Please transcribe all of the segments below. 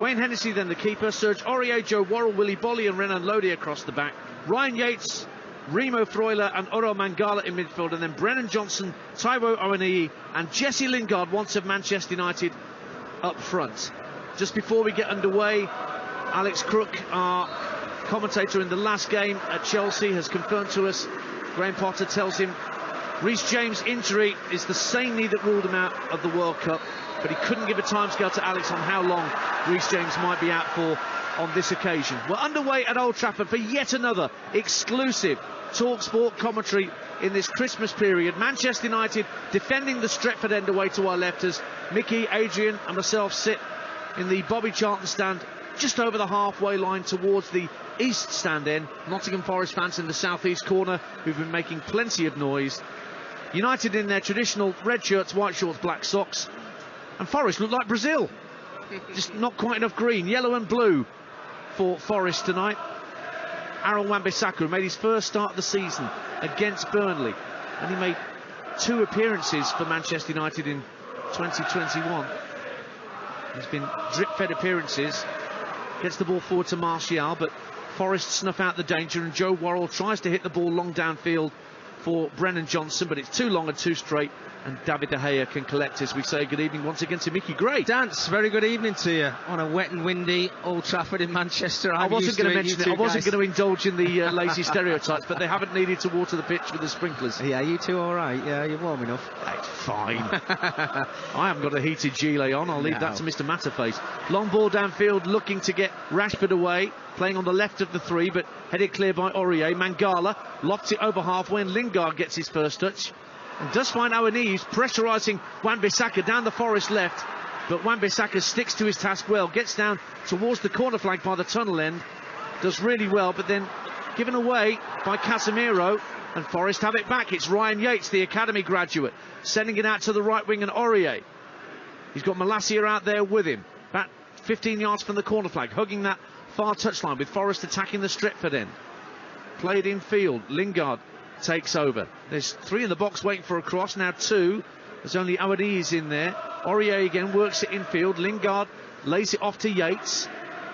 Wayne Hennessy then the keeper, Serge Aurier, Joe Worrell, Willy Bolly and Renan Lodi across the back. Ryan Yates, Remo Freuler and Oro Mangala in midfield, and then Brennan Johnson, Taiwo Awoniyi and Jesse Lingard, once of Manchester United, up front. Just before we get underway, Alex Crook, our commentator in the last game at Chelsea, has confirmed to us, Graham Potter tells him Reece James' injury is the same knee that ruled him out of the World Cup, but he couldn't give a timescale to Alex on how long Reece James might be out for on this occasion. We're underway at Old Trafford for yet another exclusive Talksport commentary in this Christmas period. Manchester United defending the Stretford end away to our left as Mickey, Adrian and myself sit in the Bobby Charlton stand just over the halfway line towards the east stand end. Nottingham Forest fans in the southeast corner who've been making plenty of noise. United in their traditional red shirts, white shorts, black socks, and Forest look like Brazil. Just not quite enough green, yellow and blue for Forest tonight. Aaron Wan-Bissaka made his first start of the season against Burnley, and he made 2 appearances for Manchester United in 2021. He's been drip-fed appearances. Gets the ball forward to Martial, but Forest snuff out the danger, and Joe Worrell tries to hit the ball long downfield for Brennan Johnson, but it's too long and too straight, and David De Gea can collect as we say good evening once again to Mickey Gray. Dance, very good evening to you on a wet and windy Old Trafford in Manchester. I wasn't going to mention it. I wasn't going to indulge in the lazy stereotypes, but they haven't needed to water the pitch with the sprinklers. Yeah, you two all right? Yeah, you're warm enough. That's fine. I haven't got a heated gilet on. I'll leave that to Mr. Matterface. Long ball downfield, looking to get Rashford away, playing on the left of the 3, but headed clear by Aurier. Mangala locks it over halfway, and Lingard gets his first touch. And does find Awoniyi pressurising Wan-Bissaka down the Forest left, but Wan-Bissaka sticks to his task well, gets down towards the corner flag by the tunnel end, does really well, but then given away by Casemiro, and Forest have it back. It's Ryan Yates, the academy graduate, sending it out to the right wing, and Aurier. He's got Malacia out there with him, about 15 yards from the corner flag, hugging that far touchline with Forest attacking the Stretford end. Played in field, Lingard takes over. There's 3 in the box waiting for a cross, now 2. There's only Awoniyi in there. Aurier again works it infield. Lingard lays it off to Yates,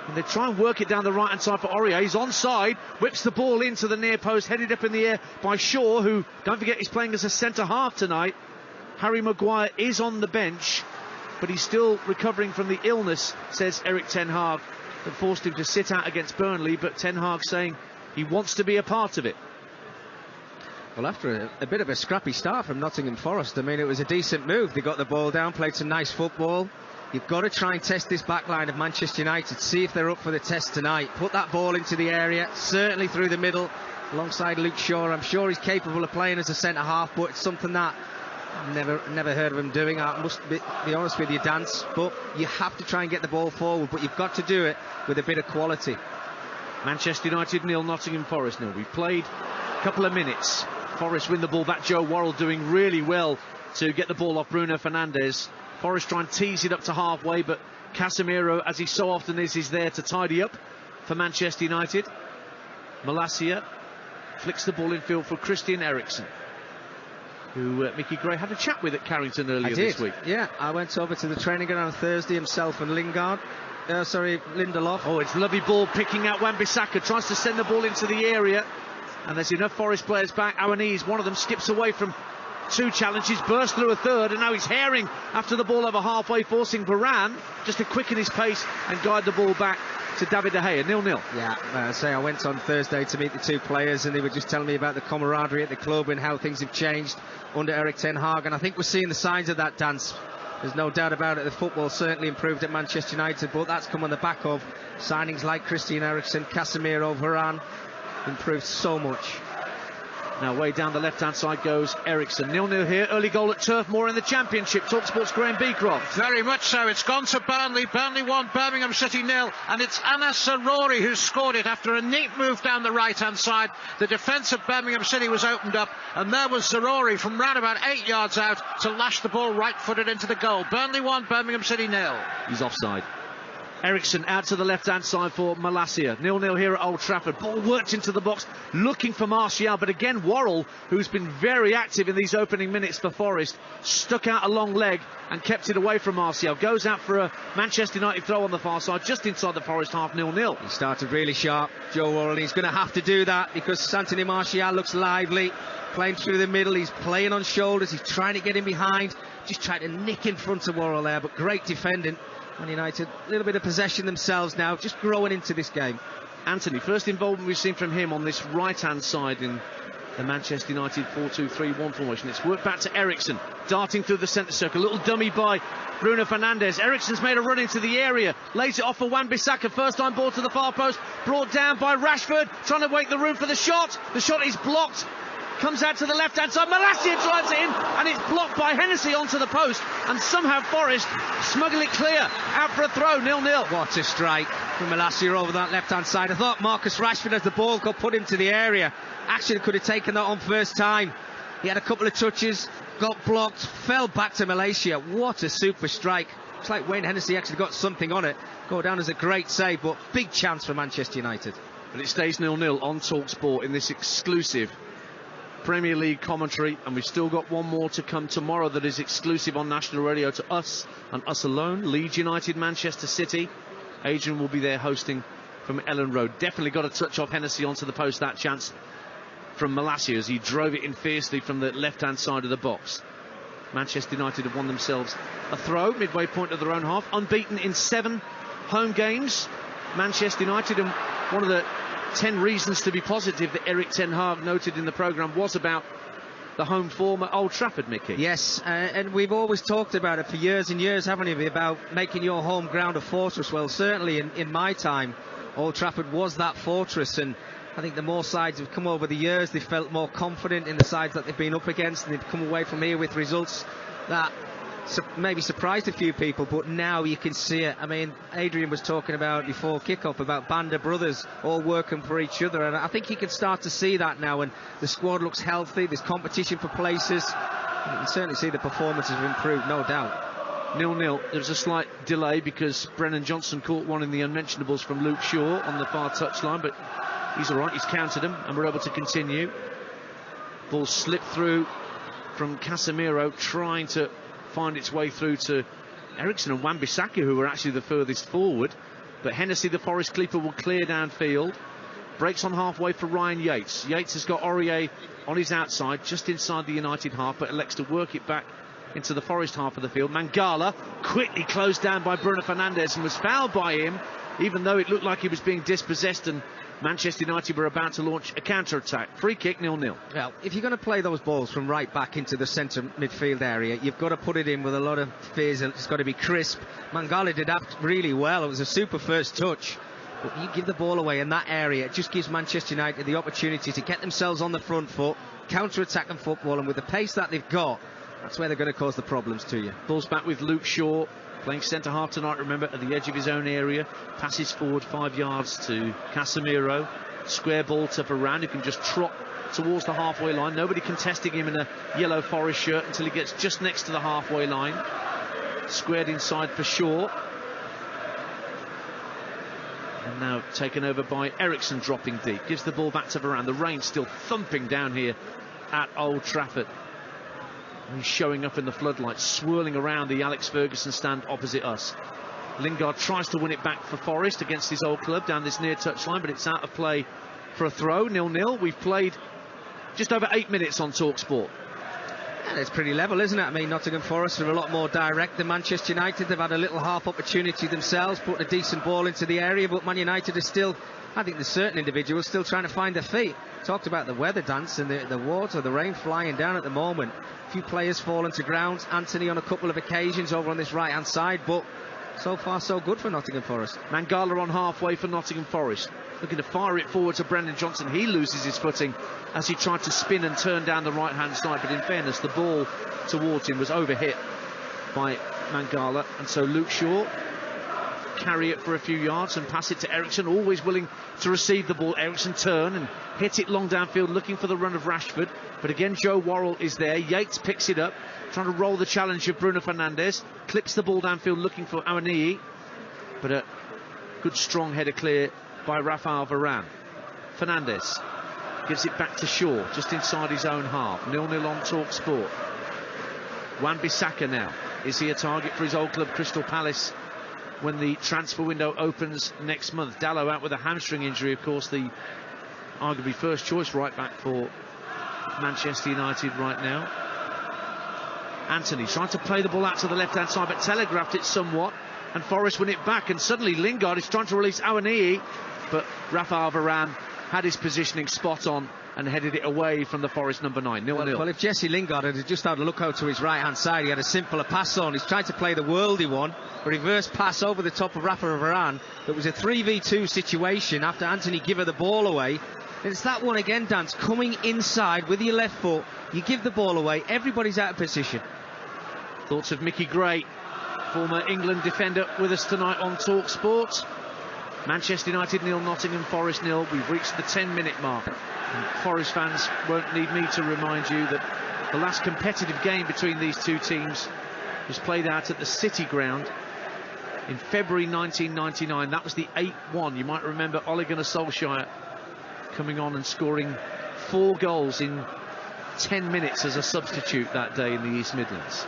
and they try and work it down the right hand side for Aurier. He's onside, whips the ball into the near post, headed up in the air by Shaw, who, don't forget, is playing as a centre half tonight. Harry Maguire is on the bench, but he's still recovering from the illness, says Erik ten Hag, that forced him to sit out against Burnley, but Ten Hag saying he wants to be a part of it. Well, after a bit of a scrappy start from Nottingham Forest, I mean, it was a decent move. They got the ball down, played some nice football. You've got to try and test this back line of Manchester United, see if they're up for the test tonight. Put that ball into the area, certainly through the middle, alongside Luke Shaw. I'm sure he's capable of playing as a centre-half, but it's something that I've never heard of him doing. I must be honest with you, Dance, but you have to try and get the ball forward, but you've got to do it with a bit of quality. Manchester United 0, Nottingham Forest 0. We've played a couple of minutes. Forest win the ball back. Joe Worrell doing really well to get the ball off Bruno Fernandes. Forest try and tease it up to halfway, but Casemiro, as he so often is there to tidy up for Manchester United. Malacia flicks the ball in field for Christian Eriksen, who Mickey Gray had a chat with at Carrington earlier this week. Yeah, I went over to the training ground on Thursday, himself and Lindelof. Oh, it's a lovely ball picking out Wan-Bissaka, tries to send the ball into the area, and there's enough Forest players back. Awoniyi, one of them, skips away from 2 challenges, bursts through a third, and now he's herring after the ball over halfway, forcing Varane just to quicken his pace and guide the ball back to David De Gea. 0-0. Yeah, I went on Thursday to meet the 2 players, and they were just telling me about the camaraderie at the club and how things have changed under Erik ten Hag, and I think we're seeing the signs of that, Dance. There's no doubt about it. The football certainly improved at Manchester United, but that's come on the back of signings like Christian Eriksen, Casemiro, Varane. Improved so much. Now way down the left-hand side goes Eriksen. 0-0 here. Early goal at Turf Moor in the Championship. Talksport's Graham Beecroft. Very much so. It's gone to Burnley. Burnley 1, Birmingham City 0. And it's Anas Sarori who's scored it after a neat move down the right-hand side. The defence of Birmingham City was opened up, and there was Sarori from round about 8 yards out to lash the ball right-footed into the goal. Burnley 1, Birmingham City 0. He's offside. Eriksen out to the left-hand side for Malacia. 0-0 here at Old Trafford. Ball worked into the box, looking for Martial, but again Worrell, who's been very active in these opening minutes for Forest, stuck out a long leg and kept it away from Martial. Goes out for a Manchester United throw on the far side, just inside the Forest half, 0-0. He started really sharp, Joe Worrall. He's going to have to do that because Anthony Martial looks lively, playing through the middle. He's playing on shoulders. He's trying to get in behind, just trying to nick in front of Worrall there, but great defending. Man United, a little bit of possession themselves now, just growing into this game. Anthony, first involvement we've seen from him on this right-hand side in the Manchester United 4-2-3-1 formation. It's worked back to Ericsson, darting through the centre circle. A little dummy by Bruno Fernandes. Ericsson's made a run into the area, lays it off for Wan-Bissaka. First time ball to the far post, brought down by Rashford, trying to wake the room for the shot. The shot is blocked. Comes out to the left-hand side. Malacia drives it in, and it's blocked by Hennessy onto the post. And somehow Forest smuggle it clear. Out for a throw, 0-0. What a strike from Malacia over that left-hand side. I thought Marcus Rashford, as the ball got put into the area, actually could have taken that on first time. He had a couple of touches, got blocked, fell back to Malacia. What a super strike. It's like Wayne Hennessy actually got something on it. Go down as a great save, but big chance for Manchester United. But it stays 0-0 on Talksport in this exclusive Premier League commentary, and we've still got one more to come tomorrow that is exclusive on national radio to us and us alone. Leeds United, Manchester City. Adrian will be there hosting from Ellen Road. Definitely got a touch off Hennessy onto the post. That chance from Malacia as he drove it in fiercely from the left-hand side of the box. Manchester United have won themselves a throw, midway point of their own half, unbeaten in 7 home games. Manchester United, and one of the 10 reasons to be positive that Erik ten Hag noted in the programme was about the home form at Old Trafford, Mickey. Yes, and we've always talked about it for years and years, haven't we, about making your home ground a fortress. Well, certainly in my time, Old Trafford was that fortress, and I think the more sides have come over the years, they've felt more confident in the sides that they've been up against, and they've come away from here with results that maybe surprised a few people, but now you can see it. I mean, Adrian was talking about before kick-off about band of brothers all working for each other, and I think you can start to see that now, and the squad looks healthy. There's competition for places. You can certainly see the performances have improved, no doubt. 0-0. There's a slight delay because Brennan Johnson caught one in the unmentionables from Luke Shaw on the far touchline, but he's all right. He's countered them, and we're able to continue. Ball slipped through from Casemiro, trying to find its way through to Ericsson and Wan-Bissaka, who were actually the furthest forward. But Hennessy, the Forest keeper, will clear downfield. Breaks on halfway for Ryan Yates. Yates has got Aurier on his outside, just inside the United half, but elects to work it back into the Forest half of the field. Mangala quickly closed down by Bruno Fernandes and was fouled by him, even though it looked like he was being dispossessed, and Manchester United were about to launch a counter-attack. Free kick, 0-0. Well, if you're going to play those balls from right back into the centre midfield area, you've got to put it in with a lot of fizz. It's got to be crisp. Mangala did that really well. It was a super first touch. But you give the ball away in that area, it just gives Manchester United the opportunity to get themselves on the front foot, counter-attack and football, and with the pace that they've got, that's where they're going to cause the problems to you. Ball's back with Luke Shaw, playing centre-half tonight, remember, at the edge of his own area. Passes forward 5 yards to Casemiro. Square ball to Varane, who can just trot towards the halfway line. Nobody contesting him in a yellow Forest shirt until he gets just next to the halfway line. Squared inside for Shaw. And now taken over by Ericsson, dropping deep. Gives the ball back to Varane. The rain still thumping down here at Old Trafford. He's showing up in the floodlights, swirling around the Alex Ferguson stand opposite us. Lingard tries to win it back for Forest against his old club down this near touchline, but it's out of play for a throw. 0-0. We've played just over 8 minutes on Talksport. And it's pretty level, isn't it? I mean, Nottingham Forest are a lot more direct than Manchester United. They've had a little half opportunity themselves, put a decent ball into the area, but Man United are still, I think there's certain individuals still trying to find their feet. Talked about the weather dance and the water, the rain flying down at the moment. A few players fallen to ground. Anthony on a couple of occasions over on this right-hand side, but so far so good for Nottingham Forest. Mangala on halfway for Nottingham Forest, looking to fire it forward to Brendan Johnson. He loses his footing as he tried to spin and turn down the right-hand side, but in fairness, the ball towards him was overhit by Mangala, and so Luke Shaw carry it for a few yards and pass it to Ericsson, always willing to receive the ball. Ericsson turn and hit it long downfield, looking for the run of Rashford, but again Joe Worrall is there. Yates picks it up, trying to roll the challenge of Bruno Fernandes, clips the ball downfield looking for Awaniyi, but a good strong header clear by Rafael Varane. Fernandes gives it back to Shaw just inside his own half. 0-0 on Talksport. Wan-Bissaka now Is he a target for his old club Crystal Palace when the transfer window opens next month? Dalot out with a hamstring injury, of course, the arguably first choice right back for Manchester United right now. Anthony trying to play the ball out to the left hand side, but telegraphed it somewhat, and Forest win it back, and suddenly Lingard is trying to release Awoniyi, but Rafael Varane had his positioning spot on and headed it away from the Forest number 9, 0-0. Well, if Jesse Lingard had just had a look out to his right hand side, he had a simpler pass on. He's tried to play the worldy one, a reverse pass over the top of Rafael Varane. It was a 3v2 situation after Anthony gave her the ball away. It's that one again, Dance, coming inside with your left foot. You give the ball away, everybody's out of position. Thoughts of Mickey Gray, former England defender, with us tonight on Talksport. Manchester United 0, Nottingham Forest 0. We've reached the 10-minute mark. And Forest fans won't need me to remind you that the last competitive game between these two teams was played out at the City Ground in February 1999. That was the 8-1. You might remember Ole Gunnar Solskjaer coming on and scoring 4 goals in 10 minutes as a substitute that day in the East Midlands.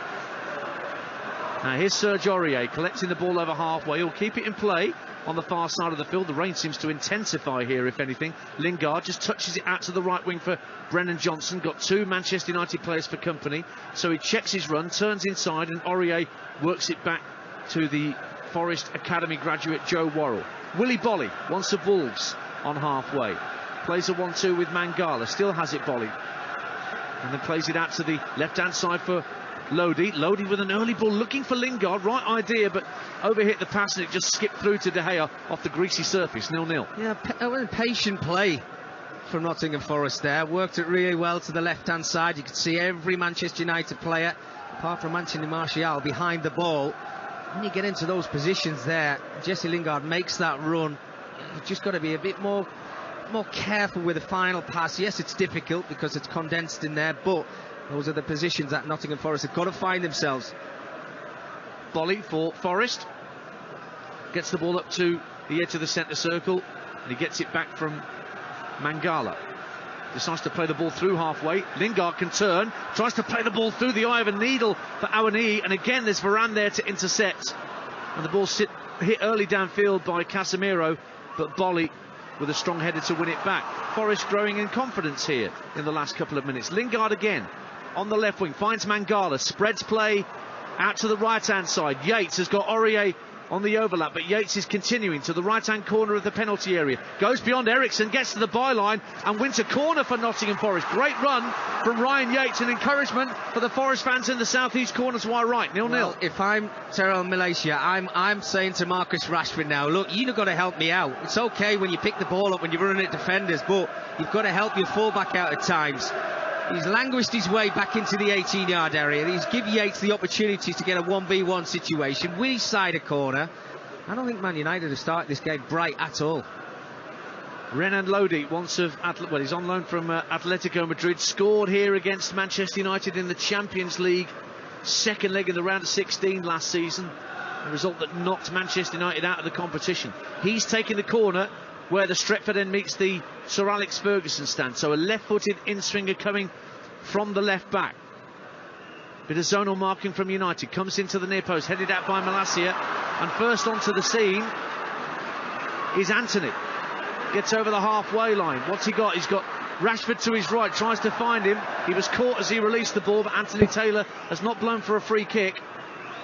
Now here's Serge Aurier collecting the ball over halfway. He'll keep it in play on the far side of the field. The rain seems to intensify here, if anything. Lingard just touches it out to the right wing for Brennan Johnson. Got 2 Manchester United players for company, so he checks his run, turns inside, and Aurier works it back to the Forest Academy graduate Joe Worrell. Willy Bolly, once of Wolves, on halfway. Plays a 1-2 with Mangala, still has it Bolly, and then plays it out to the left-hand side for Lodi. Lodi with an early ball looking for Lingard. Right idea, but overhit the pass and it just skipped through to De Gea off the greasy surface. 0-0. Yeah, patient play from Nottingham Forest there. Worked it really well to the left-hand side. You could see every Manchester United player, apart from Anthony Martial, behind the ball. When you get into those positions there, Jesse Lingard makes that run. You've just got to be a bit more careful with the final pass. Yes, it's difficult because it's condensed in there, but those are the positions that Nottingham Forest have got to find themselves. Bolly for Forest. Gets the ball up to the edge of the centre circle, and he gets it back from Mangala. Decides to play the ball through halfway. Lingard can turn, tries to play the ball through the eye of a needle for Awoniyi, and again there's Varane there to intercept. And the ball hit early downfield by Casemiro, but Bolly with a strong header to win it back. Forest growing in confidence here in the last couple of minutes. Lingard again on the left wing, finds Mangala, spreads play out to the right-hand side. Yates has got Aurier on the overlap, but Yates is continuing to the right-hand corner of the penalty area. Goes beyond Eriksson, gets to the byline and wins a corner for Nottingham Forest. Great run from Ryan Yates, and encouragement for the Forest fans in the southeast corner to our right. 0-0. Well, if I'm Terrell Malaysia, I'm saying to Marcus Rashford now, look, you've got to help me out. It's okay when you pick the ball up when you're running at defenders, but you've got to help your fullback out at times. He's languished his way back into the 18-yard area. He's given Yates the opportunity to get a 1v1 situation with his side of corner. I don't think Man United have started this game bright at all. Renan Lodi, he's on loan from Atletico Madrid, scored here against Manchester United in the Champions League second leg in the round of 16 last season, a result that knocked Manchester United out of the competition. He's taking the corner where the Stretford end meets the Sir Alex Ferguson stand. So a left-footed in-swinger coming from the left back. Bit of zonal marking from United. Comes into the near post, headed out by Malacia. And first onto the scene is Anthony. Gets over the halfway line. What's he got? He's got Rashford to his right, tries to find him. He was caught as he released the ball, but Anthony Taylor has not blown for a free kick.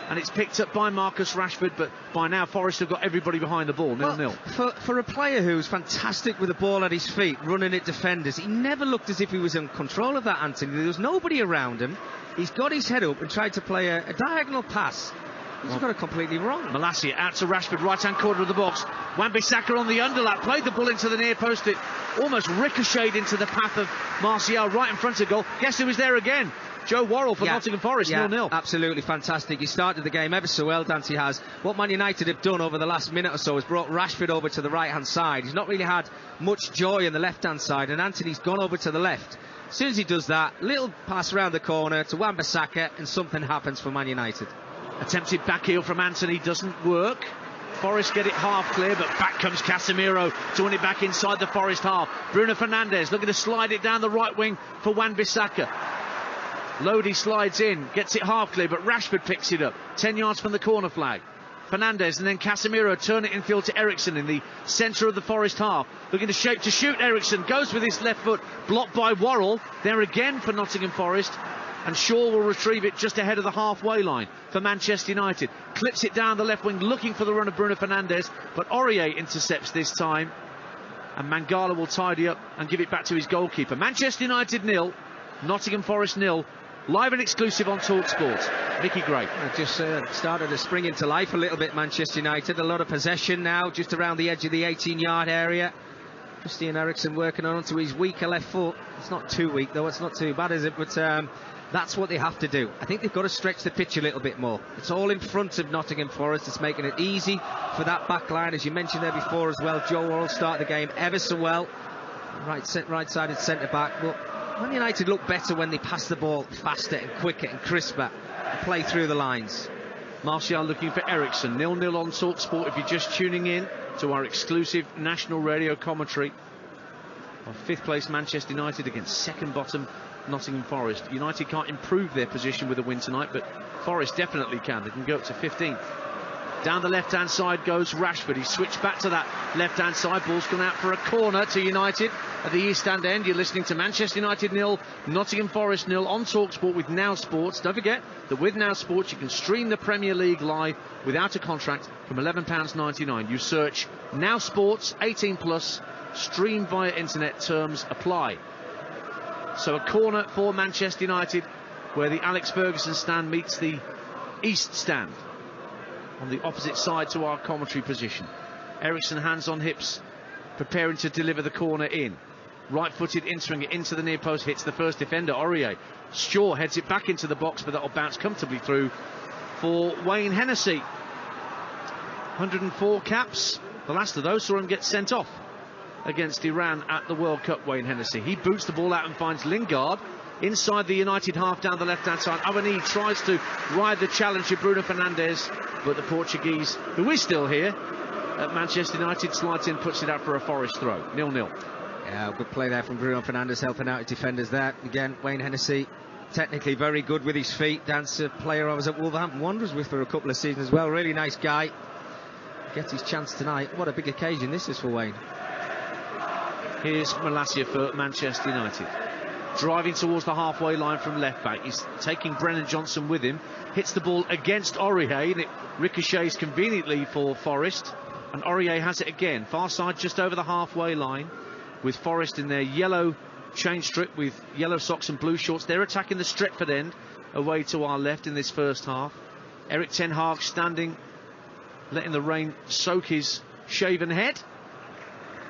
And it's picked up by Marcus Rashford, but by now Forest have got everybody behind the ball. 0-0. Well, for a player who's fantastic with the ball at his feet, running at defenders, he never looked as if he was in control of that, Anthony. There was nobody around him. He's got his head up and tried to play a diagonal pass. He's got it completely wrong. Malacia out to Rashford, right-hand corner of the box. Wan-Bissaka on the underlap, played the ball into the near post. It almost ricocheted into the path of Martial right in front of goal. Guess who was there again? Joe Worrell for Nottingham Forest, 0-0. Absolutely fantastic. He started the game ever so well, Dante has. What Man United have done over the last minute or so has brought Rashford over to the right-hand side. He's not really had much joy on the left-hand side, and Anthony's gone over to the left. As soon as he does that, little pass around the corner to Wan-Bissaka, and something happens for Man United. Attempted back heel from Anthony, doesn't work. Forest get it half clear, but back comes Casemiro to win it back inside the Forest half. Bruno Fernandes looking to slide it down the right wing for Wan-Bissaka. Lodi slides in, gets it half clear, but Rashford picks it up 10 yards from the corner flag. Fernandez and then Casemiro turn it infield to Eriksson in the centre of the Forest half, looking to shape to shoot. Eriksson goes with his left foot, blocked by Worrell. There again for Nottingham Forest, and Shaw will retrieve it just ahead of the halfway line for Manchester United. Clips it down the left wing, looking for the run of Bruno Fernandes, but Aurier intercepts this time, and Mangala will tidy up and give it back to his goalkeeper. Manchester United 0, Nottingham Forest 0. Live and exclusive on Talksport. Mickey Gray. Just started to spring into life a little bit, Manchester United. A lot of possession now, just around the edge of the 18-yard area. Christian Eriksen working onto his weaker left foot. It's not too weak, though. It's not too bad, is it? But that's what they have to do. I think they've got to stretch the pitch a little bit more. It's all in front of Nottingham Forest. It's making it easy for that back line, as you mentioned there before as well. Joe Worrell started the game ever so well. Right-sided centre-back, but Man United look better when they pass the ball faster and quicker and crisper and play through the lines. Martial looking for Eriksson. 0-0 on Talksport if you're just tuning in to our exclusive national radio commentary of 5th place Manchester United against second bottom Nottingham Forest. United can't improve their position with a win tonight, but Forest definitely can. They can go up to 15th. Down the left-hand side goes Rashford. He's switched back to that left-hand side. Ball's gone out for a corner to United at the East Stand end. You're listening to Manchester United 0, Nottingham Forest 0 on Talksport with Now Sports. Don't forget that with Now Sports you can stream the Premier League live without a contract from £11.99. You search Now Sports 18 plus, stream via internet, terms apply. So a corner for Manchester United where the Alex Ferguson stand meets the East Stand, on the opposite side to our commentary position. Eriksson hands on hips, preparing to deliver the corner in. Right-footed entering it into the near post, hits the first defender, Aurier. Shaw heads it back into the box, but that'll bounce comfortably through for Wayne Hennessy. 104 caps. The last of those saw him get sent off against Iran at the World Cup, Wayne Hennessy. He boots the ball out and finds Lingard inside the United half down the left-hand side. Avani tries to ride the challenge of Bruno Fernandes, but the Portuguese, who is still here at Manchester United, slides in, puts it out for a Forest throw. 0-0. Yeah, good play there from Bruno Fernandes, helping out his defenders there. Again, Wayne Hennessy, technically very good with his feet. That's a player I was at Wolverhampton Wanderers with for a couple of seasons as well. Really nice guy. Gets his chance tonight. What a big occasion this is for Wayne. Here's Malacia for Manchester United. Driving towards the halfway line from left back. He's taking Brennan Johnson with him. Hits the ball against Aurier, and it ricochets conveniently for Forest. And Aurier has it again. Far side just over the halfway line, with Forest in their yellow chain strip with yellow socks and blue shorts. They're attacking the Stretford end away to our left in this first half. Erik ten Hag standing, letting the rain soak his shaven head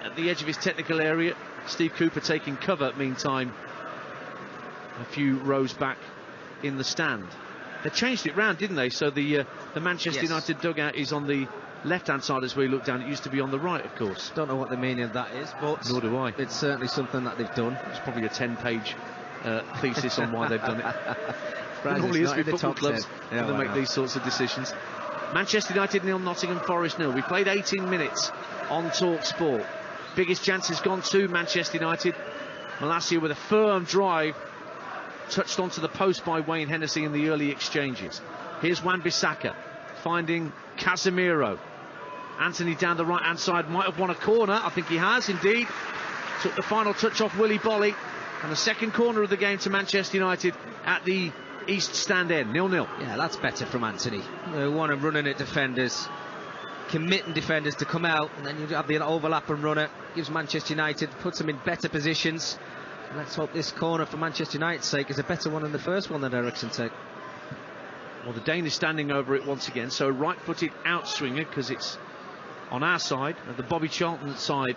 at the edge of his technical area. Steve Cooper taking cover meantime a few rows back in the stand. They changed it round, didn't they? So the Manchester United dugout is on the left-hand side as we look down. It used to be on the right, of course. Don't know what the meaning of that is, but nor do I. It's certainly something that they've done. It's probably a 10-page thesis on why they've done it. It normally is with football clubs when they make these sorts of decisions. Manchester United 0, Nottingham Forest 0. We played 18 minutes on Talksport. Biggest chance has gone to Manchester United. Malacia with a firm drive, touched onto the post by Wayne Hennessy in the early exchanges. Here's Wan-Bissaka finding Casemiro. Anthony down the right-hand side might have won a corner. I think he has indeed. Took the final touch off Willy Bolly, and the second corner of the game to Manchester United at the East Stand end. 0-0. Yeah, that's better from Anthony. One of running at defenders, committing defenders to come out, and then you have the overlap and runner. Gives Manchester United, puts them in better positions. Let's hope this corner for Manchester United's sake is a better one than the first one that Eriksson took. Well, the Dane is standing over it once again, so right-footed outswinger, because it's on our side, at the Bobby Charlton side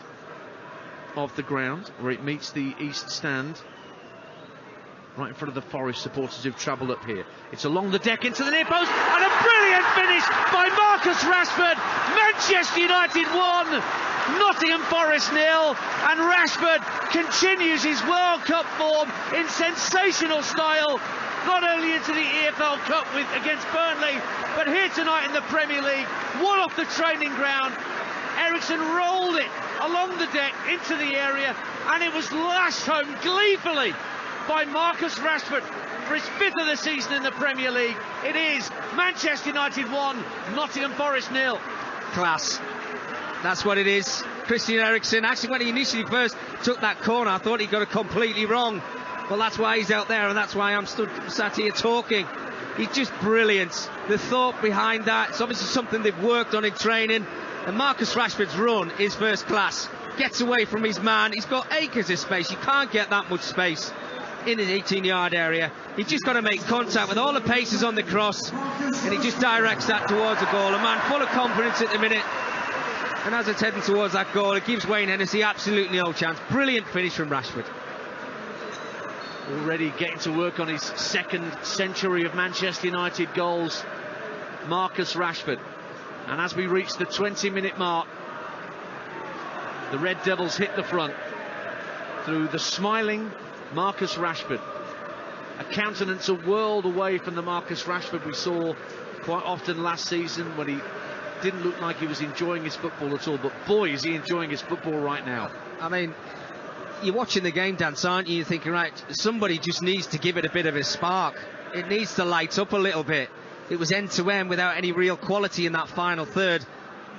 of the ground, where it meets the East Stand, right in front of the Forest supporters who've travelled up here. It's along the deck into the near post, and a brilliant finish by Marcus Rashford. Manchester United 1, Nottingham Forest 0, and Rashford continues his World Cup form in sensational style, not only into the EFL Cup against Burnley, but here tonight in the Premier League. One off the training ground. Eriksson rolled it along the deck into the area, and it was lashed home gleefully by Marcus Rashford. for his 5th of the season in the Premier League. It is Manchester United 1, Nottingham Forest 0. Class. That's what it is. Christian Eriksen, actually when he initially first took that corner, I thought he got it completely wrong. Well, that's why he's out there, and that's why I'm sat here talking. He's just brilliant. The thought behind that, it's obviously something they've worked on in training. And Marcus Rashford's run is first class. Gets away from his man. He's got acres of space. You can't get that much space in his 18-yard area. He's just got to make contact with all the paces on the cross, and he just directs that towards the goal. A man full of confidence at the minute. And as it's heading towards that goal, it gives Wayne Hennessy absolutely no chance. Brilliant finish from Rashford. Already getting to work on his 2nd century of Manchester United goals, Marcus Rashford. And as we reach the 20-minute mark, the Red Devils hit the front through the smiling Marcus Rashford. A countenance a world away from the Marcus Rashford we saw quite often last season, when he didn't look like he was enjoying his football at all. But boy, is he enjoying his football right now. I mean, you're watching the game, Dan, aren't you? You're thinking, right, somebody just needs to give it a bit of a spark. It needs to light up a little bit. It was end-to-end without any real quality in that final third.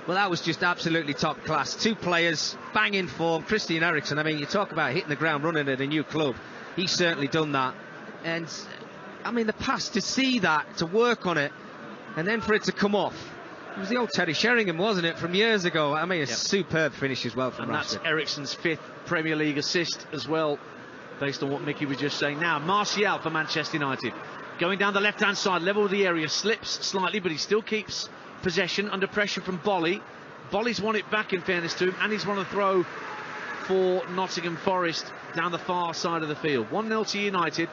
Well, that was just absolutely top class. 2 players, bang in form. Christian Eriksen, I mean, you talk about hitting the ground running at a new club. He's certainly done that. And, I mean, the pass, to see that, to work on it, and then for it to come off. It was the old Terry Sheringham, wasn't it, from years ago? I mean, a superb finish as well from Rashford. And that's Eriksen's 5th Premier League assist as well, based on what Mickey was just saying. Now, Martial for Manchester United. Going down the left-hand side, level of the area, slips slightly, but he still keeps possession under pressure from Bolly. Bolly's won it back, in fairness to him, and he's won a throw for Nottingham Forest down the far side of the field. 1-0 to United,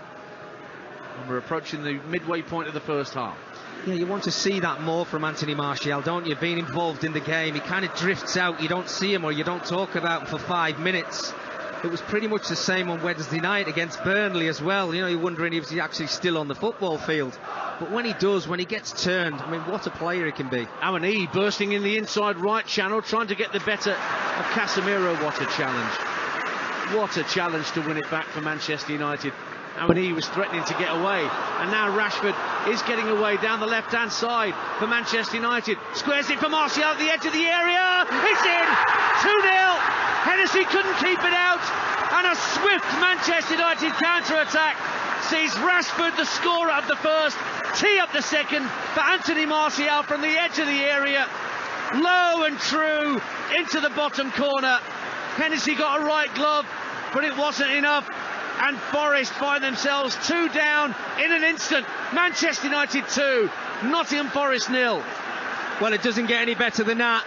and we're approaching the midway point of the first half. Yeah, you want to see that more from Anthony Martial, don't you? Being involved in the game, he kind of drifts out. You don't see him, or you don't talk about him for 5 minutes. It was pretty much the same on Wednesday night against Burnley as well. You know, you're wondering if he's actually still on the football field. But when he does, when he gets turned, I mean, what a player he can be. Awani bursting in the inside right channel, trying to get the better of Casemiro. What a challenge. What a challenge to win it back for Manchester United. Awani was threatening to get away, and now Rashford is getting away down the left-hand side for Manchester United. Squares it for Martial at the edge of the area. It's in! 2-0. Hennessy couldn't keep it out, and a swift Manchester United counter-attack sees Rashford, the scorer of the first, tee up the second for Anthony Martial from the edge of the area. Low and true into the bottom corner. Hennessy got a right glove, but it wasn't enough. And Forest find themselves 2 down in an instant. Manchester United 2, Nottingham Forest 0. Well, it doesn't get any better than that.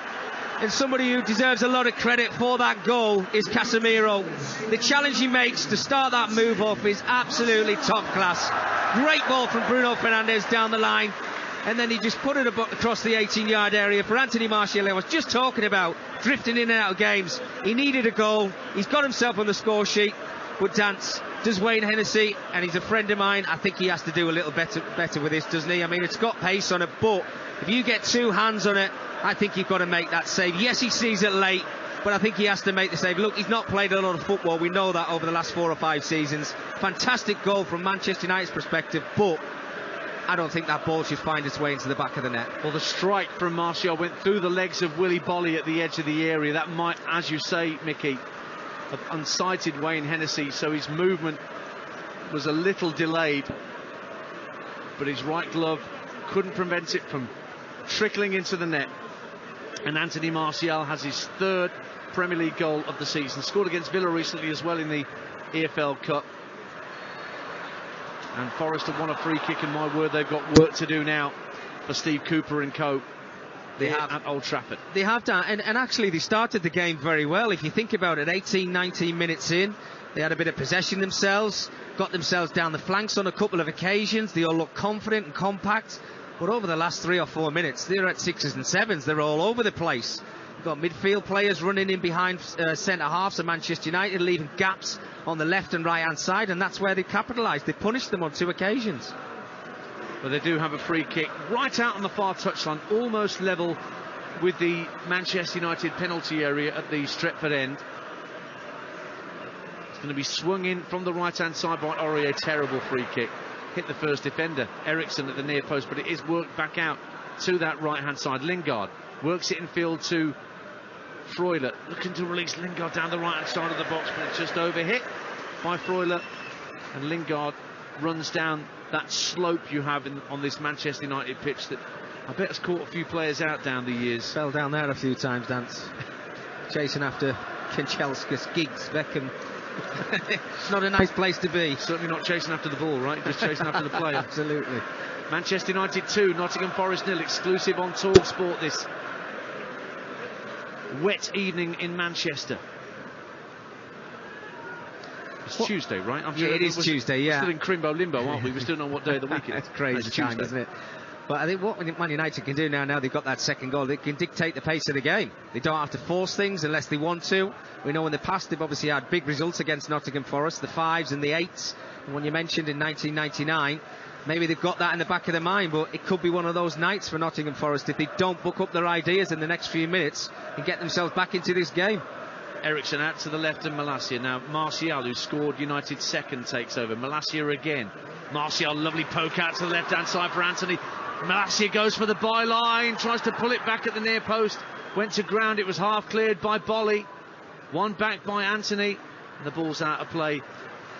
And somebody who deserves a lot of credit for that goal is Casemiro. The challenge he makes to start that move off is absolutely top class. Great ball from Bruno Fernandes down the line. And then he just put it across the 18-yard area for Anthony Martial. I was just talking about drifting in and out of games. He needed a goal. He's got himself on the score sheet. But Dance, does Wayne Hennessy, and he's a friend of mine, I think he has to do a little better with this, doesn't he? I mean, it's got pace on it, but if you get 2 hands on it, I think you've got to make that save. Yes, he sees it late, but I think he has to make the save. Look, he's not played a lot of football. We know that over the last 4 or 5 seasons. Fantastic goal from Manchester United's perspective, but I don't think that ball should find its way into the back of the net. Well, the strike from Martial went through the legs of Willy Bolly at the edge of the area. That might, as you say, Mickey, have unsighted Wayne Hennessy, so his movement was a little delayed, but his right glove couldn't prevent it from trickling into the net. And Anthony Martial has his 3rd Premier League goal of the season. Scored against Villa recently as well in the EFL Cup. And Forest have won a free kick, and my word, they've got work to do now for Steve Cooper and co. They have at Old Trafford. They have done, and actually they started the game very well. If you think about it, 18, 19 minutes in, they had a bit of possession themselves, got themselves down the flanks on a couple of occasions. They all looked confident and compact. But over the last 3 or 4 minutes, they're at 6s and 7s. They're all over the place. You've got midfield players running in behind centre halves of Manchester United, leaving gaps on the left and right hand side, and that's where they capitalised. They punished them on 2 occasions. But they do have a free kick right out on the far touchline, almost level with the Manchester United penalty area at the Stretford end. It's going to be swung in from the right-hand side by Aurier. Terrible free kick. hit the first defender, Eriksson, at the near post, but it is worked back out to that right-hand side. Lingard works it in field to Freuler, looking to release Lingard down the right-hand side of the box, but it's just overhit by Freuler, and Lingard runs down that slope you have on this Manchester United pitch that I bet has caught a few players out down the years. Fell down there a few times, Dance. Chasing after Kanchelskis, Giggs, Beckham. It's not a nice place to be. Certainly not chasing after the ball, right? Just chasing after the player. Absolutely. Manchester United 2, Nottingham Forest 0, exclusive on Talksport this wet evening in Manchester. It's Tuesday, right? Yeah, it is Tuesday, yeah. We're still in Crimbo Limbo, aren't we? We still don't know what day of the week it is. It's crazy time, isn't it? But I think what Man United can do now they've got that second goal, they can dictate the pace of the game. They don't have to force things unless they want to. We know in the past they've obviously had big results against Nottingham Forest, the 5s and the 8s. And when you mentioned in 1999, maybe they've got that in the back of their mind, but it could be one of those nights for Nottingham Forest if they don't book up their ideas in the next few minutes and get themselves back into this game. Eriksson out to the left of Malacia. Now Martial, who scored United's second, takes over. Malacia again. Martial, lovely poke out to the left-hand side for Anthony. Malacia goes for the byline, tries to pull it back at the near post. Went to ground, it was half cleared by Bolly. One back by Anthony. And the ball's out of play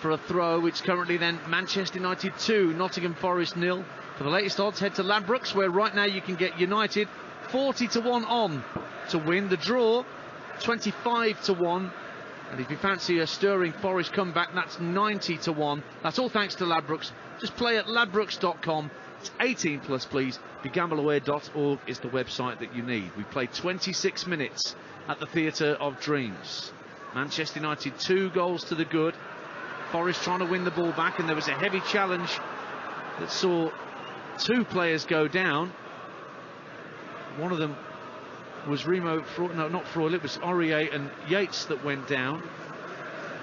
for a throw, which currently then Manchester United 2, Nottingham Forest 0. For the latest odds, head to Ladbrokes, where right now you can get United 40-1 on to win. The draw 25-1, and if you fancy a stirring Forest comeback, that's 90-1. That's all thanks to Ladbrokes. Just play at ladbrokes.com. It's 18 plus, please. BeGambleAware.org is the website that you need. We played 26 minutes at the Theatre of Dreams. Manchester United 2 goals to the good. Forest trying to win the ball back, and there was a heavy challenge that saw 2 players go down. One of them was Remo, no, not Freud, it was Aurier and Yates that went down.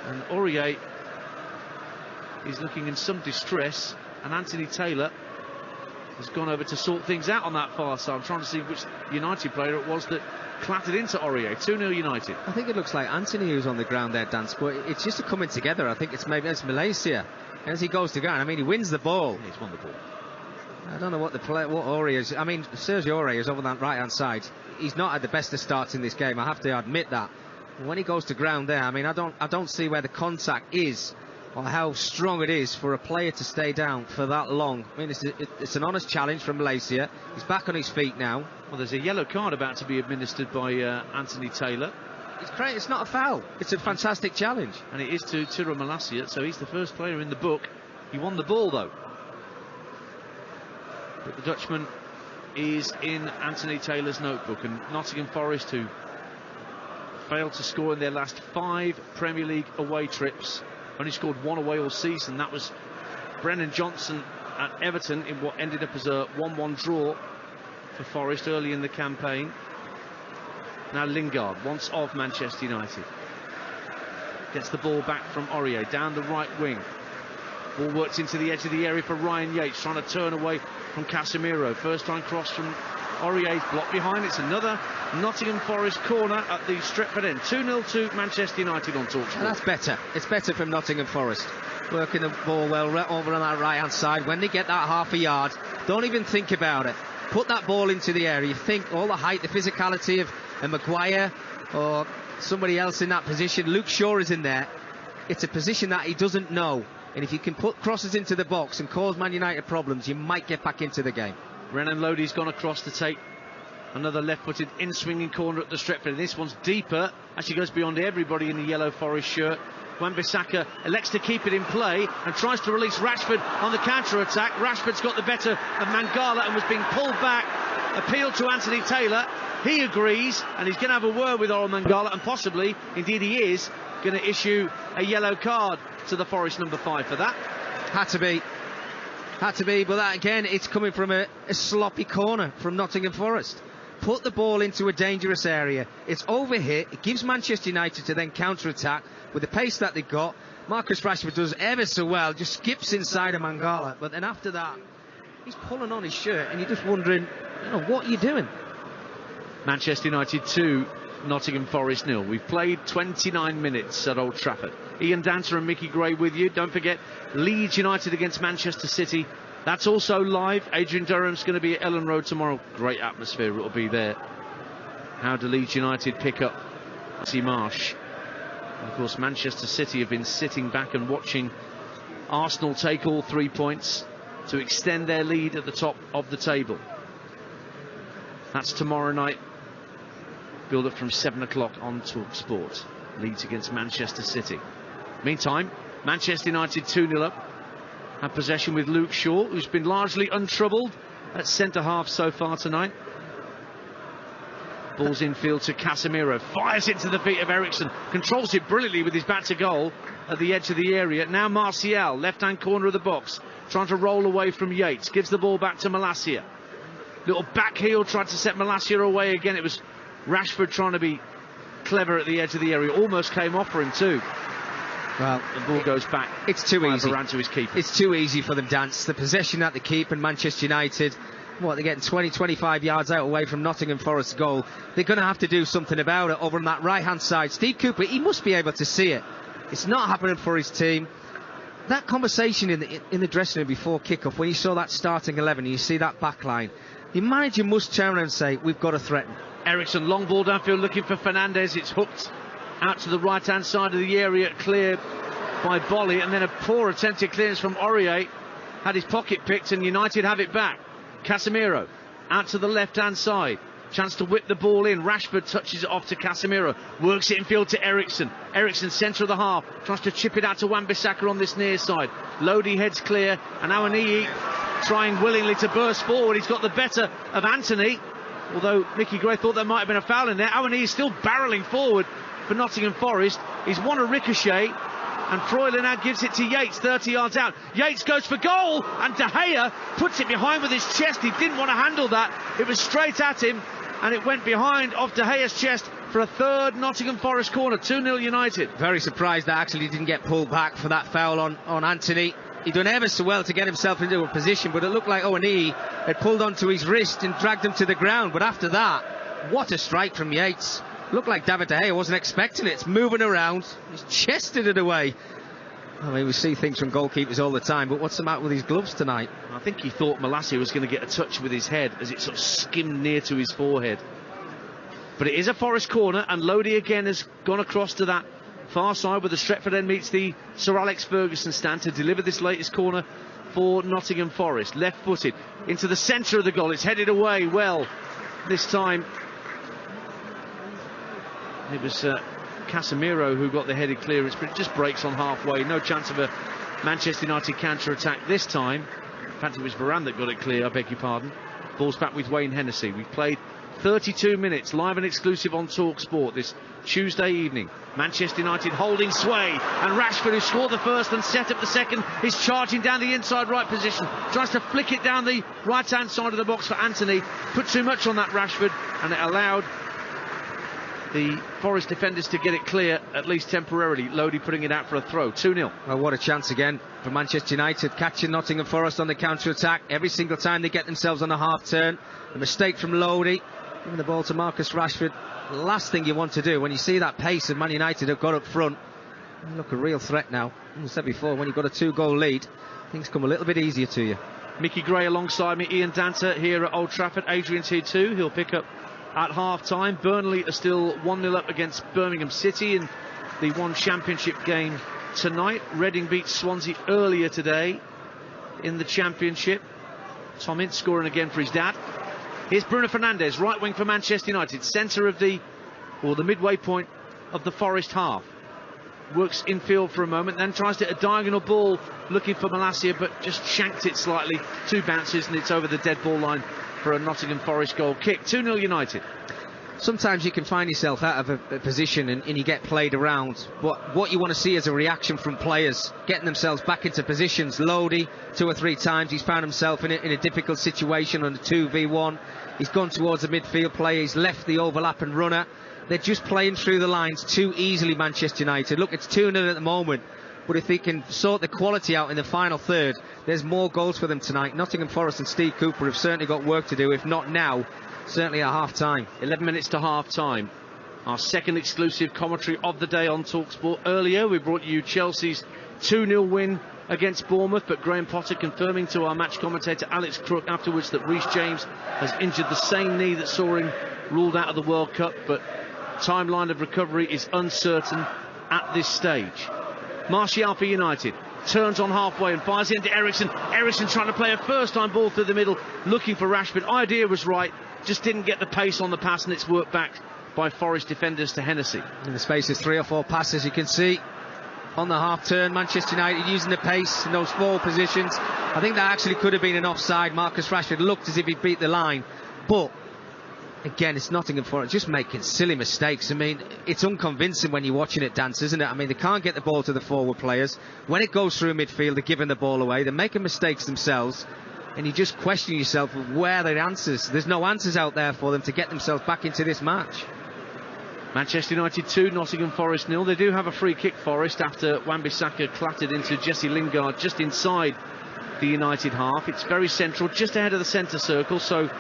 And Aurier is looking in some distress, and Anthony Taylor has gone over to sort things out on that far side. I'm trying to see which United player it was that clattered into Aurier. 2-0 United. I think it looks like Anthony who's on the ground there, Dance, but it's just a coming together. I think it's Malaysia. As he goes to ground, I mean, he wins the ball. Yeah, he's won the ball. I don't know what Aurier is. I mean, Sergio Aurier is over that right-hand side. He's not had the best of starts in this game. I have to admit that. When he goes to ground there, I mean, I don't see where the contact is or how strong it is for a player to stay down for that long. I mean, it's an honest challenge from Malaysia. He's back on his feet now. Well, there's a yellow card about to be administered by Anthony Taylor. It's not a foul. It's a fantastic challenge. And it is to Tiro Malacia, so he's the first player in the book. He won the ball, though. But the Dutchman is in Anthony Taylor's notebook, and Nottingham Forest, who failed to score in their last 5 Premier League away trips, only scored 1 away all season. That was Brennan Johnson at Everton in what ended up as a 1-1 draw for Forest early in the campaign. Now Lingard, once of Manchester United, gets the ball back from Aurier down the right wing. Ball works into the edge of the area for Ryan Yates, trying to turn away from Casemiro. First time cross from Aurier's blocked behind. It's another Nottingham Forest corner at the Stretford end. 2-0 to Manchester United on Talksport. That's better. It's better from Nottingham Forest. Working the ball well over on that right-hand side. When they get that half a yard, don't even think about it. Put that ball into the area. You think all the height, the physicality of a Maguire or somebody else in that position. Luke Shaw is in there. It's a position that he doesn't know. And if you can put crosses into the box and cause Man United problems, you might get back into the game. Renan Lodi's gone across to take another left-footed in-swinging corner at the Stretford. This one's deeper. Actually goes beyond everybody in the yellow Forest shirt. Wan-Bissaka elects to keep it in play and tries to release Rashford on the counter-attack. Rashford's got the better of Mangala and was being pulled back. Appeal to Anthony Taylor. He agrees, and he's going to have a word with Oral Mangala, and possibly, indeed he is, going to issue a yellow card to the Forest number 5 for that. Had to be, but that again, it's coming from a sloppy corner from Nottingham Forest. Put the ball into a dangerous area. It's overhit. It gives Manchester United to then counter-attack with the pace that they've got. Marcus Rashford does ever so well, just skips inside of Mangala, but then after that, he's pulling on his shirt, and you're just wondering, what are you doing? Manchester United 2, Nottingham Forest 0. We've played 29 minutes at Old Trafford. Ian Danter and Mickey Gray with you. Don't forget, Leeds United against Manchester City. That's also live. Adrian Durham's going to be at Ellen Road tomorrow. Great atmosphere it'll be there. How do Leeds United pick up Marsh? And of course, Manchester City have been sitting back and watching Arsenal take all 3 points to extend their lead at the top of the table. That's tomorrow night. Build up from 7 o'clock on Talksport. Leeds against Manchester City. Meantime, Manchester United 2-0 up. Have possession with Luke Shaw, who's been largely untroubled at centre half so far tonight. Ball's infield to Casemiro. Fires it to the feet of Eriksson. Controls it brilliantly with his back to goal at the edge of the area. Now Martial, left-hand corner of the box, trying to roll away from Yates. Gives the ball back to Malacia. Little back heel, tried to set Malacia away again. It was Rashford trying to be clever at the edge of the area. Almost came off for him too. Well, the ball goes back. It's too easy. To his keeper. It's too easy for them, Dance. The possession at the keep and Manchester United, they're getting 20, 25 yards out away from Nottingham Forest's goal. They're going to have to do something about it over on that right-hand side. Steve Cooper, he must be able to see it. It's not happening for his team. That conversation in the dressing room before kick-off, when you saw that starting 11 and you see that back line, the manager must turn around and say, we've got to threaten. Eriksson, long ball downfield looking for Fernandez. It's hooked out to the right-hand side of the area, cleared by Bolly, and then a poor attempted clearance from Aurier. Had his pocket picked and United have it back. Casemiro out to the left-hand side. Chance to whip the ball in. Rashford touches it off to Casemiro. Works it in field to Eriksson. Eriksson, centre of the half. Tries to chip it out to Wan-Bissaka on this near side. Lodi heads clear. And Awoniyi trying willingly to burst forward. He's got the better of Anthony. Although Mickey Gray thought there might have been a foul in there. Awoniyi is still barrelling forward for Nottingham Forest. He's won a ricochet. And Freuler now gives it to Yates, 30 yards out. Yates goes for goal, and De Gea puts it behind with his chest. He didn't want to handle that. It was straight at him, and it went behind off De Gea's chest for a third Nottingham Forest corner. 2-0 United. Very surprised that actually didn't get pulled back for that foul on Anthony. He done ever so well to get himself into a position, but it looked like Awoniyi had pulled onto his wrist and dragged him to the ground. But after that, what a strike from Yates. Looked like David De Gea wasn't expecting it. It's moving around. He's chested it away. I mean, we see things from goalkeepers all the time, but what's the matter with his gloves tonight? I think he thought Malacia was going to get a touch with his head as it sort of skimmed near to his forehead. But it is a Forest corner, and Lodi again has gone across to that far side where the Stretford end meets the Sir Alex Ferguson stand to deliver this latest corner for Nottingham Forest. Left-footed into the centre of the goal. It's headed away well this time. It was Casemiro who got the headed clearance, but it just breaks on halfway. No chance of a Manchester United counter-attack this time. In fact, it was Varane that got it clear, I beg your pardon. Ball's back with Wayne Hennessy. We've played 32 minutes, live and exclusive on Talksport this Tuesday evening. Manchester United holding sway, and Rashford, who scored the first and set up the second, is charging down the inside right position. Tries to flick it down the right-hand side of the box for Anthony. Put too much on that Rashford, and it allowed the Forest defenders to get it clear, at least temporarily. Lodi putting it out for a throw. 2-0. Well, what a chance again for Manchester United, catching Nottingham Forest on the counter-attack. Every single time they get themselves on a half-turn. A mistake from Lodi, giving the ball to Marcus Rashford. The last thing you want to do when you see that pace of Man United have got up front. Look, a real threat now. As I said before, when you've got a 2-goal lead, things come a little bit easier to you. Mickey Gray alongside me, Ian Danter here at Old Trafford. Adrian T2, he'll pick up at half-time. Burnley are still 1-0 up against Birmingham City in the One Championship game tonight. Reading beat Swansea earlier today in the Championship. Tom Ince scoring again for his dad. Here's Bruno Fernandes, right wing for Manchester United, centre of the midway point of the Forest half. Works infield for a moment, then tries to hit a diagonal ball looking for Malacia, but just shanked it slightly. 2 bounces and it's over the dead ball line for a Nottingham Forest goal kick. 2-0 United. Sometimes you can find yourself out of a position and you get played around. What you want to see is a reaction from players getting themselves back into positions. Lodi 2 or 3 times he's found himself in a difficult situation on a 2v1. He's gone towards the midfield player. He's left the overlap and runner. They're just playing through the lines too easily, Manchester United. Look, it's 2-0 at the moment, but if they can sort the quality out in the final third, there's more goals for them tonight. Nottingham Forest and Steve Cooper have certainly got work to do, if not now, certainly at half-time. 11 minutes to half-time. our second exclusive commentary of the day on Talksport. Earlier we brought you Chelsea's 2-0 win against Bournemouth, but Graham Potter confirming to our match commentator Alex Crook afterwards that Reece James has injured the same knee that saw him ruled out of the World Cup, but timeline of recovery is uncertain at this stage. Martial for United turns on halfway and fires it into Eriksen. Eriksen trying to play a first-time ball through the middle, looking for Rashford. Idea was right, just didn't get the pace on the pass, and it's worked back by Forest defenders to Hennessy. In the space of 3 or 4 passes, you can see on the half turn, Manchester United using the pace in those forward positions. I think that actually could have been an offside. Marcus Rashford looked as if he beat the line, but again, it's Nottingham Forest just making silly mistakes. I mean, it's unconvincing when you're watching it, dance, isn't it? I mean, they can't get the ball to the forward players. When it goes through midfield, they're giving the ball away. They're making mistakes themselves, and you just question yourself of where are the answers. There's no answers out there for them to get themselves back into this match. Manchester United 2, Nottingham Forest 0. They do have a free kick, Forest, after Wan-Bissaka clattered into Jesse Lingard just inside the United half. It's very central, just ahead of the centre circle, so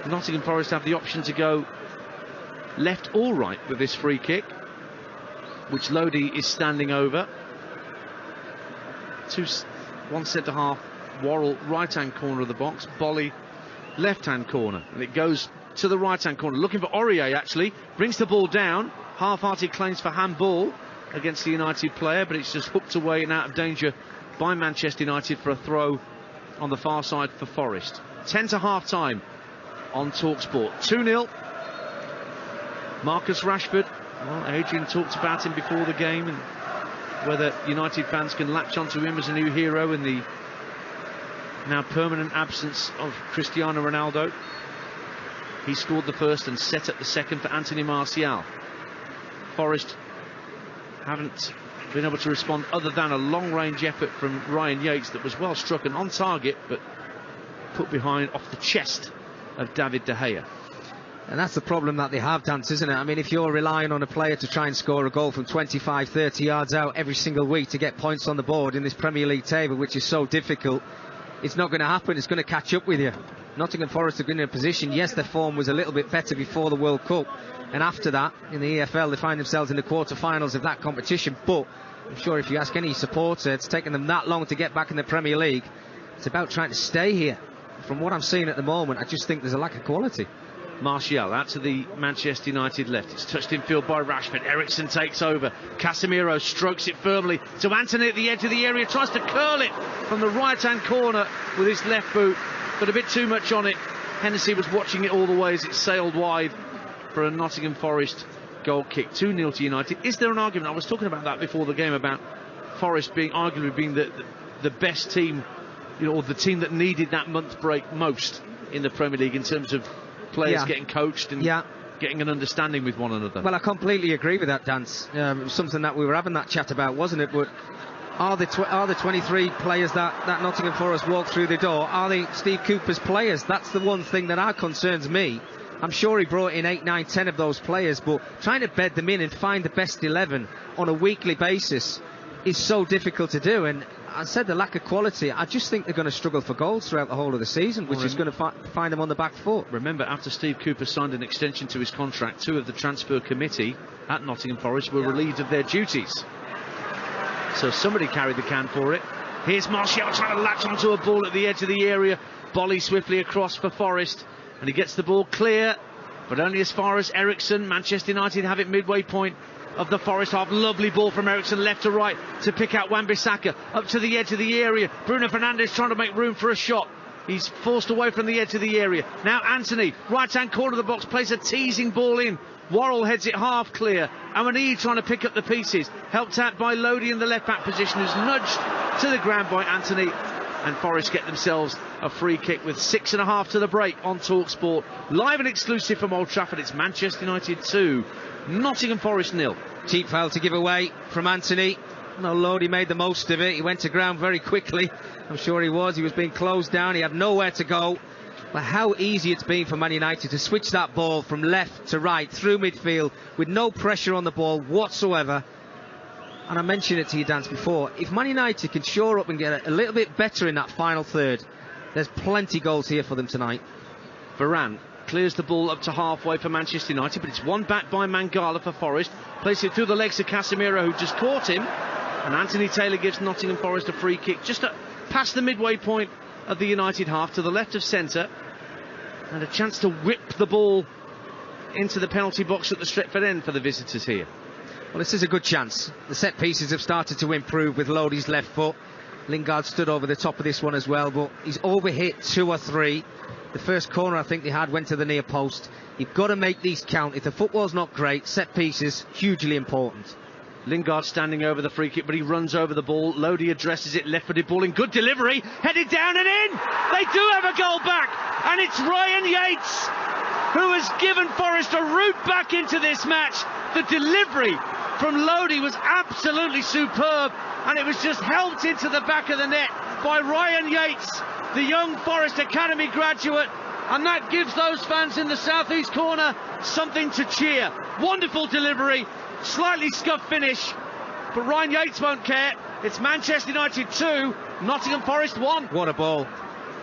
Nottingham Forest have the option to go left or right with this free kick, which Lodi is standing over. One centre half, Worrell right-hand corner of the box, Bolly left-hand corner, and it goes to the right-hand corner, looking for Aurier. Actually brings the ball down, half-hearted claims for handball against the United player, but it's just hooked away and out of danger by Manchester United for a throw on the far side for Forest. 10 to half-time on Talksport. 2-0. Marcus Rashford, well, Adrian talked about him before the game and whether United fans can latch onto him as a new hero in the now permanent absence of Cristiano Ronaldo. He scored the first and set up the second for Anthony Martial. Forest haven't been able to respond other than a long-range effort from Ryan Yates that was well struck and on target, but put behind off the chest of David De Gea. And that's the problem that they have, Dance, isn't it? I mean, if you're relying on a player to try and score a goal from 25, 30 yards out every single week to get points on the board in this Premier League table, which is so difficult, it's not going to happen. It's going to catch up with you. Nottingham Forest have been in a position, yes, their form was a little bit better before the World Cup, and after that, in the EFL, they find themselves in the quarter-finals of that competition, but I'm sure if you ask any supporter, it's taken them that long to get back in the Premier League. It's about trying to stay here. From what I'm seeing at the moment, I just think there's a lack of quality. Martial out to the Manchester United left. It's touched in field by Rashford. Eriksen takes over. Casemiro strokes it firmly to Antony at the edge of the area. Tries to curl it from the right-hand corner with his left boot, but a bit too much on it. Hennessy was watching it all the way as it sailed wide for a Nottingham Forest goal kick. 2-0 to United. Is there an argument? I was talking about that before the game, about Forest arguably being the best team, you know, or the team that needed that month break most in the Premier League in terms of players getting coached and getting an understanding with one another. Well, I completely agree with that, Dance. It was something that we were having that chat about, wasn't it? But are the 23 players that Nottingham Forest walked through the door, are they Steve Cooper's players? That's the one thing that concerns me. I'm sure he brought in 8, 9, 10 of those players, but trying to bed them in and find the best 11 on a weekly basis is so difficult to do. And I said the lack of quality, I just think they're going to struggle for goals throughout the whole of the season, which is going to find them on the back foot. Remember, after Steve Cooper signed an extension to his contract, 2 of the transfer committee at Nottingham Forest were relieved of their duties. So somebody carried the can for it. Here's Martial trying to latch onto a ball at the edge of the area. Volley swiftly across for Forest, and he gets the ball clear, but only as far as Eriksen. Manchester United have it midway point of the Forest half. Lovely ball from Eriksen, left to right to pick out Wan-Bissaka up to the edge of the area. Bruno Fernandes trying to make room for a shot. He's forced away from the edge of the area. Now Antony, right-hand corner of the box, plays a teasing ball in. Worrell heads it half clear. Amani trying to pick up the pieces, helped out by Lodi in the left-back position, who's nudged to the ground by Antony. And Forest get themselves a free kick with 6.5 to the break on Talksport. Live and exclusive from Old Trafford, it's Manchester United 2, Nottingham Forest 0. Cheap foul to give away from Antony. No, Lodi made the most of it. He went to ground very quickly. I'm sure he was. He was being closed down. He had nowhere to go. But how easy it's been for Man United to switch that ball from left to right through midfield with no pressure on the ball whatsoever. And I mentioned it to you, Dance, before. If Man United can shore up and get a little bit better in that final third, there's plenty goals here for them tonight. Varane clears the ball up to halfway for Manchester United, but it's won back by Mangala for Forest. Plays it through the legs of Casemiro, who just caught him, and Anthony Taylor gives Nottingham Forest a free kick just past the midway point of the United half, to the left of centre, and a chance to whip the ball into the penalty box at the Stretford end for the visitors here. Well, this is a good chance. The set pieces have started to improve with Lodi's left foot. Lingard stood over the top of this one as well, but he's overhit 2 or 3. The first corner I think they had went to the near post. You've got to make these count. If the football's not great, set pieces, hugely important. Lingard standing over the free kick, but he runs over the ball. Lodi addresses it, left-footed ball in good delivery, headed down and in. They do have a goal back, and it's Ryan Yates who has given Forest a route back into this match. The delivery from Lodi was absolutely superb, and it was just helped into the back of the net by Ryan Yates, the young Forest Academy graduate, and that gives those fans in the southeast corner something to cheer. Wonderful delivery, slightly scuffed finish, but Ryan Yates won't care. It's Manchester United 2, Nottingham Forest 1. What a ball.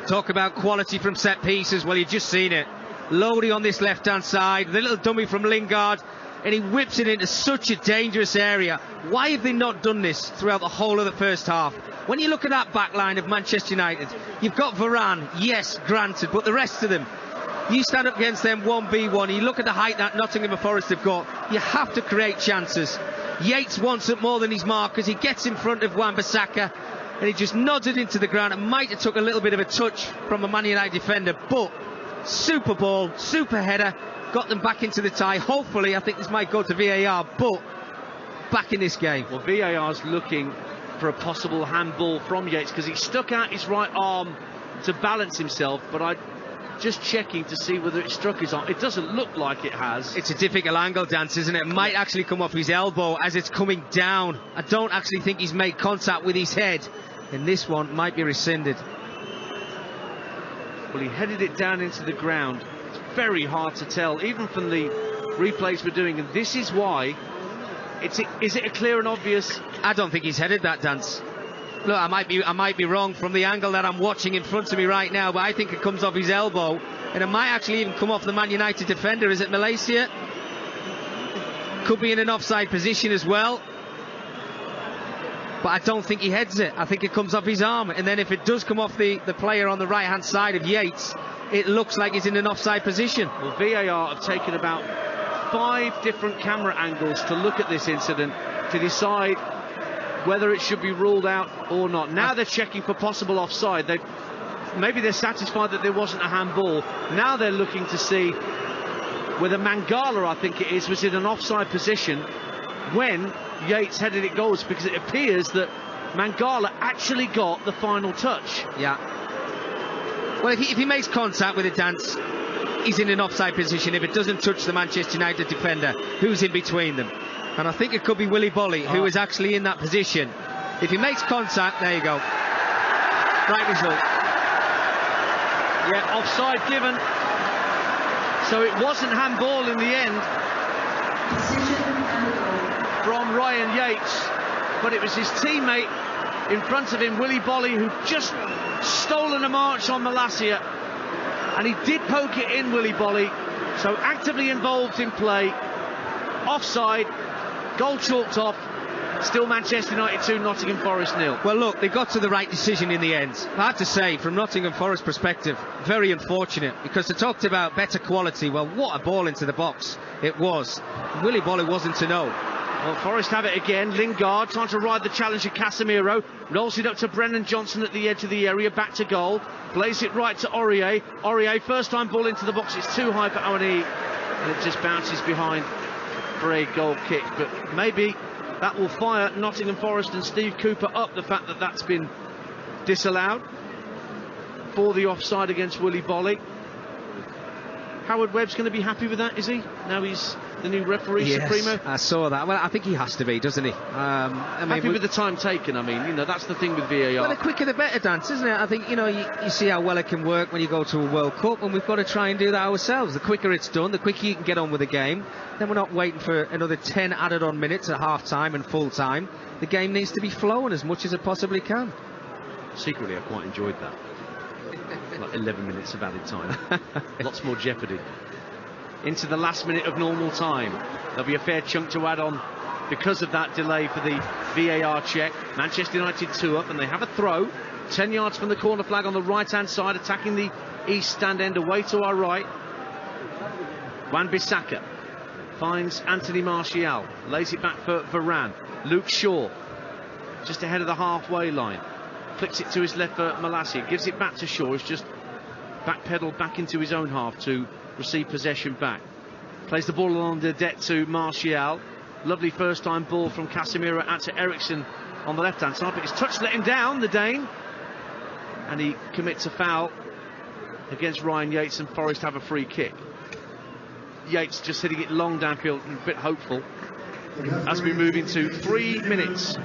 Talk about quality from set pieces. Well, you've just seen it. Lodi on this left-hand side, the little dummy from Lingard, and he whips it into such a dangerous area. Why have they not done this throughout the whole of the first half? When you look at that back line of Manchester United, you've got Varane, yes, granted, but the rest of them, you stand up against them 1v1, you look at the height that Nottingham Forest have got, you have to create chances. Yates wants it more than his markers. He gets in front of Wan-Bissaka, and he just nods it into the ground. It might have took a little bit of a touch from a Man United defender, but super ball, super header, got them back into the tie. Hopefully, I think this might go to VAR, but back in this game. Well, VAR's looking for a possible handball from Yates because he stuck out his right arm to balance himself, but I'm just checking to see whether it struck his arm. It doesn't look like it has. It's a difficult angle, Dance, isn't it? It might actually come off his elbow as it's coming down. I don't actually think he's made contact with his head, and this one might be rescinded. Well, he headed it down into the ground. It's very hard to tell, even from the replays we're doing, and this is why. Is it a clear and obvious? I don't think he's headed that, Dance. Look, I might be wrong from the angle that I'm watching in front of me right now, but I think it comes off his elbow, and it might actually even come off the Man United defender. Is it Malaysia? Could be in an offside position as well. But I don't think he heads it. I think it comes off his arm, and then if it does come off the player on the right-hand side of Yates, it looks like he's in an offside position. Well, VAR have taken about 5 different camera angles to look at this incident to decide whether it should be ruled out or not. Now they're checking for possible offside. Maybe they're satisfied that there wasn't a handball. Now they're looking to see whether Mangala, I think it is, was in an offside position when Yates headed it goals, because it appears that Mangala actually got the final touch. Yeah. Well, if he makes contact with a Dance, he's in an offside position if it doesn't touch the Manchester United defender who's in between them. And I think it could be Willy Bolly who is actually in that position. If he makes contact, there you go. Right result. Yeah, offside given. So it wasn't handball in the end from Ryan Yates, but it was his teammate in front of him, Willy Bolly, who just stolen a march on Malacia, and he did poke it in, Willy Bolly, so actively involved in play. Offside, goal chalked off. Still Manchester United 2, Nottingham Forest 0. Well, look, they got to the right decision in the end. I have to say, from Nottingham Forest perspective, very unfortunate, because they talked about better quality. Well, what a ball into the box it was. Willy Bolly wasn't to know. Well, Forest have it again. Lingard trying to ride the challenge of Casemiro. Rolls it up to Brennan Johnson at the edge of the area. Back to goal. Plays it right to Aurier. Aurier, first time ball into the box. It's too high for Awani, and it just bounces behind for a goal kick. But maybe that will fire Nottingham Forest and Steve Cooper up, the fact that that's been disallowed for the offside against Willy Bolly. Howard Webb's going to be happy with that, is he? Now he's the new referee, yes, Supremo. I saw that. Well, I think he has to be, doesn't he? Happy with the time taken. I mean, that's the thing with VAR. Well, the quicker the better, Dance, isn't it? I think, you see how well it can work when you go to a World Cup, and we've got to try and do that ourselves. The quicker it's done, the quicker you can get on with the game. Then we're not waiting for another 10 added on minutes at half time and full time. The game needs to be flowing as much as it possibly can. Secretly, I quite enjoyed that. like 11 minutes of added time. Lots more jeopardy. Into the last minute of normal time. There'll be a fair chunk to add on because of that delay for the VAR check. Manchester United 2 up, and they have a throw 10 yards from the corner flag on the right-hand side, attacking the east stand end away to our right. Wan-Bissaka finds Anthony Martial, lays it back for Varane. Luke Shaw just ahead of the halfway line, flicks it to his left for Malacia, gives it back to Shaw, who's just backpedaled back into his own half to receive possession back. Plays the ball along the deck to Martial. Lovely first time ball from Casemiro out to Eriksen on the left hand side, but his touch let him down, the Dane, and he commits a foul against Ryan Yates, and Forest have a free kick. Yates just hitting it long downfield, a bit hopeful, as we move into 3 minutes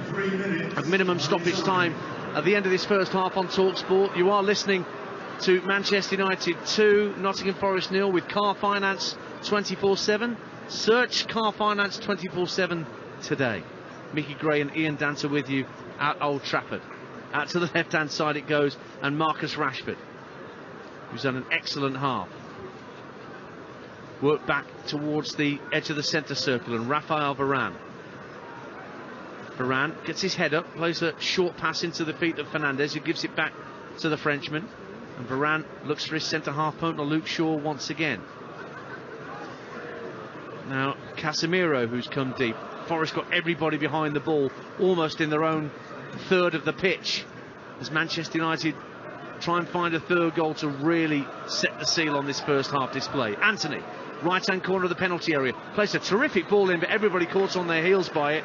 of minimum stoppage time at the end of this first half on Talksport. You are listening to Manchester United 2, Nottingham Forest 0 with Car Finance 24/7. Search Car Finance 24/7 today. Mickey Gray and Ian Dancer with you at Old Trafford. Out to the left hand side it goes, and Marcus Rashford, who's done an excellent half, work back towards the edge of the centre circle, and Rafael Varane gets his head up, plays a short pass into the feet of Fernandes, who gives it back to the Frenchman, and Varane looks for his centre half partner Luke Shaw once again. Now Casemiro, who's come deep. Forest got everybody behind the ball, almost in their own third of the pitch, as Manchester United try and find a third goal to really set the seal on this first half display. Anthony, right hand corner of the penalty area, plays a terrific ball in, but everybody caught on their heels by it,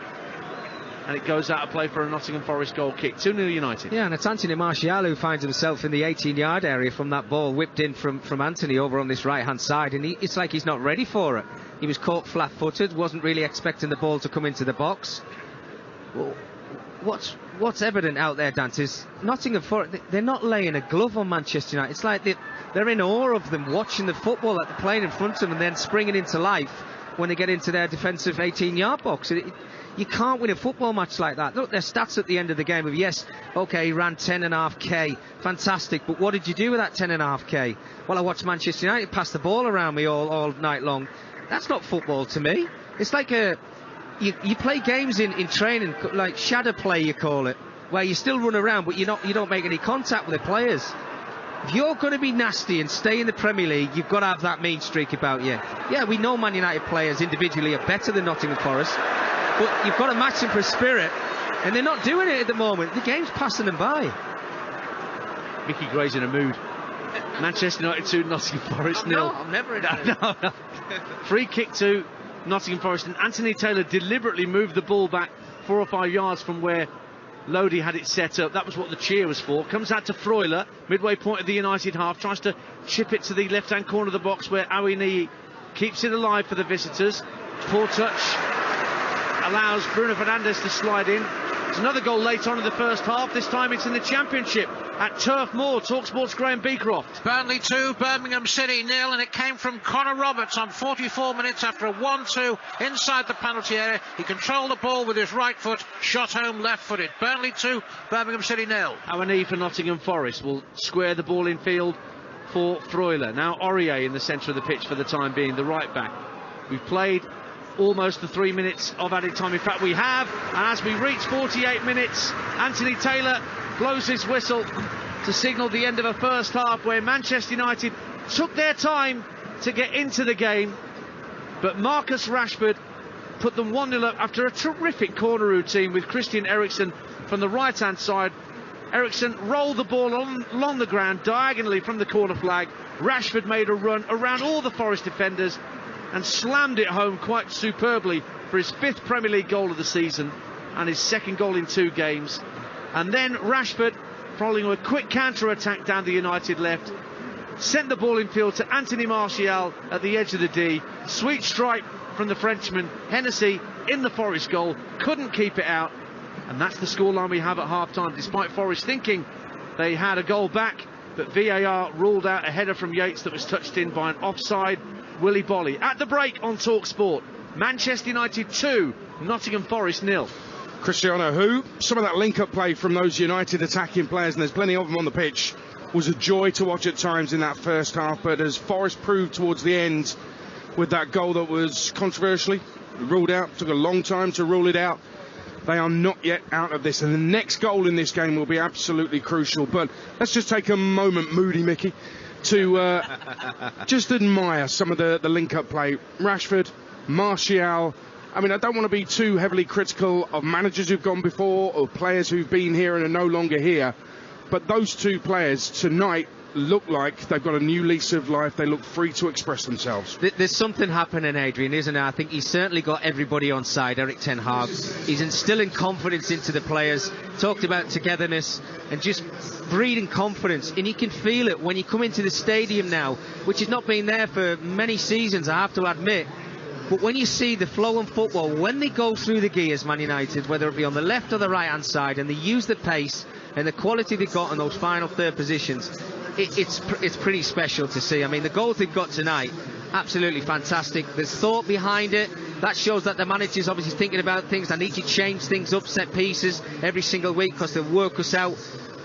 and it goes out of play for a Nottingham Forest goal kick. 2-0 United. Yeah, and it's Anthony Martial who finds himself in the 18-yard area from that ball whipped in from Anthony over on this right hand side, and it's like he's not ready for it. He was caught flat-footed, wasn't really expecting the ball to come into the box. Well, what's evident out there, Dante, is Nottingham Forest, they're not laying a glove on Manchester United. It's like they're in awe of them, watching the football that they're playing in front of them and then springing into life when they get into their defensive 18-yard box. You can't win a football match like that. Look, their stats at the end of the game of, yes, okay, he ran 10.5k, fantastic, but what did you do with that 10.5k? Well, I watched Manchester United pass the ball around me all night long. That's not football to me. It's like you play games in training, like shadow play you call it, where you still run around but you don't make any contact with the players. If you're going to be nasty and stay in the Premier League, you've got to have that mean streak about you. Yeah, we know Man United players individually are better than Nottingham Forest, but you've got to match them for spirit, and they're not doing it at the moment. The game's passing them by. Mickey Gray's in a mood. Manchester United 2, Nottingham Forest 0. I'm never in a mood. No. Free kick to Nottingham Forest, and Anthony Taylor deliberately moved the ball back 4 or 5 yards from where Lodi had it set up. That was what the cheer was for. Comes out to Freuler, midway point of the United half, tries to chip it to the left hand corner of the box where Awiniyi keeps it alive for the visitors. Poor touch allows Bruno Fernandes to slide in. There's another goal late on in the first half. This time it's in the Championship at Turf Moor. Talksport's Graham Beecroft. Burnley 2, Birmingham City 0, and it came from Connor Roberts on 44 minutes after a 1-2 inside the penalty area. He controlled the ball with his right foot, shot home left-footed. Burnley 2, Birmingham City 0. Awiniyi for Nottingham Forest will square the ball in field for Freuler. Now Aurier in the centre of the pitch for the time being, the right back. We've played almost the 3 minutes of added time. In fact, we have, and as we reach 48 minutes, Anthony Taylor blows his whistle to signal the end of a first half where Manchester United took their time to get into the game, but Marcus Rashford put them 1-0 up after a terrific corner routine with Christian Eriksen from the right hand side. Eriksen rolled the ball along the ground diagonally from the corner flag. Rashford made a run around all the Forest defenders and slammed it home quite superbly for his 5th Premier League goal of the season and his 2nd goal in 2 games. And then Rashford, following a quick counter-attack down the United left, sent the ball in field to Anthony Martial at the edge of the D. Sweet strike from the Frenchman. Hennessy in the Forest goal, couldn't keep it out, and that's the scoreline we have at half-time, despite Forest thinking they had a goal back, but VAR ruled out a header from Yates that was touched in by an offside Willy Bolly. At the break on Talksport, Manchester United 2, Nottingham Forest 0. Cristiano, some of that link-up play from those United attacking players, and there's plenty of them on the pitch, was a joy to watch at times in that first half, but as Forest proved towards the end with that goal that was controversially ruled out, took a long time to rule it out, they are not yet out of this, and the next goal in this game will be absolutely crucial. But let's just take a moment, Moody Mickey, to just admire some of the link-up play. Rashford, Martial. I mean, I don't want to be too heavily critical of managers who've gone before or players who've been here and are no longer here, but those two players tonight look like they've got a new lease of life. They look free to express themselves. There's something happening, Adrian, isn't there? I think he's certainly got everybody on side, Erik ten Hag. He's instilling confidence into the players, talked about togetherness and just breeding confidence, and you can feel it when you come into the stadium now, which has not been there for many seasons, I have to admit. But when you see the flow in football, when they go through the gears, Man United, whether it be on the left or the right hand side, and they use the pace and the quality they've got in those final third positions, it's pretty special to see. I mean, the goals they've got tonight, absolutely fantastic. There's thought behind it. That shows that the manager's obviously thinking about things. I need to change things up, set pieces every single week, because they'll work us out.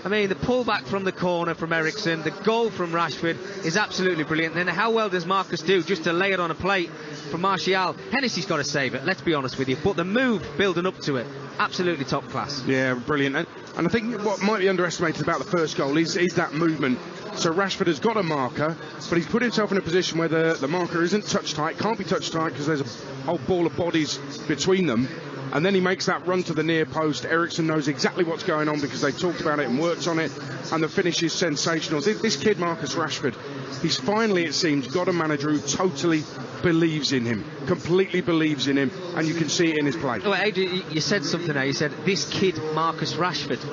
I mean, the pullback from the corner from Eriksen, the goal from Rashford is absolutely brilliant. And then how well does Marcus do just to lay it on a plate from Martial? Hennessy's got to save it, let's be honest with you. But the move building up to it, absolutely top class. Yeah, brilliant. And I think what might be underestimated about the first goal is that movement. So Rashford has got a marker, but he's put himself in a position where the marker isn't touch tight, can't be touch tight because there's a whole ball of bodies between them. And then he makes that run to the near post. Eriksen knows exactly what's going on because they talked about it and worked on it, and the finish is sensational. This kid, Marcus Rashford, he's finally, it seems, got a manager who totally believes in him, completely believes in him, and you can see it in his play. Well, Adrian, you said something there. You said, this kid, Marcus Rashford.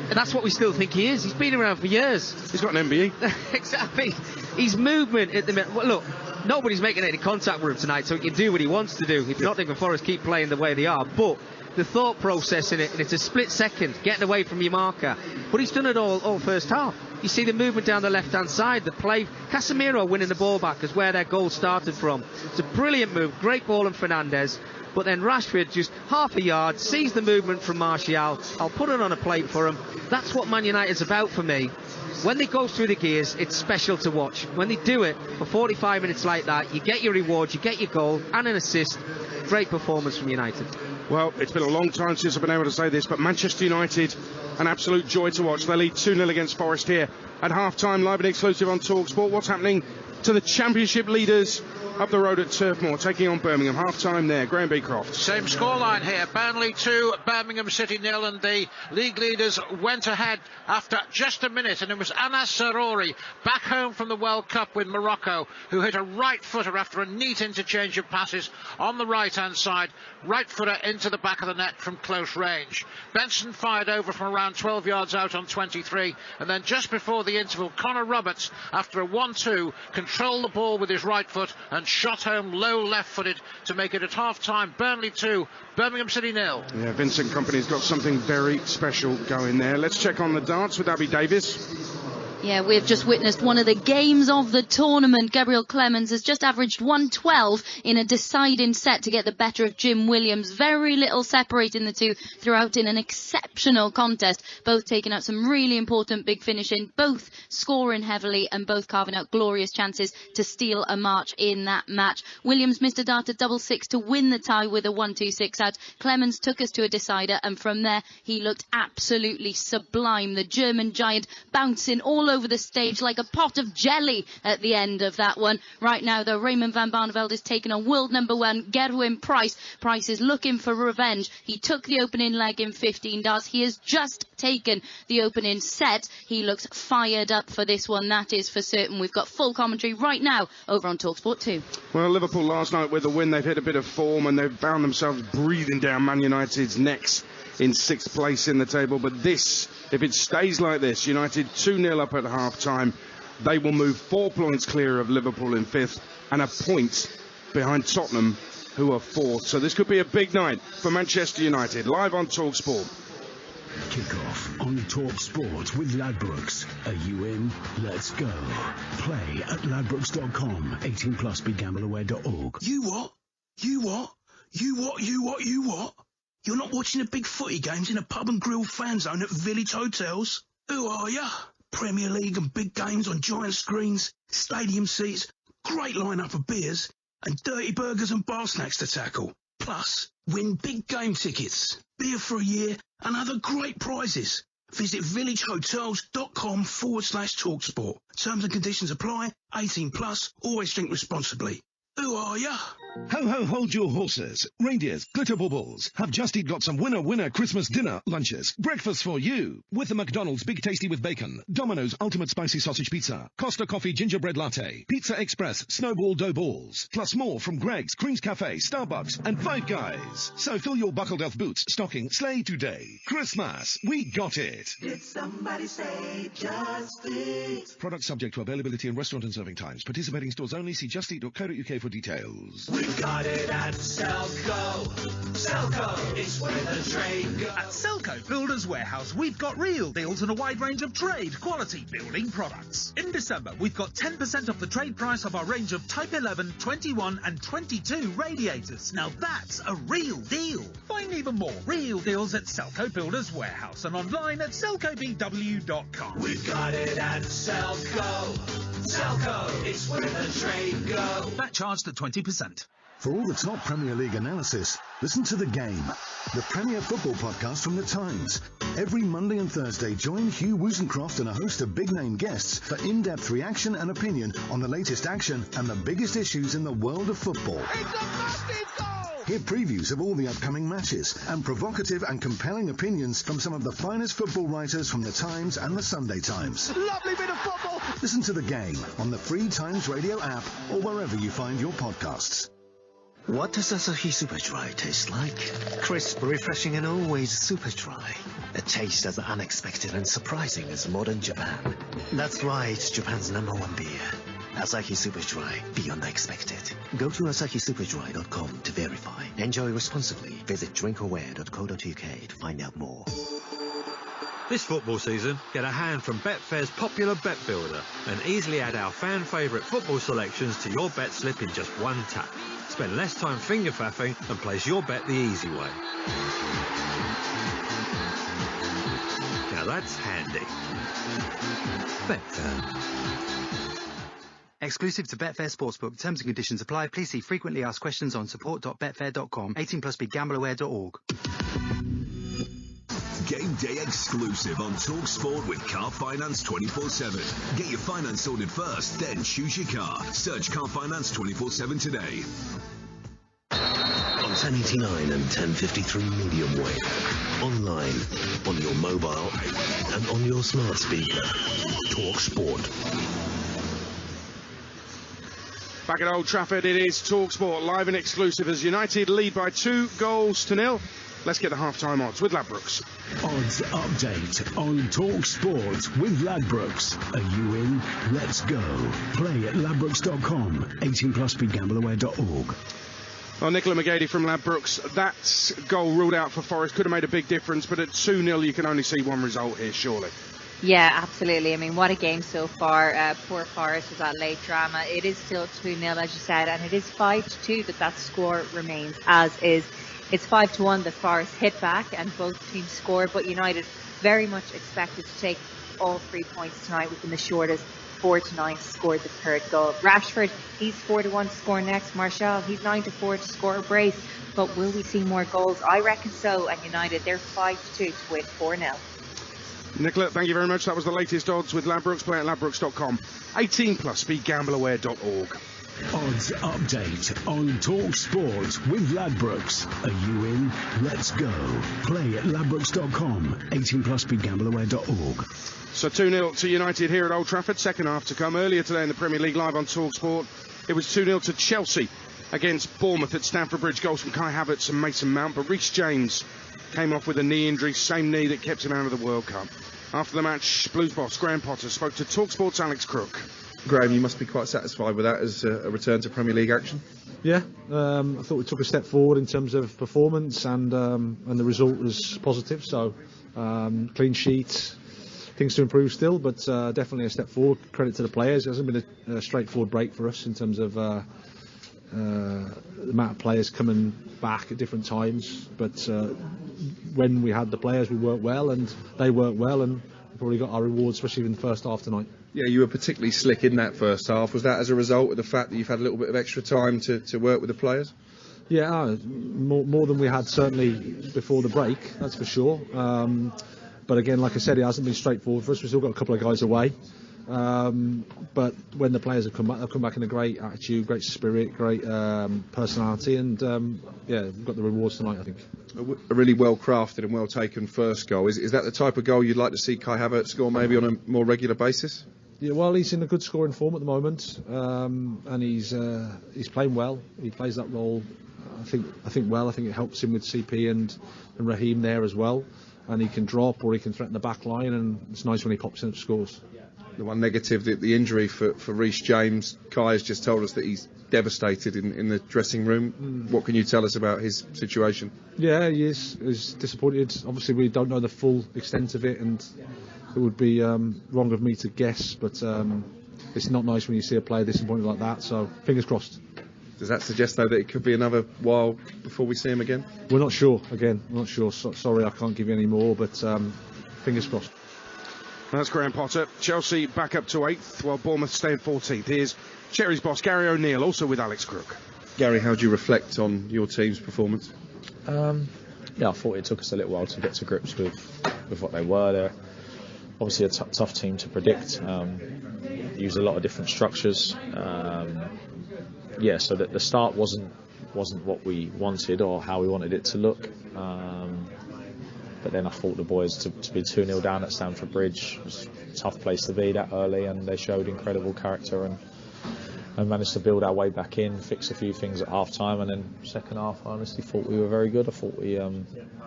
And that's what we still think he is. He's been around for years. He's got an MBE. Exactly. His movement at the minute. Well, look, nobody's making any contact with him tonight, so he can do what he wants to do if Nottingham Forest keep playing the way they are. But the thought process in it, and it's a split second, getting away from your marker. But he's done it all first half. You see the movement down the left-hand side, the play. Casemiro winning the ball back is where their goal started from. It's a brilliant move, great ball in Fernandes. But then Rashford just half a yard, sees the movement from Martial. I'll put it on a plate for him. That's what Man United's about for me. When they go through the gears, it's special to watch. When they do it for 45 minutes like that, you get your reward, you get your goal and an assist. Great performance from United. Well, it's been a long time since I've been able to say this, but Manchester United, an absolute joy to watch. They lead 2-0 against Forest here at half-time, live and exclusive on Talksport. What's happening to the Championship leaders up the road at Turf Moor, taking on Birmingham? Half-time there, Graham Beecroft. Same scoreline here, Burnley 2, Birmingham City 0, and the league leaders went ahead after just a minute, and it was Anas Sarori, back home from the World Cup with Morocco, who hit a right footer after a neat interchange of passes on the right-hand side, right footer into the back of the net from close range. Benson fired over from around 12 yards out on 23, and then just before the interval, Connor Roberts, after a 1-2, controlled the ball with his right foot and shot home low left-footed to make it at half-time. Burnley 2, Birmingham City 0. Yeah, Vincent Kompany's got something very special going there. Let's check on the darts with Abby Davis. Yeah, we've just witnessed one of the games of the tournament. Gabriel Clemens has just averaged 112 in a deciding set to get the better of Jim Williams. Very little separating the two throughout in an exceptional contest. Both taking out some really important big finishing, both scoring heavily and both carving out glorious chances to steal a march in that match. Williams missed a dart at double six to win the tie with a 1-2-6 out. Clemens took us to a decider, and from there he looked absolutely sublime. The German giant bouncing all over the stage like a pot of jelly at the end of that one. Right now, though, Raymond van Barneveld is taking on world number one Gerwin Price. Price is looking for revenge. He took the opening leg in 15 darts. He has just taken the opening set. He looks fired up for this one, that is for certain. We've got full commentary right now over on Talksport 2. Well, Liverpool last night with the win, they've hit a bit of form and they've found themselves breathing down Man United's necks in 6th place in the table. But this, if it stays like this, United 2-0 up at half-time, they will move 4 points clear of Liverpool in 5th and a point behind Tottenham, who are 4th. So this could be a big night for Manchester United. Live on Talksport. Kick-off on Talksport with Ladbrokes. Are you in? Let's go. Play at ladbrokes.com. 18 plus begambleaware.org. You what? You what? You what? You what? You what? You're not watching the big footy games in a pub and grill fan zone at Village Hotels? Who are ya? Premier League and big games on giant screens, stadium seats, great lineup of beers, and dirty burgers and bar snacks to tackle. Plus, win big game tickets, beer for a year, and other great prizes. Visit villagehotels.com/Talksport. Terms and conditions apply. 18 plus. Always drink responsibly. Who are ya? Ho ho, hold your horses. Reindeers, glitter baubles have just got some winner Christmas dinner lunches. Breakfast for you with the McDonald's Big Tasty with Bacon, Domino's Ultimate Spicy Sausage Pizza, Costa Coffee Gingerbread Latte, Pizza Express Snowball Dough Balls, plus more from Greg's, Queen's Cafe, Starbucks and Five Guys. So fill your buckled elf boots, stocking, sleigh today. Christmas, we got it. Did somebody say Just Eat? Product subject to availability in restaurant and serving times. Participating stores only. See justeat.co.uk for details. We got it at Selco. Selco is where the trade goes. At Selco Builders Warehouse, we've got real deals on a wide range of trade quality building products. In December, we've got 10% off the trade price of our range of Type 11, 21 and 22 radiators. Now that's a real deal. Find even more real deals at Selco Builders Warehouse and online at selcobw.com. We got it at Selco. Selco is where the trade goes. That charged at 20%. For all the top Premier League analysis, listen to The Game, the Premier Football podcast from The Times. Every Monday and Thursday, join Hugh Woozencroft and a host of big-name guests for in-depth reaction and opinion on the latest action and the biggest issues in the world of football. It's a massive goal! Hear previews of all the upcoming matches and provocative and compelling opinions from some of the finest football writers from The Times and The Sunday Times. Lovely bit of football! Listen to The Game on the free Times Radio app or wherever you find your podcasts. What does Asahi Super Dry taste like? Crisp, refreshing, and always super dry. A taste as unexpected and surprising as modern Japan. That's right, Japan's #1 beer. Asahi Super Dry, beyond expected. Go to asahisuperdry.com to verify. Enjoy responsibly. Visit drinkaware.co.uk to find out more. This football season, get a hand from Betfair's popular Bet Builder and easily add our fan favourite football selections to your bet slip in just one tap. Spend less time finger faffing and place your bet the easy way. Now that's handy. Betfair. Exclusive to Betfair Sportsbook. Terms and conditions apply. Please see frequently asked questions on support.betfair.com. 18 plus begambleaware.org. Game day exclusive on Talksport with Car Finance 24/7. Get your finance sorted first, then choose your car. Search Car Finance 24/7 today. On 1089 and 1053 medium wave. Online, on your mobile, and on your smart speaker. Talksport. Back at Old Trafford, it is Talksport live and exclusive as United lead by 2-0. Let's get the half-time odds with Ladbrokes. Odds update on Talksport with Ladbrokes. Are you in? Let's go. Play at ladbrokes.com. 18 plus begambleaware.org. Well, Nicola McGady from Ladbrokes, that goal ruled out for Forest could have made a big difference, but at 2-0 you can only see one result here, surely. Yeah, absolutely. I mean, what a game so far. Poor Forest with that late drama. It is still 2-0, as you said, and it is 5-2 that score remains as is. It's 5-1 that Forest hit back and both teams scored, but United very much expected to take all 3 points tonight within the shortest 4-9 to score the third goal. Rashford, he's 4-1 to score next. Martial, he's 9-4 to score a brace. But will we see more goals? I reckon so. And United, they're 5-2 to win 4-0. Nicola, thank you very much. That was the latest odds with Ladbrokes. Play at ladbrokes.com. 18 plus begambleaware.org. Odds update on Talksport with Ladbrokes. Are you in? Let's go. Play at ladbrokes.com. 18 plus begambleaware.org. So 2-0 to United here at Old Trafford. Second half to come. Earlier today in the Premier League live on Talksport, it was 2-0 to Chelsea against Bournemouth at Stamford Bridge. Goals from Kai Havertz and Mason Mount. But Reece James came off with a knee injury, same knee that kept him out of the World Cup. After the match, Blues boss Graham Potter spoke to Talksport's Alex Crook. Graham, you must be quite satisfied with that as a return to Premier League action. Yeah, I thought we took a step forward in terms of performance, and the result was positive. So clean sheet, things to improve still, but definitely a step forward. Credit to the players. It hasn't been a straightforward break for us in terms of the amount of players coming back at different times. But when we had the players, we worked well, and they worked well, and probably got our rewards, especially in the first half tonight. Yeah, you were particularly slick in that first half. Was that as a result of the fact that you've had a little bit of extra time to work with the players? Yeah, more than we had certainly before the break, that's for sure. But again, like I said, it hasn't been straightforward for us. We've still got a couple of guys away. But when the players have come back, they've come back in a great attitude, great spirit, great personality, and yeah, we've got the rewards tonight, I think. A really well crafted and well taken first goal. Is that the type of goal you'd like to see Kai Havertz score maybe on a more regular basis? Yeah, well, he's in a good scoring form at the moment, and he's playing well. He plays that role, I think well. I think it helps him with CP and Raheem there as well. And he can drop or he can threaten the back line, and it's nice when he pops in and scores. The one negative, the injury for Reece James. Kai has just told us that he's devastated in the dressing room. What can you tell us about his situation? Yeah, he is. He's disappointed. Obviously, we don't know the full extent of it, and it would be wrong of me to guess, but it's not nice when you see a player disappointed like that, so fingers crossed. Does that suggest, though, that it could be another while before we see him again? We're not sure. Again, we're not sure. Sorry, I can't give you any more, but fingers crossed. That's Graham Potter. Chelsea back up to 8th, while Bournemouth stay in 14th. Here's Cherries boss Gary O'Neill, also with Alex Crook. Gary, how do you reflect on your team's performance? Yeah, I thought it took us a little while to get to grips with what they were. They're obviously a tough team to predict. Use a lot of different structures. Yeah, so that the start wasn't what we wanted or how we wanted it to look. But then I thought the boys to be 2-0 down at Stamford Bridge was a tough place to be that early, and they showed incredible character and managed to build our way back in, fix a few things at half time, and then second half I honestly thought we were very good. I thought we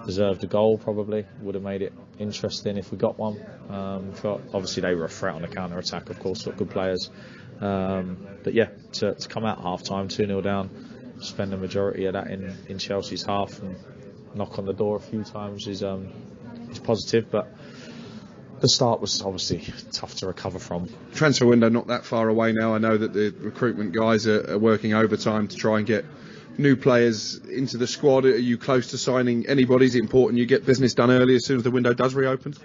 deserved a goal, probably would have made it interesting if we got one. Obviously they were a threat on the counter attack, of course, got good players, but yeah, to come out half time 2-0 down, spend the majority of that in Chelsea's half and knock on the door a few times is positive, but the start was obviously tough to recover from. Transfer window not that far away now. I know that the recruitment guys are working overtime to try and get new players into the squad. Are you close to signing anybody? Is it important you get business done early as soon as the window does reopen?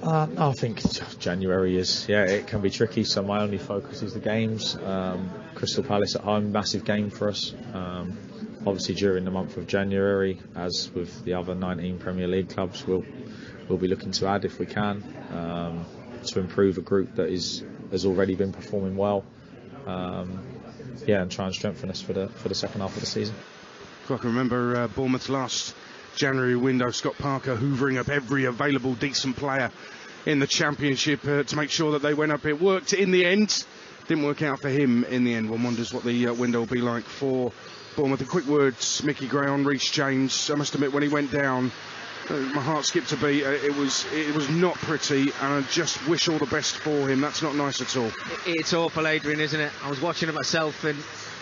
I think January it can be tricky, so my only focus is the games. Crystal Palace at home, massive game for us. Obviously during the month of January, as with the other 19 Premier League clubs, we'll be looking to add if we can, to improve a group that has already been performing well, and try and strengthen us for the second half of the season. I can remember Bournemouth's last January window, Scott Parker hoovering up every available decent player in the Championship to make sure that they went up. It worked in the end, didn't work out for him in the end. One wonders what the window will be like for Bournemouth. A quick words, Mickey Gray on Reece James. I must admit, when he went down, my heart skipped a beat. It was not pretty, and I just wish all the best for him. That's not nice at all. It's awful, Adrian, isn't it? I was watching it myself, and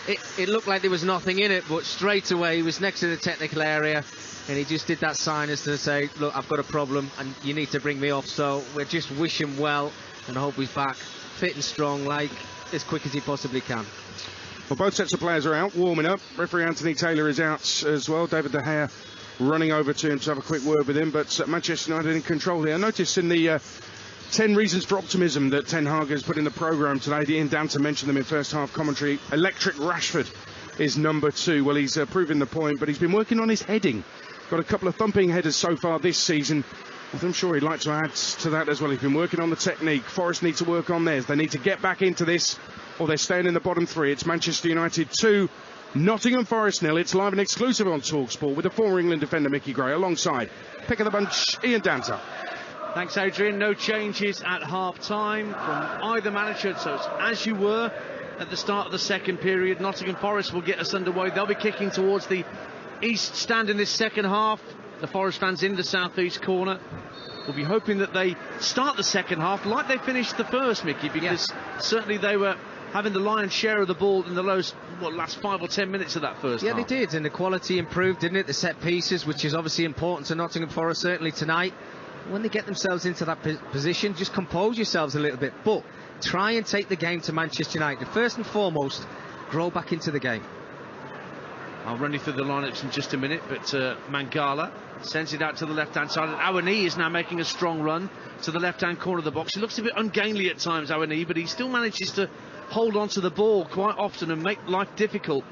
it looked like there was nothing in it, but straight away he was next to the technical area, and he just did that sign as to say, look, I've got a problem, and you need to bring me off. So we just wish him well, and I hope he's back fit and strong, like as quick as he possibly can. Well, both sets of players are out, warming up. Referee Anthony Taylor is out as well. David De Gea running over to him to have a quick word with him, but Manchester United in control here. I noticed in the 10 reasons for optimism that Ten Hag has put in the programme today, Ian Danter mentioned them in first half commentary. Electric Rashford is number 2. Well, he's proving the point, but he's been working on his heading. Got a couple of thumping headers so far this season. I'm sure he'd like to add to that as well. He's been working on the technique. Forest need to work on theirs. They need to get back into this, or they're staying in the bottom 3. It's Manchester United 2, Nottingham Forest 0. It's live and exclusive on Talksport with the former England defender Mickey Gray alongside pick of the bunch Ian Danter. Thanks, Adrian. No changes at half-time from either manager, so it's as you were at the start of the second period. Nottingham Forest will get us underway. They'll be kicking towards the east stand in this second half. The Forest fans in the southeast corner. We'll be hoping that they start the second half like they finished the first, Mickey, because certainly they were having the lion's share of the ball in the last 5 or 10 minutes of that first half. Yeah, they did, and the quality improved, didn't it? The set pieces, which is obviously important to Nottingham Forest, certainly tonight. When they get themselves into that position, just compose yourselves a little bit, but try and take the game to Manchester United. First and foremost, grow back into the game. I'll run you through the lineups in just a minute, but Mangala sends it out to the left-hand side. And Awani is now making a strong run to the left-hand corner of the box. He looks a bit ungainly at times, Awani, but he still manages to hold on to the ball quite often and make life difficult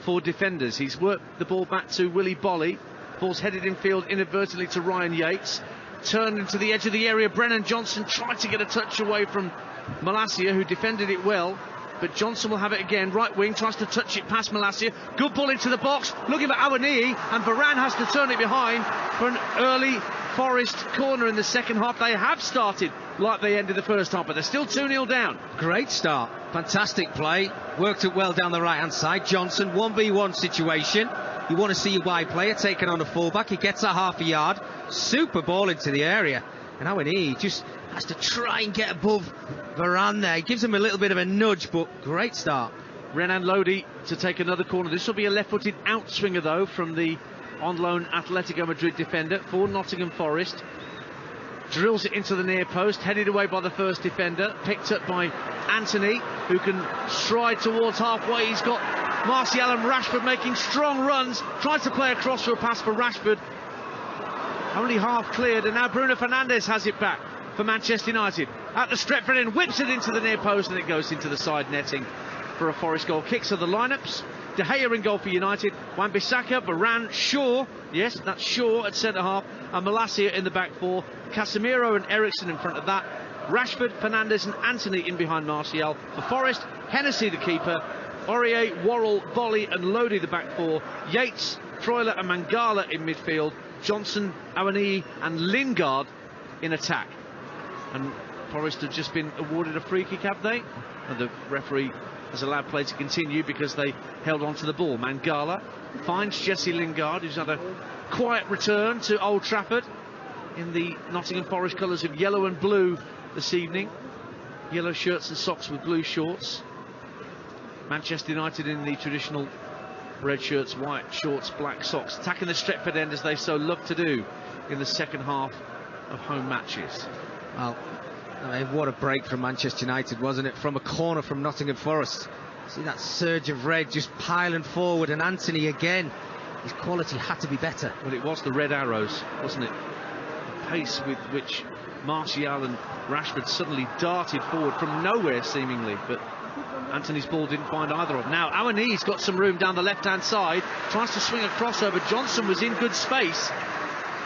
for defenders. He's worked the ball back to Willy Bolly. Ball's headed in field inadvertently to Ryan Yates. Turned into the edge of the area. Brennan Johnson tried to get a touch away from Malacia, who defended it well. But Johnson will have it again. Right wing, tries to touch it past Malacia. Good ball into the box. Looking for Awani, and Varane has to turn it behind for an early Forest corner in the second half. They have started like they ended the first half, but they're still 2-0 down. Great start. Fantastic play. Worked it well down the right-hand side. Johnson, 1v1 situation. You want to see your wide player taken on a fullback. He gets that half a yard. Super ball into the area. And Awani just has to try and get above Varane there. He gives him a little bit of a nudge, but great start. Renan Lodi to take another corner. This will be a left-footed outswinger, though, from the on-loan Atletico Madrid defender for Nottingham Forest. Drills it into the near post, headed away by the first defender, picked up by Anthony, who can stride towards halfway. He's got Martial and Rashford making strong runs. Tries to play a crossfield pass for Rashford. Only half cleared, and now Bruno Fernandes has it back for Manchester United. At the Stretford end, whips it into the near post, and it goes into the side netting for a Forest goal. Kicks are the lineups. De Gea in goal for United. Wan-Bissaka, Varane, Shaw. Yes, that's Shaw at centre-half. And Malacia in the back four. Casemiro and Eriksen in front of that. Rashford, Fernandes and Anthony in behind Martial. For Forest, Hennessy the keeper. Aurier, Worrell, Bolly and Lodi the back four. Yates, Freuler and Mangala in midfield. Johnson, Awani and Lingard in attack. And Forest have just been awarded a free kick, have they? And the referee has allowed play to continue because they held on to the ball. Mangala finds Jesse Lingard, who's had a quiet return to Old Trafford in the Nottingham Forest colours of yellow and blue this evening. Yellow shirts and socks with blue shorts. Manchester United in the traditional red shirts, white shorts, black socks, attacking the Stretford end as they so love to do in the second half of home matches. Well, I mean, what a break from Manchester United, wasn't it? From a corner from Nottingham Forest. See that surge of red just piling forward, and Anthony again. His quality had to be better. Well, it was the red arrows, wasn't it? The pace with which Martial and Rashford suddenly darted forward from nowhere, seemingly, but Anthony's ball didn't find either of them. Now, Awani's got some room down the left-hand side, tries to swing a crossover. Johnson was in good space,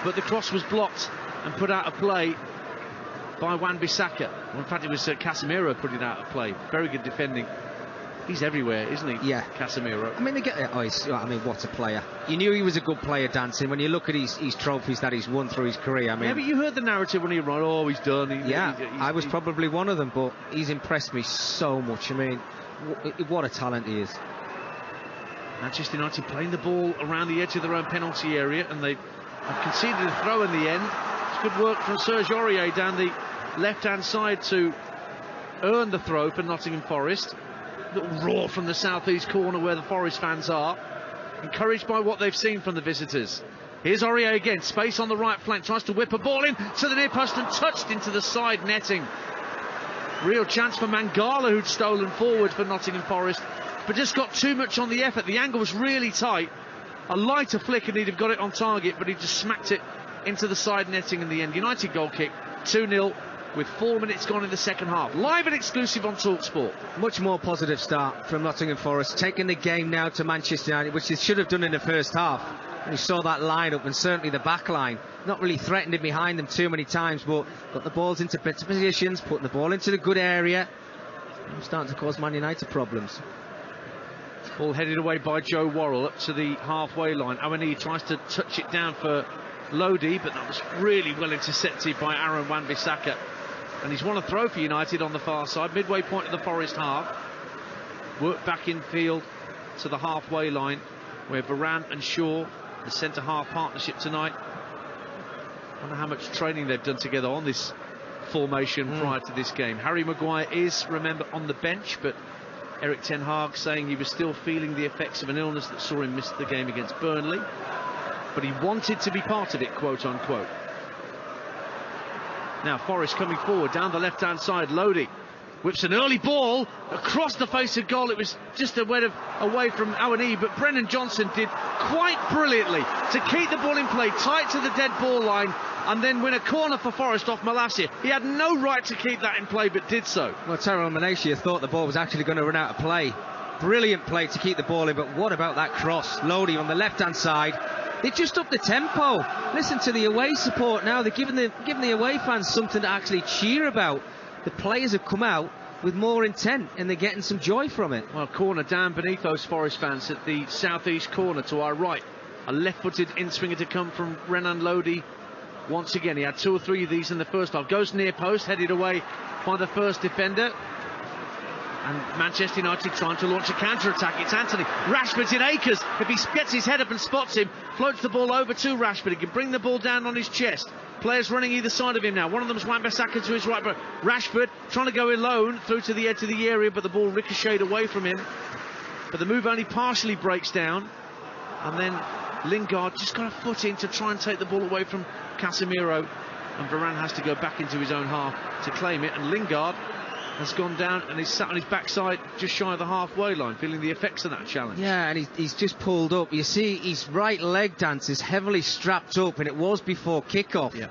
but the cross was blocked and put out of play by Wan-Bissaka. Well, in fact, it was Casemiro put it out of play. Very good defending. He's everywhere, isn't he? Yeah, Casemiro. I mean, what a player. You knew he was a good player, Dancing. When you look at his trophies that he's won through his career, I mean... Yeah, but you heard the narrative when he ran, oh, he's done. I was probably one of them, but he's impressed me so much. I mean, what a talent he is. Manchester United playing the ball around the edge of their own penalty area, and they have conceded a throw in the end. It's good work from Serge Aurier down the left-hand side to earn the throw for Nottingham Forest. Little roar from the southeast corner where the Forest fans are, encouraged by what they've seen from the visitors. Here's Aurier again, space on the right flank, tries to whip a ball in to the near post and touched into the side netting. Real chance for Mangala, who'd stolen forward for Nottingham Forest, but just got too much on the effort. The angle was really tight. A lighter flick and he'd have got it on target, but he just smacked it into the side netting in the end. United goal kick, 2-0. With 4 minutes gone in the second half. Live and exclusive on Talksport. Much more positive start from Nottingham Forest, taking the game now to Manchester United, which they should have done in the first half. And you saw that line-up, and certainly the back line. Not really threatened it behind them too many times, but got the balls into better positions, putting the ball into the good area. I'm starting to cause Man United problems. Ball headed away by Joe Worrell up to the halfway line. Awani tries to touch it down for Lodi, but that was really well intercepted by Aaron Wan-Bissaka. And he's won a throw for United on the far side, midway point of the Forest half. Work back in field to the halfway line, where Varane and Shaw, the centre-half partnership tonight. I wonder how much training they've done together on this formation prior to this game. Harry Maguire is, remember, on the bench, but Erik ten Hag saying he was still feeling the effects of an illness that saw him miss the game against Burnley. But he wanted to be part of it, quote-unquote. Now Forest coming forward down the left-hand side. Lodi whips an early ball across the face of goal. It was just a bit away from Awani, but Brennan Johnson did quite brilliantly to keep the ball in play, tight to the dead ball line, and then win a corner for Forest off Malacia. He had no right to keep that in play, but did so. Well, Tyrone Malacia thought the ball was actually going to run out of play. Brilliant play to keep the ball in, but what about that cross? Lodi on the left-hand side. They just upped the tempo. Listen to the away support now. They're giving the away fans something to actually cheer about. The players have come out with more intent and they're getting some joy from it. Well, corner down beneath those Forest fans at the southeast corner to our right. A left-footed in-swinger to come from Renan Lodi. Once again, he had 2 or 3 of these in the first half. Goes near post, headed away by the first defender. And Manchester United trying to launch a counter-attack. It's Anthony. Rashford's in acres. If he gets his head up and spots him, floats the ball over to Rashford. He can bring the ball down on his chest. Players running either side of him now. One of them is Wan-Bissaka to his right, but Rashford trying to go alone through to the edge of the area, but the ball ricocheted away from him. But the move only partially breaks down. And then Lingard just got a foot in to try and take the ball away from Casemiro. And Varane has to go back into his own half to claim it. And Lingard has gone down and he's sat on his backside just shy of the halfway line, feeling the effects of that challenge. Yeah, and he's just pulled up. You see his right leg dance is heavily strapped up, and it was before kickoff. Yeah.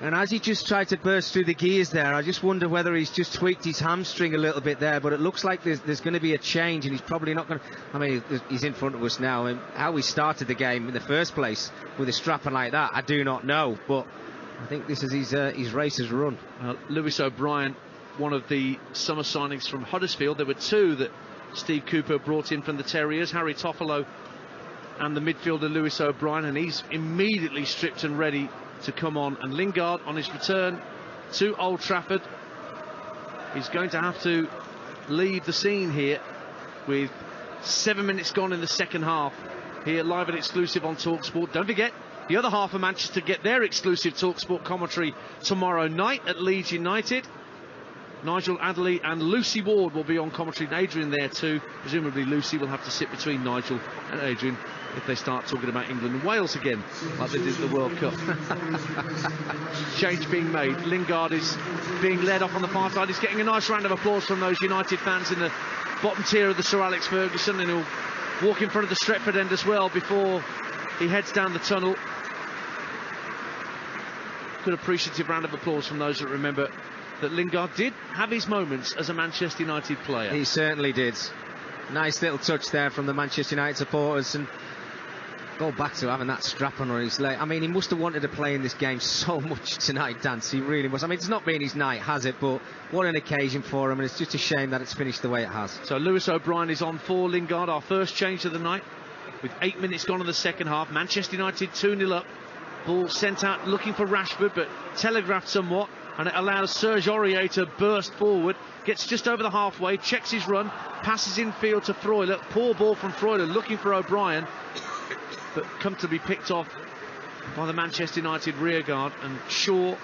And as he just tried to burst through the gears there, I just wonder whether he's just tweaked his hamstring a little bit there, but it looks like there's going to be a change, and he's probably not going to... I mean, he's in front of us now, and how we started the game in the first place with a strapping like that, I do not know, but I think this is his race has run. Lewis O'Brien, one of the summer signings from Huddersfield. There were 2 that Steve Cooper brought in from the Terriers, Harry Toffolo and the midfielder Lewis O'Brien, and he's immediately stripped and ready to come on. And Lingard on his return to Old Trafford, he's going to have to leave the scene here with 7 minutes gone in the second half, here live and exclusive on Talksport. Don't forget, the other half of Manchester get their exclusive Talksport commentary tomorrow night at Leeds United. Nigel Adderley and Lucy Ward will be on commentary, and Adrian there too. Presumably Lucy will have to sit between Nigel and Adrian if they start talking about England and Wales again, like they did in the World Cup. Change being made. Lingard is being led off on the far side. He's getting a nice round of applause from those United fans in the bottom tier of the Sir Alex Ferguson, and he'll walk in front of the Stretford end as well before he heads down the tunnel. Good appreciative round of applause from those that remember that Lingard did have his moments as a Manchester United player. He certainly did. Nice little touch there from the Manchester United supporters, and go back to having that strap on his leg. I mean, he must have wanted to play in this game so much tonight, Dance. He really must. I mean, it's not been his night, has it? But what an occasion for him, and it's just a shame that it's finished the way it has. So Lewis O'Brien is on for Lingard, our first change of the night, with 8 minutes gone in the second half. Manchester United 2-0 up. Ball sent out looking for Rashford, but telegraphed somewhat, and it allows Serge Aurier to burst forward. Gets just over the halfway, checks his run, passes infield to Freuler. Poor ball from Freuler, looking for O'Brien, but comfortably picked off by the Manchester United rearguard. And Shaw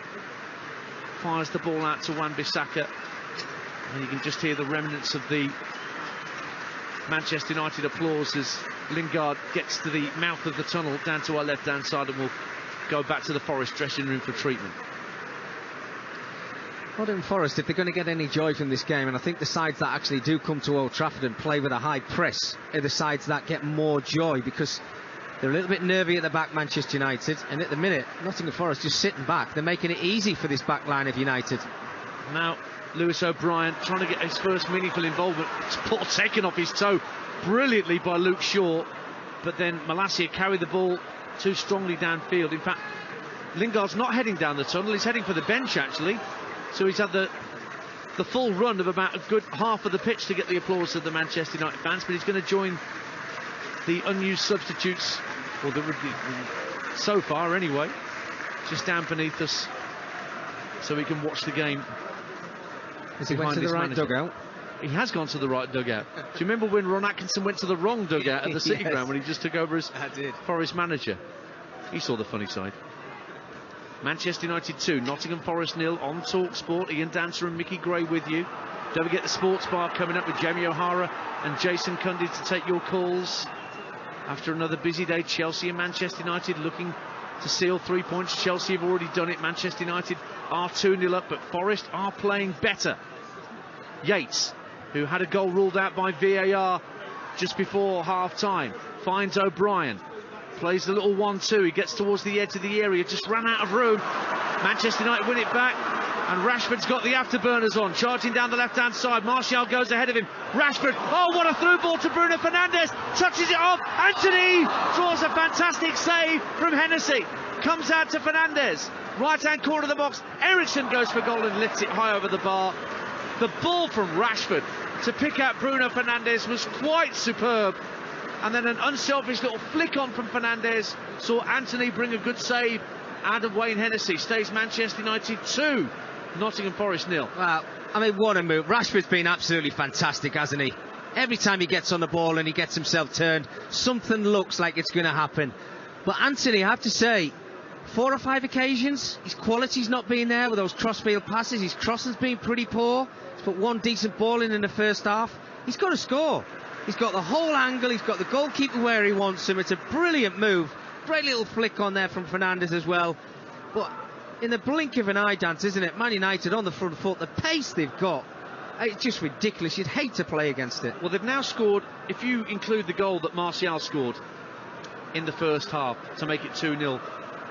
fires the ball out to Wan-Bissaka, and you can just hear the remnants of the Manchester United applause as Lingard gets to the mouth of the tunnel down to our left-hand side, and will go back to the Forest dressing room for treatment. Nottingham Forest, if they're going to get any joy from this game, and I think the sides that actually do come to Old Trafford and play with a high press are the sides that get more joy, because they're a little bit nervy at the back, Manchester United, and at the minute Nottingham Forest just sitting back. They're making it easy for this back line of United. Now Lewis O'Brien trying to get his first meaningful involvement. Ball taken off his toe brilliantly by Luke Shaw, but then Malacia carried the ball too strongly downfield. In fact, Lingard's not heading down the tunnel, he's heading for the bench actually. So he's had the full run of about a good half of the pitch to get the applause of the Manchester United fans, but he's going to join the unused substitutes, or so far anyway, just down beneath us, so we can watch the game. Has he went to the right dugout? He has gone to the right dugout. Do you remember when Ron Atkinson went to the wrong dugout at the City Yes. Ground when he just took over as Forest manager? He saw the funny side. Manchester United 2, Nottingham Forest 0 on Talksport. Ian Dancer and Mickey Gray with you. Don't forget the Sports Bar coming up with Jamie O'Hara and Jason Cundy to take your calls. After another busy day, Chelsea and Manchester United looking to seal 3 points. Chelsea have already done it. Manchester United are 2-0 up, but Forest are playing better. Yates, who had a goal ruled out by VAR just before half-time, finds O'Brien, plays the little 1-2, he gets towards the edge of the area, just ran out of room. Manchester United win it back, and Rashford's got the afterburners on, charging down the left-hand side. Martial goes ahead of him. Rashford, oh, what a through ball to Bruno Fernandes, touches it off. Anthony draws a fantastic save from Hennessy, comes out to Fernandes, right-hand corner of the box. Ericsson goes for goal and lifts it high over the bar. The ball from Rashford to pick out Bruno Fernandes was quite superb, and then an unselfish little flick on from Fernandes saw Anthony bring a good save out of Wayne Hennessy. Stays Manchester United 2, Nottingham Forest 0. Well, I mean, what a move. Rashford's been absolutely fantastic, hasn't he? Every time he gets on the ball and he gets himself turned, something looks like it's going to happen. But Anthony, I have to say, 4 or 5 occasions, his quality's not been there with those crossfield passes. His crossing's been pretty poor. He's put one decent ball in the first half. He's got to score. He's got the whole angle. He's got the goalkeeper where he wants him. It's a brilliant move. Great little flick on there from Fernandes as well. But in the blink of an eye, Dance, isn't it? Man United on the front foot. The pace they've got, it's just ridiculous. You'd hate to play against it. Well, they've now scored, if you include the goal that Martial scored in the first half to make it 2-0,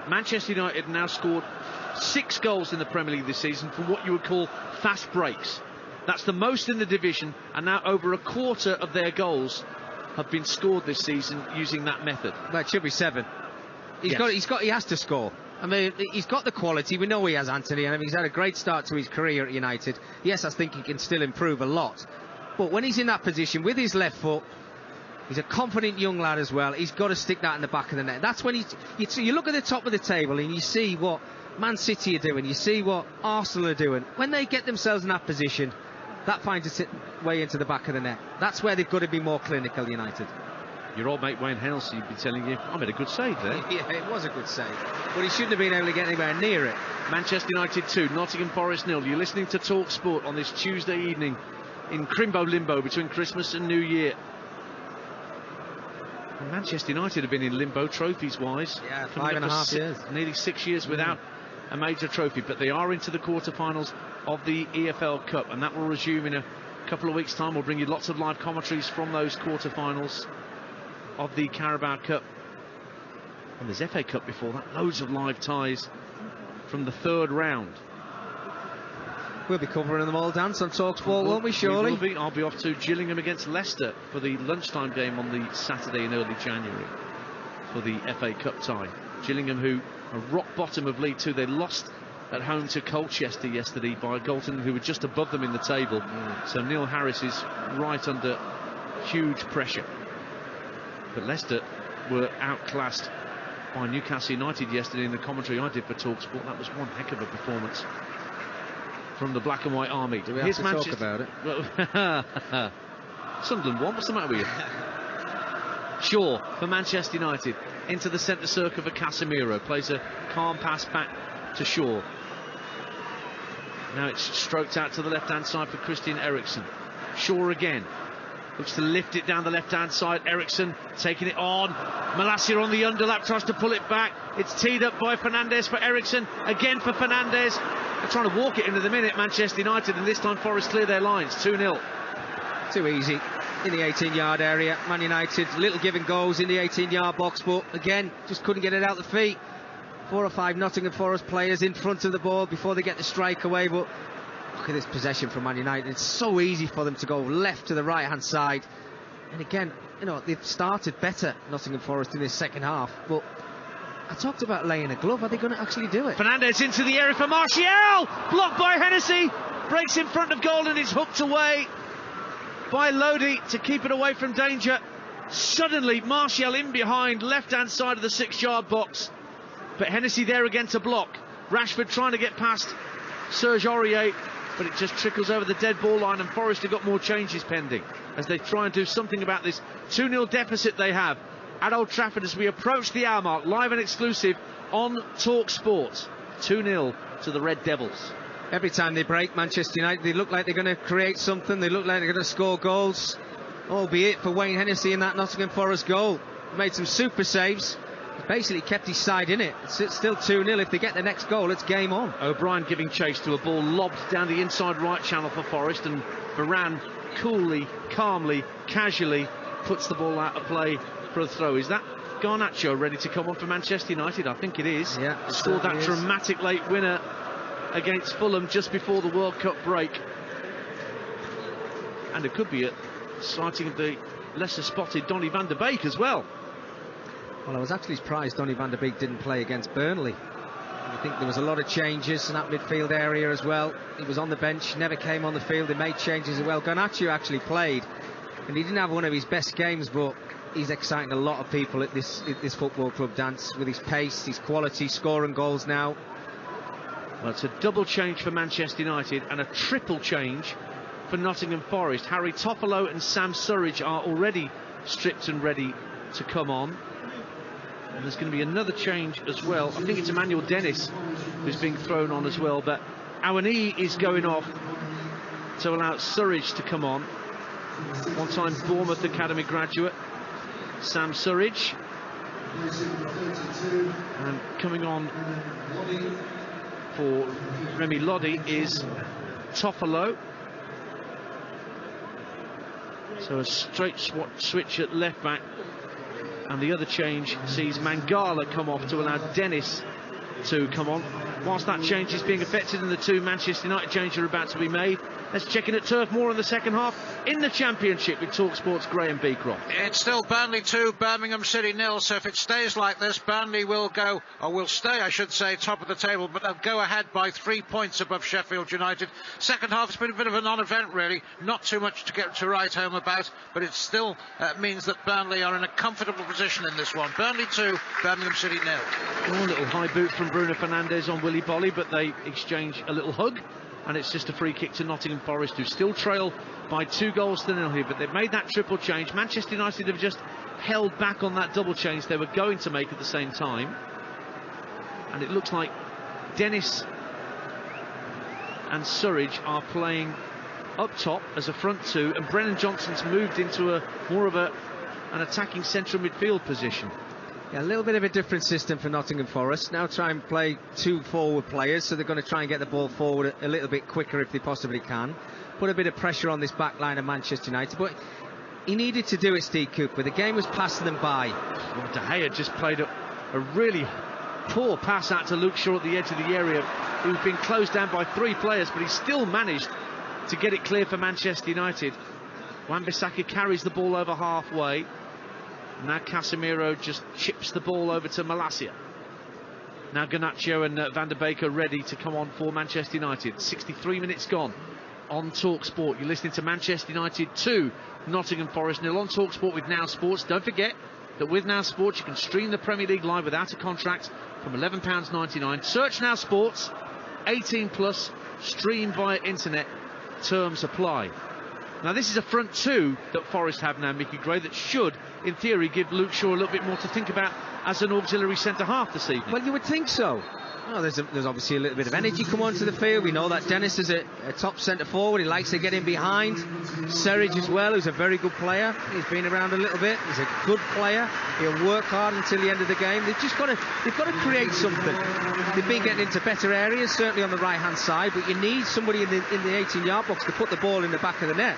Manchester United now scored 6 goals in the Premier League this season from what you would call fast breaks. That's the most in the division, and now over a quarter of their goals have been scored this season using that method. Well, it should be 7. He has to score. I mean, he's got the quality. We know he has, Anthony, and I mean, he's had a great start to his career at United. Yes, I think he can still improve a lot. But when he's in that position with his left foot, he's a confident young lad as well. He's got to stick that in the back of the net. That's when you look at the top of the table and you see what Man City are doing. You see what Arsenal are doing. When they get themselves in that position, that finds its way into the back of the net. That's where they've got to be more clinical, United. Your old mate Wayne Hennessy would be telling you, I made a good save there. Yeah, it was a good save. But he shouldn't have been able to get anywhere near it. Manchester United 2, Nottingham Forest 0. You're listening to Talksport on this Tuesday evening in Crimbo Limbo between Christmas and New Year. And Manchester United have been in limbo trophies-wise. Yeah, 5.5 years. Nearly 6 years without a major trophy. But they are into the quarter-finals of the EFL Cup, and that will resume in a couple of weeks' time. We'll bring you lots of live commentaries from those quarter-finals of the Carabao Cup. And there's FA Cup before that. Loads of live ties from the 3rd round. We'll be covering them all, Dance, on Talksport, won't we, surely? We will be. I'll be off to Gillingham against Leicester for the lunchtime game on the Saturday in early January for the FA Cup tie. Gillingham, who are rock bottom of League 2, they lost at home to Colchester yesterday by Galton, who were just above them in the table. So Neil Harris is right under huge pressure. But Leicester were outclassed by Newcastle United yesterday in the commentary I did for Talksport. That was one heck of a performance from the black and white army. Do we have to talk about it? Sunderland won. What's the matter with you? Shaw for Manchester United into the centre circle for Casemiro. Plays a calm pass back to Shaw. Now it's stroked out to the left-hand side for Christian Eriksen. Shaw again. Looks to lift it down the left-hand side. Eriksen taking it on. Malacia on the underlap, tries to pull it back. It's teed up by Fernandes for Eriksen. Again for Fernandes. They're trying to walk it into the minute, Manchester United, and this time Forest clear their lines. 2-0. Too easy in the 18-yard area. Man United, little giving goals in the 18-yard box, but again, just couldn't get it out the feet. 4 or 5 Nottingham Forest players in front of the ball before they get the strike away, but look at this possession from Man United. It's so easy for them to go left to the right-hand side. And again, you know, they've started better, Nottingham Forest, in this second half. But I talked about laying a glove. Are they going to actually do it? Fernandes into the area for Martial. Blocked by Hennessy. Breaks in front of goal and is hooked away by Lodi to keep it away from danger. Suddenly, Martial in behind, left-hand side of the 6-yard box. But Hennessy there again to block. Rashford trying to get past Serge Aurier, but it just trickles over the dead ball line, and Forest have got more changes pending as they try and do something about this 2-0 deficit they have at Old Trafford as we approach the hour mark, live and exclusive on Talksport. 2-0 to the Red Devils. Every time they break, Manchester United, they look like they're going to create something. They look like they're going to score goals. Albeit for Wayne Hennessy in that Nottingham Forest goal. Made some super saves. basically kept his side in it. It's still 2-0. If they get the next goal, it's game on. O'Brien giving chase to a ball lobbed down the inside right channel for Forest, and Varane coolly, calmly, casually puts the ball out of play for a throw. Is that Garnacho ready to come on for Manchester United? I think it is. Yeah, scored that dramatic late winner against Fulham just before the World Cup break. And it could be a sighting of the lesser spotted Donny van der Beek as well. Well, I was actually surprised Donny van der Beek didn't play against Burnley. I think there was a lot of changes in that midfield area as well. He was on the bench, never came on the field. They made changes as well. Garnacho actually played, and he didn't have one of his best games, but he's exciting a lot of people at this football club, Dance, with his pace, his quality, scoring goals now. Well, it's a double change for Manchester United and a triple change for Nottingham Forest. Harry Toffolo and Sam Surridge are already stripped and ready to come on. And there's going to be another change as well. I think it's Emmanuel Dennis who's being thrown on as well, but Awani is going off to allow Surridge to come on. One-time Bournemouth Academy graduate, Sam Surridge. And coming on for Remy Lodi is Toffolo. So a straight switch at left back, and the other change sees Mangala come off to allow Dennis to come on. Whilst that change is being effected and the two Manchester United changes are about to be made, let's check in at Turf Moor in the second half in the Championship with Talksport's Graham Beecroft. It's still Burnley 2, Birmingham City 0, so if it stays like this, Burnley will go, or will stay, I should say, top of the table, but they'll go ahead by 3 points above Sheffield United. Second half has been a bit of a non-event, really. Not too much to get to write home about, but it still means that Burnley are in a comfortable position in this one. Burnley 2, Birmingham City 0. Oh, a little high boot from Bruno Fernandes on Willy Bolly, but they exchange a little hug. And it's just a free kick to Nottingham Forest, who still trail by 2-0 here. But they've made that triple change. Manchester United have just held back on that double change they were going to make at the same time. And it looks like Dennis and Surridge are playing up top as a front two, and Brennan Johnson's moved into more of an attacking central midfield position. Yeah, a little bit of a different system for Nottingham Forest. Now try and play two forward players, so they're going to try and get the ball forward a little bit quicker if they possibly can. Put a bit of pressure on this back line of Manchester United, but he needed to do it, Steve Cooper. The game was passing them by. Well, De Gea just played a really poor pass out to Luke Shaw at the edge of the area, who's been closed down by 3 players, but he still managed to get it clear for Manchester United. Wan-Bissaka carries the ball over halfway. Now Casemiro just chips the ball over to Malacia. Now Garnacho and Van der Beek are ready to come on for Manchester United. 63 minutes gone on Talksport. You're listening to Manchester United 2, Nottingham Forest 0 on Talksport with Now Sports. Don't forget that with Now Sports you can stream the Premier League live without a contract from £11.99. Search Now Sports, 18 plus, stream via internet. Terms apply. Now this is a front two that Forest have now, Mickey Gray, that should, in theory, give Luke Shaw a little bit more to think about as an auxiliary centre-half this evening. Well, you would think so. Oh, there's obviously a little bit of energy come onto the field. We know that Dennis is a top centre-forward. He likes to get in behind. Surridge as well, who's a very good player. He's been around a little bit. He's a good player. He'll work hard until the end of the game. They've got to create something. They've been getting into better areas, certainly on the right-hand side, but you need somebody in the 18-yard box to put the ball in the back of the net.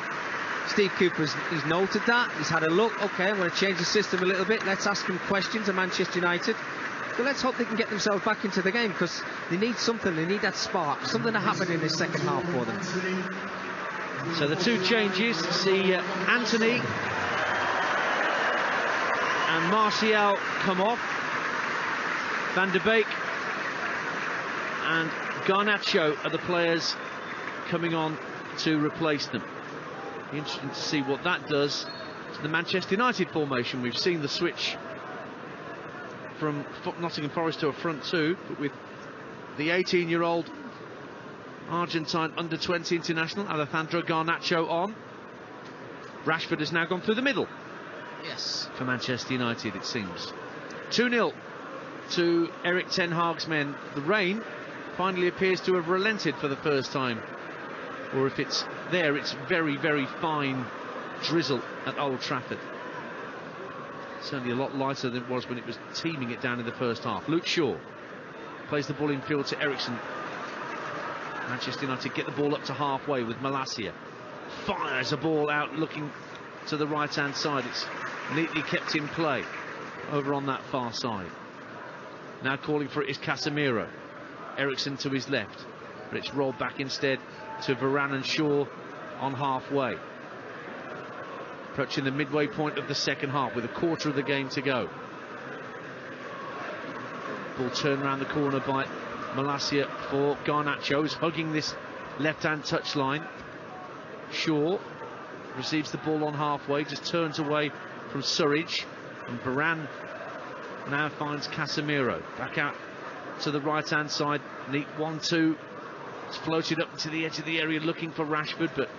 Steve Cooper's he's noted that. He's had a look. OK, I'm going to change the system a little bit. Let's ask him questions at Manchester United. But let's hope they can get themselves back into the game, because they need something. They need that spark, something to happen in this second half for them. So the two changes see Anthony and Martial come off. Van der Beek and Garnacho are the players coming on to replace them. Interesting to see what that does to the Manchester United formation. We've seen the switch from Nottingham Forest to a front two, but with the 18-year-old Argentine under-20 international Alejandro Garnacho on. Rashford has now gone through the middle. Yes, for Manchester United, it seems. 2-0 to Erik ten Hag's men. The rain finally appears to have relented for the first time. Or if it's there, it's very, very fine drizzle at Old Trafford. Certainly a lot lighter than it was when it was teaming it down in the first half. Luke Shaw plays the ball in field to Eriksson. Manchester United get the ball up to halfway with Malacia. Fires a ball out looking to the right hand side. It's neatly kept in play over on that far side. Now calling for it is Casemiro. Eriksson to his left, but it's rolled back instead to Varane and Shaw on halfway. Approaching the midway point of the second half with a quarter of the game to go. Ball turned around the corner by Malacia for Garnacho, who's hugging this left-hand touchline. Shaw receives the ball on halfway, just turns away from Surridge, and Varane now finds Casemiro. Back out to the right-hand side, neat 1-2. It's floated up to the edge of the area looking for Rashford, but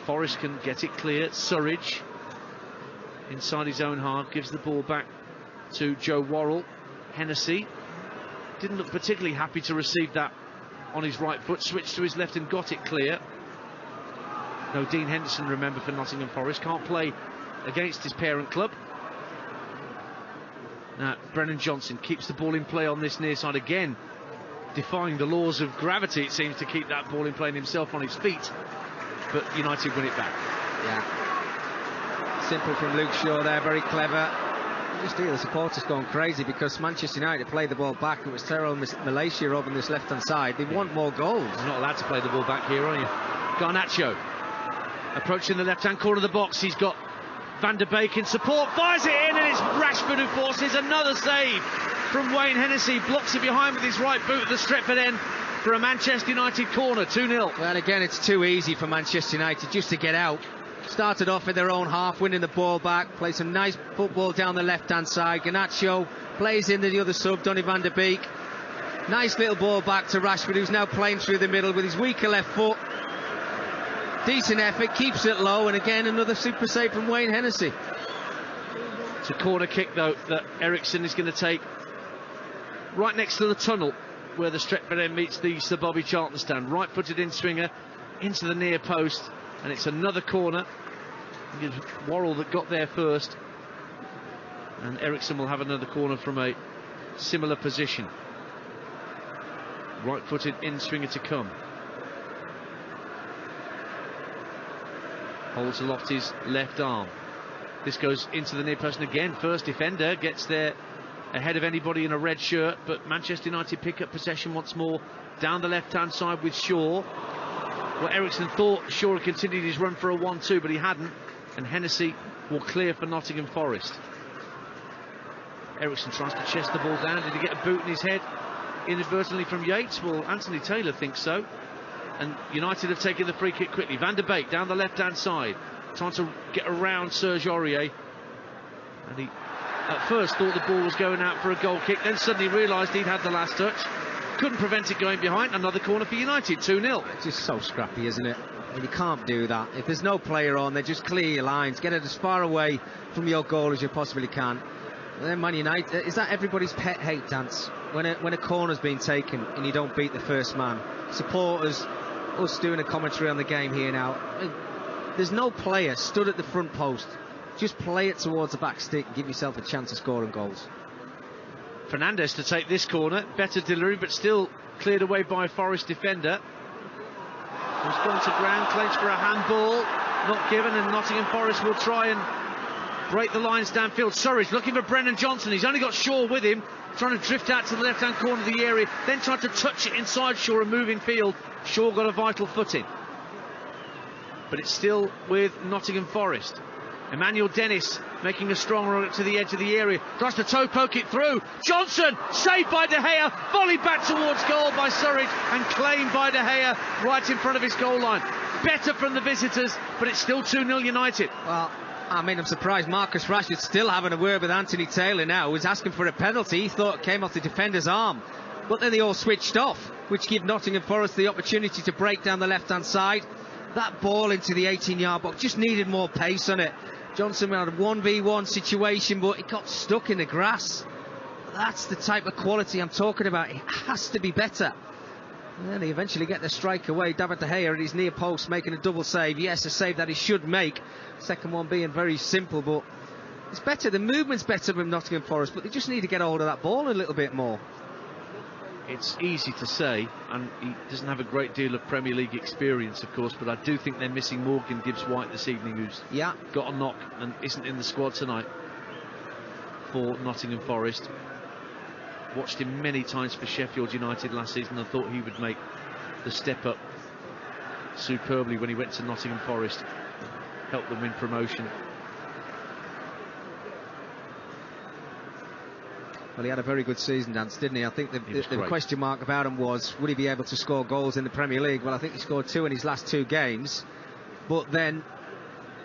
Forest can get it clear. Surridge inside his own half gives the ball back to Joe Worrell. Hennessy didn't look particularly happy to receive that on his right foot, switched to his left and got it clear. No Dean Henderson, remember, for Nottingham Forest, can't play against his parent club. Now Brennan Johnson keeps the ball in play on this near side again, defying the laws of gravity. It seems to keep that ball in play and himself on his feet, but United win it back. Yeah, simple from Luke Shaw there, very clever. You just hear the supporters going crazy because Manchester United played the ball back. It was Terrell Malaysia over on this left hand side. They want more goals. You're not allowed to play the ball back here, are you? Garnacho approaching the left hand corner of the box. He's got Van der Beek in support, fires it in, and it's Rashford who forces another save from Wayne Hennessy. Blocks it behind with his right boot at the Stretford end for a Manchester United corner. 2-0. Well, again, it's too easy for Manchester United just to get out. Started off in their own half, winning the ball back, played some nice football down the left-hand side. Garnacho plays into the other sub, Donny van der Beek. Nice little ball back to Rashford, who's now playing through the middle with his weaker left foot. Decent effort, keeps it low, and again another super save from Wayne Hennessy. It's a corner kick, though, that Eriksson is going to take right next to the tunnel where the Stretford end meets the Sir Bobby Charlton stand. Right-footed in-swinger into the near post, and it's another corner. It's Worrell that got there first, and Eriksson will have another corner from a similar position. Right-footed in-swinger to come. Holds aloft his left arm. This goes into the near post, and again, first defender gets there ahead of anybody in a red shirt, but Manchester United pick up possession once more down the left-hand side with Shaw. Well, Eriksson thought Shaw had continued his run for a 1-2, but he hadn't, and Hennessy will clear for Nottingham Forest. Eriksson tries to chest the ball down. Did he get a boot in his head inadvertently from Yates? Well, Anthony Taylor thinks so. And United have taken the free kick quickly. Van der Beek down the left-hand side, trying to get around Serge Aurier. And he, at first, thought the ball was going out for a goal kick, then suddenly realised he'd had the last touch. Couldn't prevent it going behind. Another corner for United, 2-0. It's just so scrappy, isn't it? And you can't do that. If there's no player on, then just clear your lines. Get it as far away from your goal as you possibly can. And then Man United, is that everybody's pet hate dance? When a corner's been taken and you don't beat the first man. Supporters, us doing a commentary on the game here now. There's no player stood at the front post. Just play it towards the back stick and give yourself a chance of scoring goals. Fernandes to take this corner. Better delivery, but still cleared away by a Forest defender. Who's gone to ground, claims for a handball. Not given, and Nottingham Forest will try and break the lines downfield. Surridge looking for Brennan Johnson. He's only got Shaw with him, trying to drift out to the left-hand corner of the area, then trying to touch it inside Shaw and move in field. Shaw got a vital footing. But it's still with Nottingham Forest. Emmanuel Dennis making a strong run to the edge of the area. Tries to toe poke it through. Johnson, saved by De Gea. Volleyed back towards goal by Surridge and claimed by De Gea right in front of his goal line. Better from the visitors, but it's still 2-0 United. Well, I mean, I'm surprised Marcus Rashford's still having a word with Anthony Taylor now, who's asking for a penalty. He thought it came off the defender's arm. But then they all switched off, which gave Nottingham Forest the opportunity to break down the left-hand side. That ball into the 18-yard box just needed more pace on it. Johnson had a 1v1 situation, but it got stuck in the grass. That's the type of quality I'm talking about. It has to be better. And then they eventually get the strike away. David De Gea at his near post making a double save. Yes, a save that he should make. Second one being very simple, but It's better, the movement's better from Nottingham Forest, but they just need to get hold of that ball a little bit more. It's easy to say, and he doesn't have a great deal of Premier League experience, of course, but I do think they're missing Morgan Gibbs-White this evening, who's got a knock and isn't in the squad tonight for Nottingham Forest. Watched him many times for Sheffield United last season and thought he would make the step up superbly when he went to Nottingham Forest, helped them win promotion. Well, he had a very good season, Dance, didn't he? I think the question mark about him was, would he be able to score goals in the Premier League? Well, I think he scored 2 in his last 2 games. But then,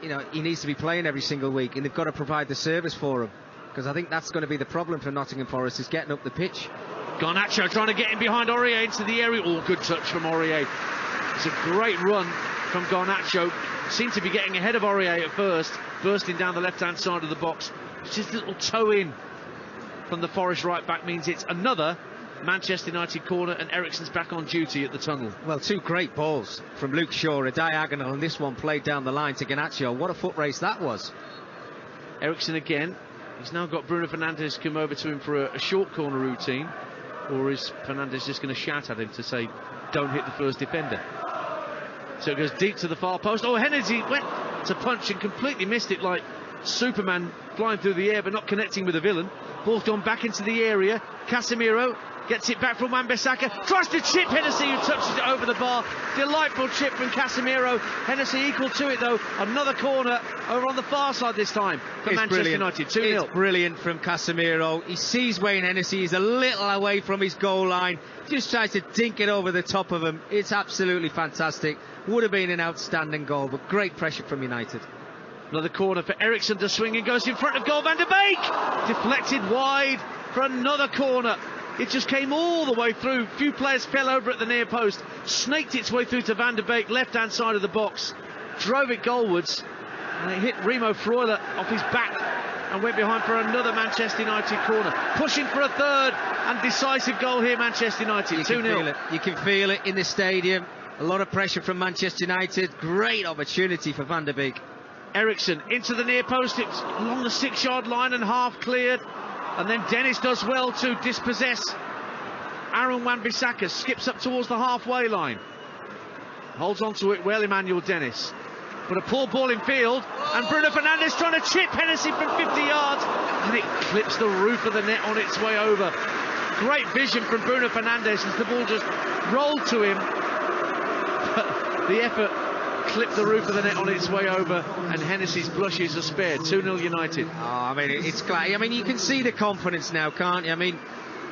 you know, he needs to be playing every single week, and they've got to provide the service for him. Because I think that's going to be the problem for Nottingham Forest, is getting up the pitch. Garnacho trying to get in behind Aurier into the area. Oh, good touch from Aurier. It's a great run from Garnacho. Seemed to be getting ahead of Aurier at first, bursting down the left-hand side of the box. Just a little toe in from the Forest right back means it's another Manchester United corner, and Eriksen's back on duty at the tunnel. Well, 2 great balls from Luke Shaw, a diagonal, and this one played down the line to Garnacho. What a foot race that was. Eriksen again. He's now got Bruno Fernandes come over to him for a short corner routine, or is Fernandes just going to shout at him to say, don't hit the first defender? So it goes deep to the far post. Oh, Hennessy went to punch and completely missed it, like Superman flying through the air but not connecting with the villain. Ball's gone back into the area. Casemiro gets it back from Wan-Bissaka, tries to chip Hennessy, who touches it over the bar. Delightful chip from Casemiro. Hennessy equal to it though. Another corner over on the far side this time for Manchester United. 2-0. It's brilliant from Casemiro. He sees Wayne Hennessy. He's a little away from his goal line. Just tries to dink it over the top of him. It's absolutely fantastic. Would have been an outstanding goal, but great pressure from United. Another corner for Eriksen to swing, and goes in front of goal. Van der Beek deflected wide for another corner. It just came all the way through. Few players fell over at the near post. Snaked its way through to Van der Beek, left-hand side of the box. Drove it goalwards. And it hit Remo Freuler off his back and went behind for another Manchester United corner. Pushing for a third and decisive goal here, Manchester United. 2-0. You can feel it in the stadium. A lot of pressure from Manchester United. Great opportunity for Van der Beek. Eriksen into the near post. It's along the 6-yard line and half cleared. And then Dennis does well to dispossess Aaron Wan-Bissaka. Skips up towards the halfway line. Holds on to it well, Emmanuel Dennis. But a poor ball in field. And Bruno Fernandes trying to chip Hennessy from 50 yards. And it clips the roof of the net on its way over. Great vision from Bruno Fernandes as the ball just rolled to him. But the effort clipped the roof of the net on its way over, and Hennessy's blushes are spared. 2-0 United. Oh, I mean, it's glad. I mean, you can see the confidence now, can't you? I mean,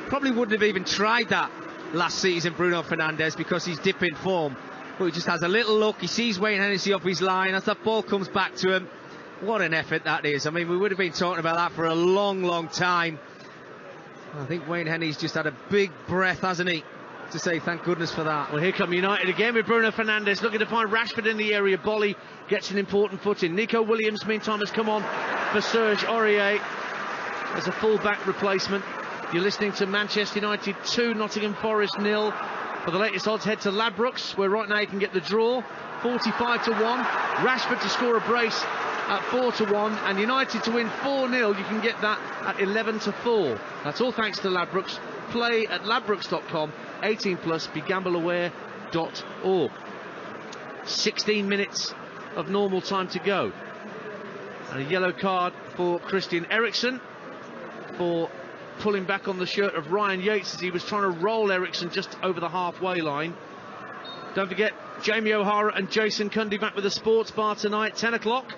probably wouldn't have even tried that last season, Bruno Fernandes, because he's dipping form. But he just has a little look. He sees Wayne Hennessy off his line. As that ball comes back to him, what an effort that is. I mean, we would have been talking about that for a long, long time. I think Wayne Hennessy's just had a big breath, hasn't he? To say thank goodness for that. Well, here come United again with Bruno Fernandes looking to find Rashford in the area. Bolly gets an important foot in. Nico Williams meantime has come on for Serge Aurier as a full-back replacement. You're listening to Manchester United 2, Nottingham Forest 0. For the latest odds, head to Ladbrokes, where right now you can get the draw 45-1, Rashford to score a brace at 4-1, and United to win 4-0. You can get that at 11-4. That's all thanks to Ladbrokes. Play at ladbrokes.com. 18 plus, begambleaware.org. 16 minutes of normal time to go. And a yellow card for Christian Eriksen for pulling back on the shirt of Ryan Yates as he was trying to roll Eriksen just over the halfway line. Don't forget, Jamie O'Hara and Jason Cundy back with the sports bar tonight, 10 o'clock.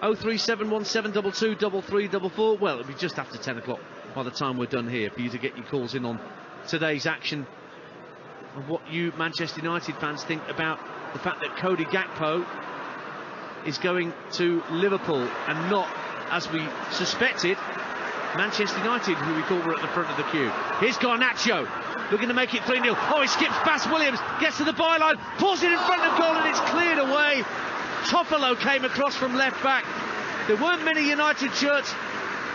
03717223344. Well, it'll be just after 10 o'clock by the time we're done here for you to get your calls in on today's action and what you Manchester United fans think about the fact that Cody Gakpo is going to Liverpool and not, as we suspected, Manchester United, who we thought were at the front of the queue. Here's Garnacho looking to make it 3-0. Oh, he skips past Williams, gets to the byline, pulls it in front of goal, and it's cleared away. Toffolo came across from left back. There weren't many United shirts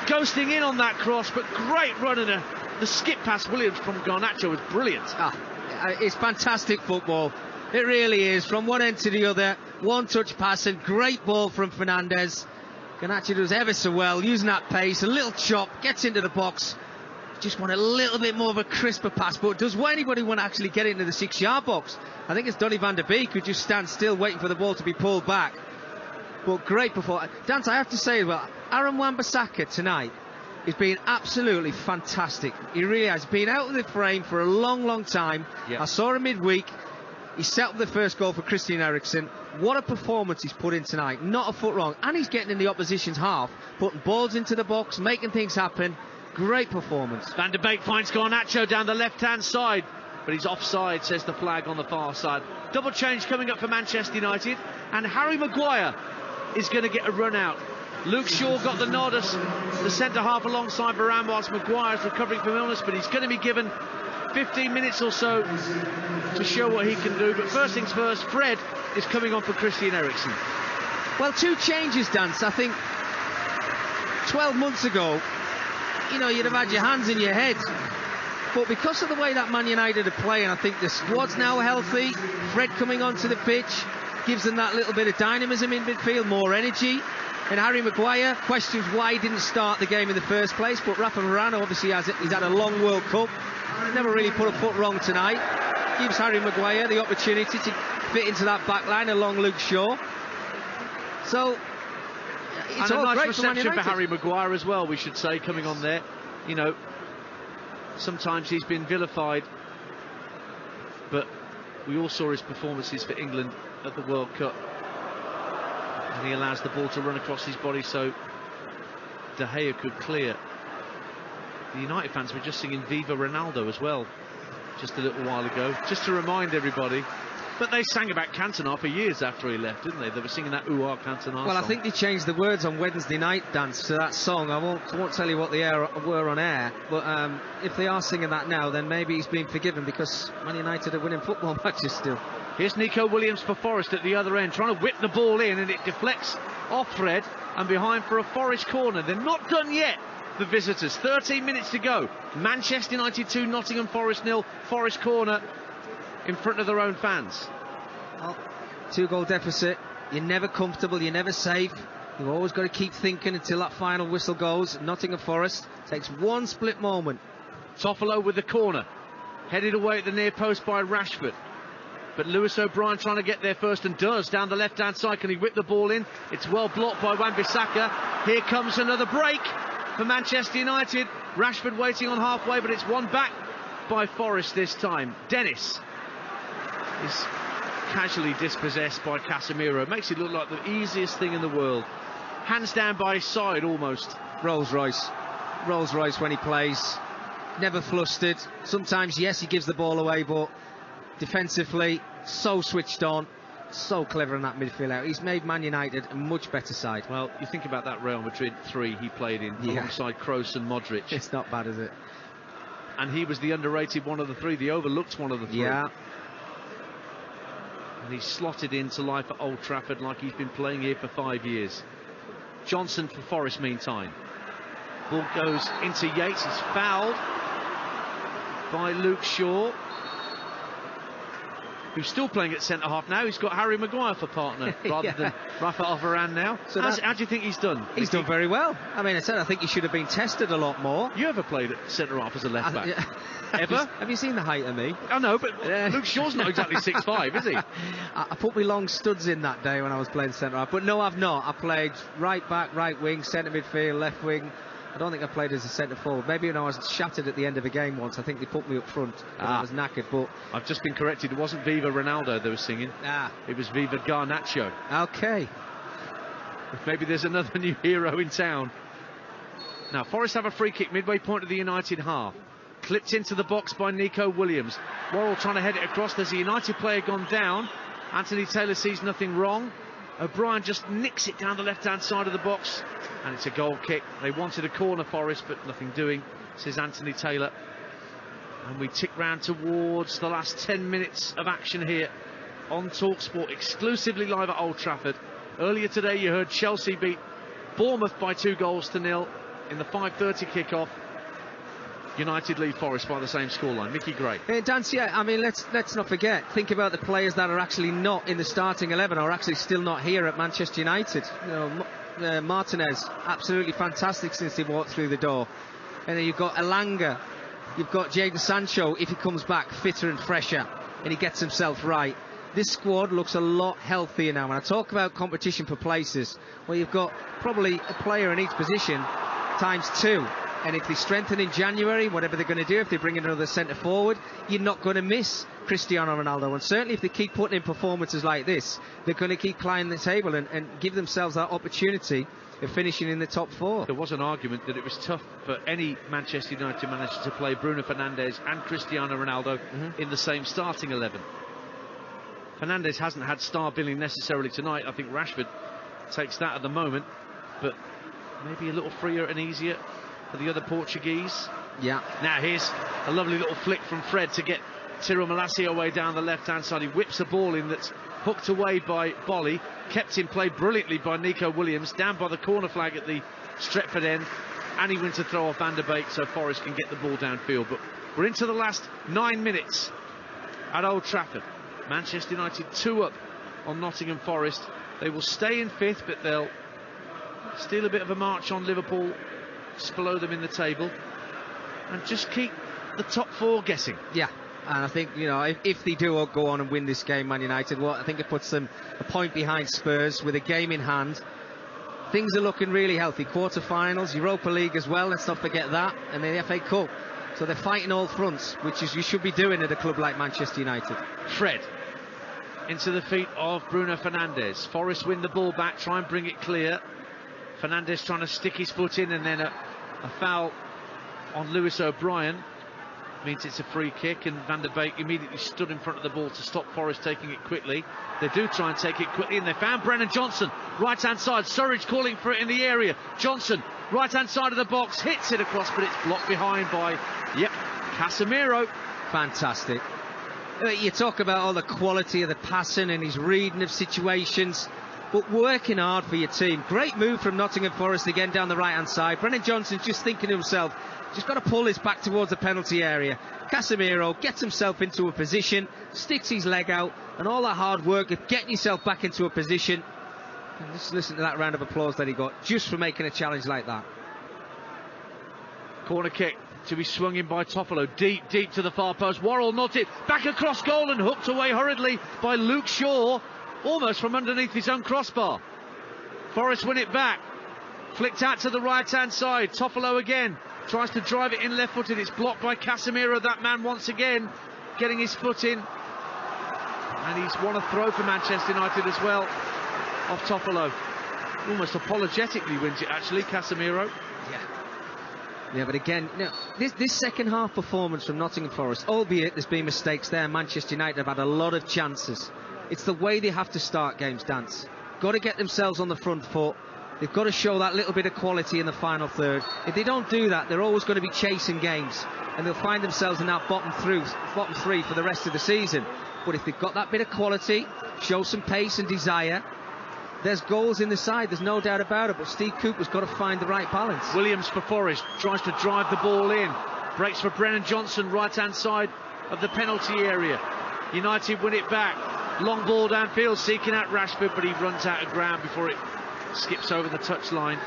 ghosting in on that cross, but great run, and the skip past Williams from Garnacho was brilliant. It's fantastic football. It really is. From one end to the other, one touch passing, great ball from Fernandes. Garnacho does ever so well, using that pace, a little chop, gets into the box. Just want a little bit more of a crisper pass, but does anybody want to actually get into the 6-yard box? I think it's Donny van der Beek who just stands still waiting for the ball to be pulled back. But great performance. Dante, I have to say as well, Aaron Wan-Bissaka tonight is being absolutely fantastic. He really has been out of the frame for a long time. I saw him midweek. He set up the first goal for Christian Eriksen. What a performance he's put in tonight. Not a foot wrong. And he's getting in the opposition's half, putting balls into the box, making things happen. Great performance. Van der Beek finds Garnacho down the left-hand side, but he's offside, says the flag on the far side. Double change coming up for Manchester United, and Harry Maguire is going to get a run out. Luke Shaw got the nod as the centre-half alongside Varane whilst Maguire's recovering from illness, but he's going to be given 15 minutes or so to show what he can do. But first things first, Fred is coming on for Christian Eriksen. Well, 2 changes, Dance. I think 12 months ago, you know, you'd have had your hands in your head. But because of the way that Man United are playing, I think the squad's now healthy. Fred coming onto the pitch gives them that little bit of dynamism in midfield, more energy. And Harry Maguire questions why he didn't start the game in the first place. But Rafa Varane obviously he's had a long World Cup. Never really put a foot wrong tonight. Gives Harry Maguire the opportunity to fit into that back line along Luke Shaw. So it's and all a nice great reception for Harry Harry Maguire as well, we should say, coming on there. You know, sometimes he's been vilified, but we all saw his performances for England at the World Cup, and he allows the ball to run across his body so De Gea could clear. The United fans were just singing Viva Ronaldo as well just a little while ago, just to remind everybody. But they sang about Cantona for years after he left, didn't they? They were singing that Ooh Ah Cantona song. Well, I think they changed the words on Wednesday night, Dance, to that song. I won't tell you what they were on air, but if they are singing that now, then maybe he's been forgiven because Man United are winning football matches still. Here's Nico Williams for Forest at the other end, trying to whip the ball in, and it deflects off Fred and behind for a Forest corner. They're not done yet, the visitors. 13 minutes to go. Manchester United 2, Nottingham Forest 0. Forest corner in front of their own fans. Well, 2-goal deficit. You're never comfortable, you're never safe. You've always got to keep thinking until that final whistle goes. Nottingham Forest takes one split moment. Toffolo with the corner, headed away at the near post by Rashford. But Lewis O'Brien trying to get there first, and does, down the left-hand side. Can he whip the ball in? It's well blocked by Wan-Bissaka. Here comes another break for Manchester United. Rashford waiting on halfway, but it's won back by Forest this time. Dennis is casually dispossessed by Casemiro. Makes it look like the easiest thing in the world. Hands down by his side almost. Rolls Royce when he plays. Never flustered. Sometimes, yes, he gives the ball away, but defensively, so switched on, so clever in that midfield out. He's made Man United a much better side. Well, you think about that Real Madrid 3 he played in, alongside Kroos and Modric. It's not bad, is it? And he was the underrated one of the 3, the overlooked one of the 3. Yeah. And he's slotted into life at Old Trafford like he's been playing here for 5 years. Johnson for Forest meantime. Ball goes into Yates. He's fouled by Luke Shaw, who's still playing at centre-half now. He's got Harry Maguire for partner rather than Rafael Varane now. So how do you think he's done? He's done very well. I mean, I think he should have been tested a lot more. You ever played at centre-half as a left-back? Ever? Have you seen the height of me? I know, but Luke Shaw's not exactly 6'5", is he? I put my long studs in that day when I was playing centre-half. But no, I've not. I played right-back, right wing, centre midfield, left wing. I don't think I played as a centre forward. Maybe when I was shattered at the end of a game once, I think they put me up front because I was knackered. But I've just been corrected. It wasn't Viva Ronaldo they were singing. It was Viva Garnacho. Okay. Maybe there's another new hero in town. Now, Forest have a free kick midway point of the United half. Clipped into the box by Nico Williams. Worrell trying to head it across. There's a United player gone down. Anthony Taylor sees nothing wrong. O'Brien just nicks it down the left-hand side of the box, and it's a goal kick. They wanted a corner, Forest, but nothing doing, says Anthony Taylor. And we tick round towards the last 10 minutes of action here on Talksport, exclusively live at Old Trafford. Earlier today you heard Chelsea beat Bournemouth by 2-0 in the 5:30 kickoff. United lead Forest by the same scoreline. Mickey Gray. Dance, I mean, let's not forget. Think about the players that are actually not in the starting 11 or actually still not here at Manchester United. You know, Martinez, absolutely fantastic since he walked through the door. And then you've got Elanga, you've got Jadon Sancho, if he comes back fitter and fresher and he gets himself right. This squad looks a lot healthier now. When I talk about competition for places, well, you've got probably a player in each position times 2. And if they strengthen in January, whatever they're going to do, if they bring in another centre forward, you're not going to miss Cristiano Ronaldo. And certainly if they keep putting in performances like this, they're going to keep climbing the table and give themselves that opportunity of finishing in the top 4. There was an argument that it was tough for any Manchester United manager to play Bruno Fernandes and Cristiano Ronaldo in the same starting 11. Fernandes hasn't had star billing necessarily tonight. I think Rashford takes that at the moment, but maybe a little freer and easier for the other Portuguese. Yeah. Now here's a lovely little flick from Fred to get Tyrell Malacia away down the left-hand side. He whips the ball in that's hooked away by Bolly, kept in play brilliantly by Nico Williams, down by the corner flag at the Stretford end, and he went to throw off Van der Beek so Forest can get the ball downfield. But we're into the last 9 minutes at Old Trafford. Manchester United 2 up on Nottingham Forest. They will stay in 5th, but they'll steal a bit of a march on Liverpool, just below them in the table, and just keep the top 4 guessing. Yeah, and I think, you know, if they do go on and win this game, Man United, well, I think it puts them a point behind Spurs with a game in hand. Things are looking really healthy. Quarter-finals, Europa League as well, let's not forget that, and the FA Cup. So they're fighting all fronts, which is you should be doing at a club like Manchester United. Fred into the feet of Bruno Fernandes. Forest win the ball back, try and bring it clear. Fernandes trying to stick his foot in, and then a foul on Lewis O'Brien means it's a free kick, and Van der Beek immediately stood in front of the ball to stop Forest taking it quickly. They do try and take it quickly, and they found Brennan Johnson right hand side. Surridge calling for it in the area. Johnson right hand side of the box, hits it across, but it's blocked behind by Casemiro. Fantastic. You talk about all the quality of the passing and his reading of situations, but working hard for your team. Great move from Nottingham Forest again down the right hand side. Brennan Johnson's just thinking to himself, just got to pull this back towards the penalty area. Casemiro gets himself into a position, sticks his leg out, and all that hard work of getting yourself back into a position. And just listen to that round of applause that he got just for making a challenge like that. Corner kick to be swung in by Toffolo, deep to the far post. Worrell nods it back across goal and hooked away hurriedly by Luke Shaw, almost from underneath his own crossbar. Forest win it back, flicked out to the right hand side. Toffolo again tries to drive it in left footed. It's blocked by Casemiro, that man once again getting his foot in, and he's won a throw for Manchester United as well off Toffolo. Almost apologetically wins it actually, Casemiro. Yeah, but again, you know, this second half performance from Nottingham Forest, albeit there's been mistakes there, Manchester United have had a lot of chances. It's the way they have to start games, Dance. Got to get themselves on the front foot. They've got to show that little bit of quality in the final third. If they don't do that, they're always going to be chasing games, and they'll find themselves in that bottom three for the rest of the season. But if they've got that bit of quality, show some pace and desire, there's goals in the side, there's no doubt about it, but Steve Cooper's got to find the right balance. Williams for Forest, tries to drive the ball in, breaks for Brennan Johnson, right hand side of the penalty area. United win it back, long ball downfield, seeking out Rashford, but he runs out of ground before it skips over the touchline.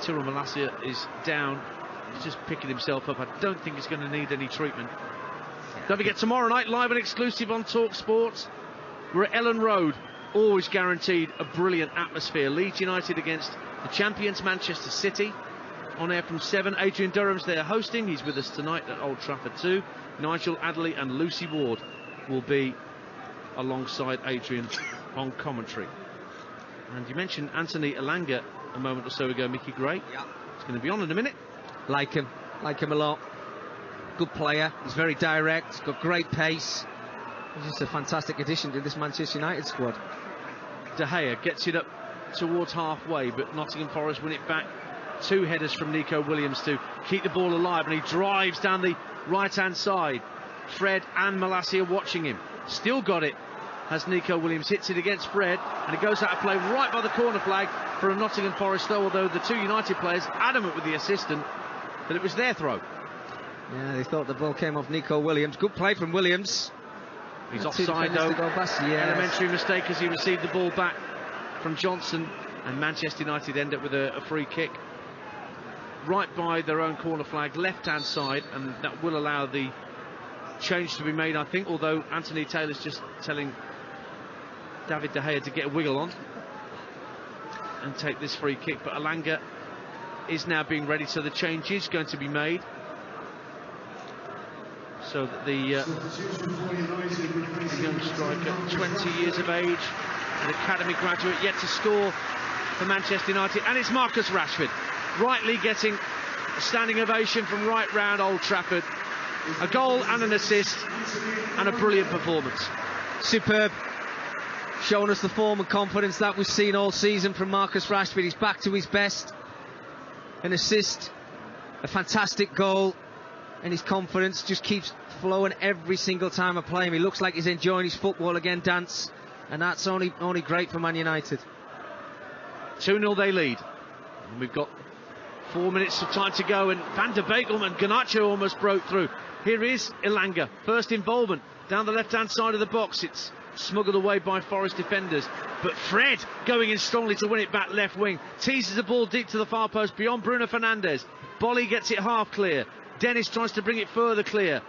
Tyrell Malacia is down, he's just picking himself up. I don't think he's going to need any treatment. Don't forget, tomorrow night, live and exclusive on Talksport, we're at Ellen Road. Always guaranteed a brilliant atmosphere. Leeds United against the champions Manchester City. On air from 7. Adrian Durham's there hosting. He's with us tonight at Old Trafford too. Nigel Adderley and Lucy Ward will be alongside Adrian on commentary. And you mentioned Anthony Elanga a moment or so ago, Mickey Gray. Yeah. He's going to be on in a minute. Like him a lot. Good player. He's very direct. He's got great pace. He's just a fantastic addition to this Manchester United squad. De Gea gets it up towards halfway, but Nottingham Forest win it back. 2 headers from Nico Williams to keep the ball alive, and he drives down the right hand side. Fred and Malacia watching him. Still got it as Nico Williams hits it against Fred, and it goes out of play right by the corner flag for a Nottingham Forest throw, although the 2 United players adamant with the assistant that it was their throw. Yeah, they thought the ball came off Nico Williams. Good play from Williams. He's offside though. Yes. Elementary mistake as he received the ball back from Johnson, and Manchester United end up with a free kick right by their own corner flag, left-hand side, and that will allow the change to be made, I think, although Anthony Taylor's just telling David De Gea to get a wiggle on and take this free kick, but Elanga is now being ready, so the change is going to be made, so that the young striker, 20 years of age, an academy graduate, yet to score for Manchester United, and it's Marcus Rashford, rightly getting a standing ovation from right round Old Trafford. A goal and an assist and a brilliant performance. Superb. Showing us the form and confidence that we've seen all season from Marcus Rashford. He's back to his best. An assist, a fantastic goal, and his confidence just keeps flowing every single time I play him. He looks like he's enjoying his football again, Dance, and that's only great for Man United. 2-0 they lead, and we've got 4 minutes of time to go, and Van der Beek and Garnacho almost broke through. Here is Elanga, first involvement down the left-hand side of the box. It's smuggled away by Forest defenders, but Fred going in strongly to win it back left wing, teases the ball deep to the far post beyond Bruno Fernandes. Bolly gets it half clear. Dennis tries to bring it further clear.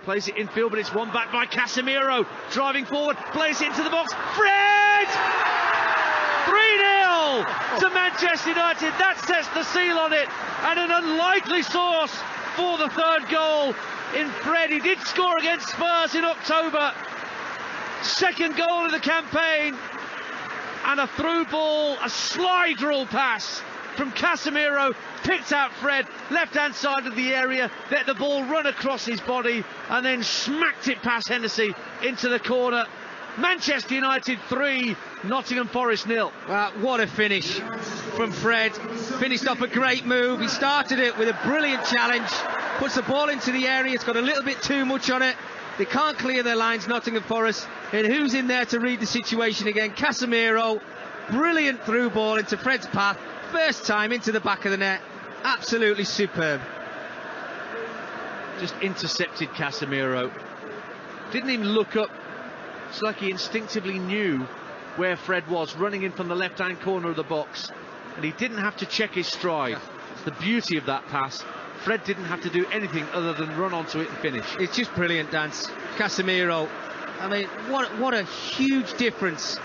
Plays it infield, but it's won back by Casemiro. Driving forward, plays it into the box. Fred! 3-0 to Manchester United. That sets the seal on it, and an unlikely source for the third goal in Fred. He did score against Spurs in October. Second goal of the campaign, and a through ball, a slide rule pass from Casemiro, picked out Fred, left-hand side of the area, let the ball run across his body, and then smacked it past Hennessy into the corner. Manchester United 3, Nottingham Forest 0. What a finish from Fred. Finished off a great move. He started it with a brilliant challenge, puts the ball into the area. It's got a little bit too much on it. They can't clear their lines, Nottingham Forest. And who's in there to read the situation again? Casemiro. Brilliant through ball into Fred's path. First time into the back of the net. Absolutely superb. Just intercepted Casemiro. Didn't even look up. It's like he instinctively knew where Fred was, running in from the left-hand corner of the box, and he didn't have to check his stride. It's the beauty of that pass. Fred didn't have to do anything other than run onto it and finish. It's just brilliant, Dance. Casemiro, I mean, what a huge difference